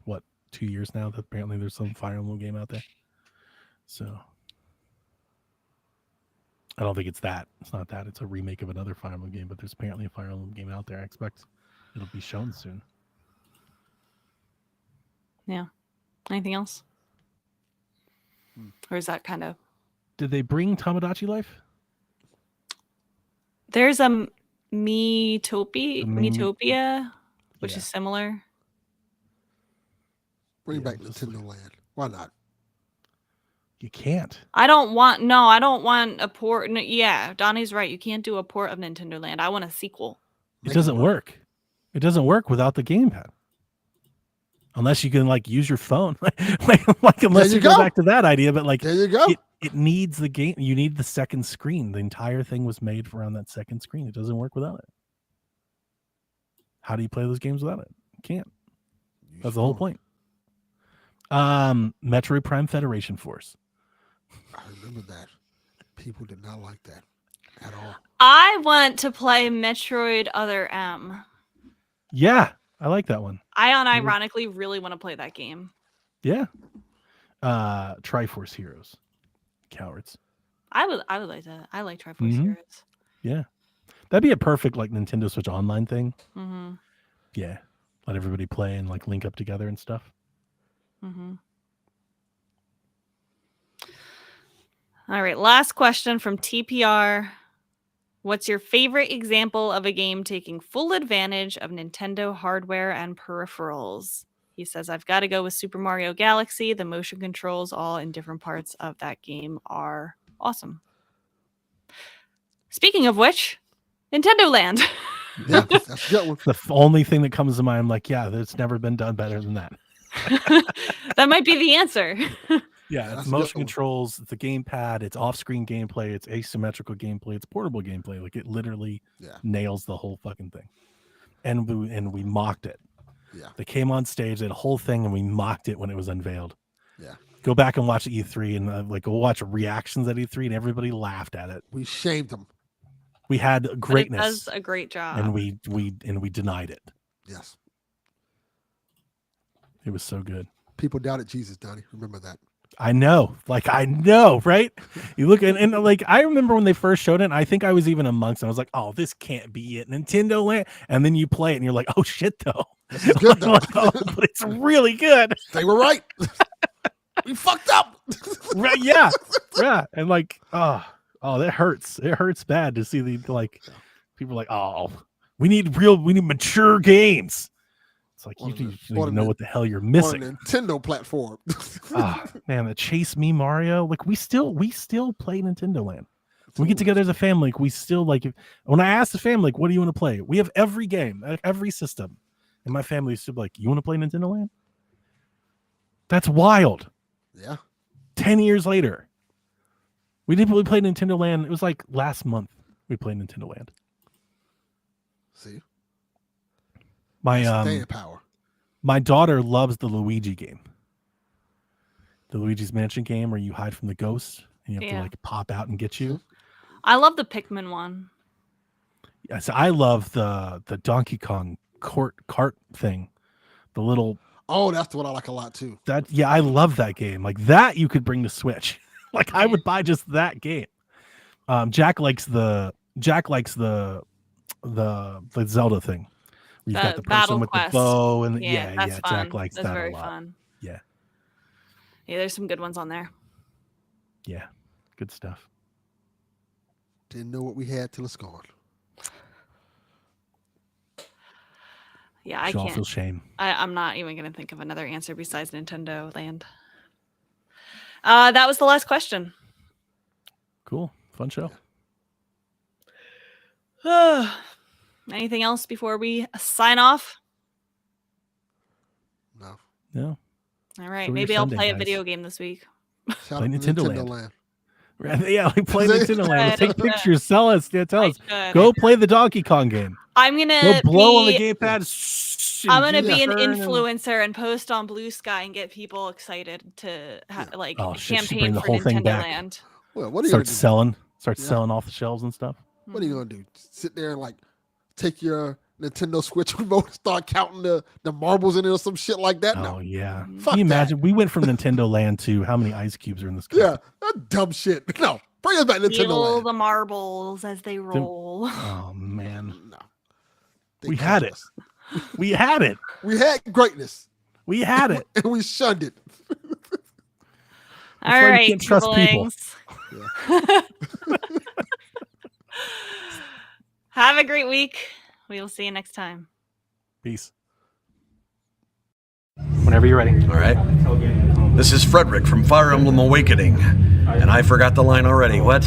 Speaker 4: 2 years now. That apparently there's some Fire Emblem game out there. So I don't think it's that. It's not that. It's a remake of another Fire Emblem game, but there's apparently a Fire Emblem game out there. I expect it'll be shown soon.
Speaker 2: Yeah. Anything else? Or is that kind of...
Speaker 4: Did they bring Tamagotchi Life?
Speaker 2: There's a Miitopia, which
Speaker 4: Yeah.
Speaker 2: is similar.
Speaker 3: bring
Speaker 4: Yeah,
Speaker 3: back
Speaker 4: just
Speaker 3: Nintendo Land. Why not?
Speaker 4: You can't.
Speaker 2: I don't want a port. No, yeah, Donnie's right. You can't do a port of Nintendo Land. I want a sequel.
Speaker 4: It
Speaker 3: Make
Speaker 4: doesn't work. It doesn't work without the gamepad. Unless you can like use your phone. like unless
Speaker 3: you
Speaker 4: you go
Speaker 3: go.
Speaker 4: back to that idea, but like
Speaker 3: There you go.
Speaker 4: it needs the game. You need the second screen. The entire thing was made for around that second screen. It doesn't work without it. How do you play those games without it? You can't. That's the whole point. Metroid Prime Federation Force.
Speaker 3: I remember that. People did not like that at all.
Speaker 2: I want to play Metroid Other M.
Speaker 4: Yeah, I like that one.
Speaker 2: I unironically really want to play that game.
Speaker 4: Yeah. Triforce Heroes. Cowards.
Speaker 2: I would like that. I like Triforce
Speaker 4: Mhm.
Speaker 2: Heroes.
Speaker 4: Yeah. That'd be a perfect like Nintendo Switch Online thing.
Speaker 2: Mm-hmm.
Speaker 4: Yeah. Let everybody play and like link up together and stuff.
Speaker 2: Mm-hmm. All right, last question from TPR. What's your favorite example of a game taking full advantage of Nintendo hardware and peripherals? He says, I've got to go with Super Mario Galaxy. The motion controls all in different parts of that game are awesome. Speaking of which, Nintendo Land.
Speaker 3: Yeah, that's a good one.
Speaker 4: The only thing that comes to mind, I'm like, yeah, it's never been done better than that.
Speaker 2: That might be the answer.
Speaker 4: Yeah,
Speaker 3: That's
Speaker 4: it's
Speaker 3: a good
Speaker 4: motion
Speaker 3: one.
Speaker 4: controls, it's the gamepad, it's off-screen gameplay, it's asymmetrical gameplay, it's portable gameplay. Like it literally
Speaker 3: Yeah.
Speaker 4: nails the whole fucking thing. And we mocked it.
Speaker 3: Yeah.
Speaker 4: They came on stage, they had a whole thing, and we mocked it when it was unveiled.
Speaker 3: Yeah.
Speaker 4: Go back and watch E3 and like go watch reactions at E3, and everybody laughed at it.
Speaker 3: We shamed them.
Speaker 4: We had
Speaker 2: But it
Speaker 4: greatness,
Speaker 2: does a great job.
Speaker 4: and we denied it.
Speaker 3: Yes.
Speaker 4: It was so good.
Speaker 3: People doubted Jesus, Donnie. Remember that.
Speaker 4: I know, right? You look and like I remember when they first showed it, and I think I was even amongst them. I was like, "Oh, this can't be it, Nintendo Land." And then you play it, and you're like, "Oh shit, though,
Speaker 3: This is good though.
Speaker 4: Oh, but it's really good."
Speaker 3: They were right. We fucked up.
Speaker 4: Right? Yeah, yeah. And like, oh, that hurts. It hurts bad to see the like people are like, "Oh, we need mature games." It's like
Speaker 3: On
Speaker 4: you
Speaker 3: a-
Speaker 4: don't
Speaker 3: on
Speaker 4: even
Speaker 3: a
Speaker 4: know
Speaker 3: Nin-
Speaker 4: what the hell you're
Speaker 3: On
Speaker 4: missing.
Speaker 3: a Nintendo platform.
Speaker 4: Ah, man, the Chase Me Mario. Like we still play Nintendo Land. When we get together as a family, like, we still like. When I ask the family, like, what do you want to play? We have every game, every system, and my family used to be like, "You want to play Nintendo Land?" That's wild.
Speaker 3: Yeah.
Speaker 4: 10 years later, we didn't really play Nintendo Land. It was like last month we played Nintendo Land.
Speaker 3: See?
Speaker 4: My
Speaker 3: Staying power.
Speaker 4: my daughter loves the Luigi game. The Luigi's Mansion game where you hide from the ghosts and you have to
Speaker 2: Yeah.
Speaker 4: like pop out and get you.
Speaker 2: I love the Pikmin one.
Speaker 4: Yes, I love the Donkey Kong cart thing. The little
Speaker 3: Oh, that's the one I like a lot too.
Speaker 4: I love that game. Like that you could bring to Switch. Like I would buy just that game. Jack likes the Zelda thing. Where you've got
Speaker 2: The
Speaker 4: the person
Speaker 2: Battle
Speaker 4: with
Speaker 2: Quest.
Speaker 4: the bow and
Speaker 2: Yeah, that's fun.
Speaker 4: Jack likes
Speaker 2: that's
Speaker 4: that
Speaker 2: very
Speaker 4: a lot.
Speaker 2: fun.
Speaker 4: Yeah.
Speaker 2: Yeah, there's some good ones on there.
Speaker 4: Yeah. Good stuff.
Speaker 3: Didn't know what we had till it's gone.
Speaker 2: Yeah, I
Speaker 4: Should all
Speaker 2: can't.
Speaker 4: feel shame.
Speaker 2: I'm not even going to think of another answer besides Nintendo Land. That was the last question.
Speaker 4: Cool. Fun show.
Speaker 2: Anything else before we sign off?
Speaker 3: No.
Speaker 4: No.
Speaker 2: All right,
Speaker 4: So
Speaker 2: maybe
Speaker 4: your
Speaker 2: I'll
Speaker 4: Sunday,
Speaker 2: play a
Speaker 4: guys.
Speaker 2: video game this week.
Speaker 3: Shout
Speaker 4: Play
Speaker 3: out to
Speaker 4: Nintendo
Speaker 3: Nintendo
Speaker 4: Land.
Speaker 3: Land.
Speaker 4: Yeah, like play Nintendo Land.
Speaker 2: should,
Speaker 4: Take
Speaker 2: I should.
Speaker 4: pictures. Sell us. Yeah, tell
Speaker 2: I
Speaker 4: us.
Speaker 2: should.
Speaker 4: Go play the Donkey Kong game.
Speaker 2: I'm
Speaker 4: Go
Speaker 2: gonna
Speaker 4: blow on the
Speaker 2: be.
Speaker 4: gamepad.
Speaker 2: I'm gonna
Speaker 4: and
Speaker 2: be an
Speaker 4: turn and-
Speaker 2: influencer and post on Blue Sky and get people excited to like
Speaker 4: Oh, shit, she
Speaker 2: campaign
Speaker 4: bring the
Speaker 2: for
Speaker 4: whole thing
Speaker 2: Nintendo
Speaker 4: back.
Speaker 2: Land.
Speaker 3: Well, what are you gonna
Speaker 4: Start
Speaker 3: do?
Speaker 4: selling.
Speaker 3: Yeah.
Speaker 4: Selling off the shelves and stuff.
Speaker 3: What are you gonna do? Sit there and like take your Nintendo Switch remote and start counting the marbles in it or some shit like that?
Speaker 4: Oh
Speaker 3: No.
Speaker 4: yeah.
Speaker 3: Fuck
Speaker 4: Can you
Speaker 3: that.
Speaker 4: imagine? We went from Nintendo Land to how many ice cubes are in this cup?
Speaker 3: Yeah, that dumb shit. No. Bring us back Nintendo
Speaker 2: Feel
Speaker 3: Land.
Speaker 2: the marbles as they roll.
Speaker 4: Oh man.
Speaker 3: No. They
Speaker 4: We had
Speaker 3: killed
Speaker 4: it.
Speaker 3: us.
Speaker 4: We had it.
Speaker 3: We had greatness
Speaker 4: We had it.
Speaker 3: and we shunned it.
Speaker 2: All
Speaker 4: why we
Speaker 2: right,
Speaker 4: can't trust people.
Speaker 2: siblings. Have a great week. We will see you next time.
Speaker 4: Peace. Whenever you're ready.
Speaker 1: All right. This is Frederick from Fire Emblem Awakening. And I forgot the line already. What?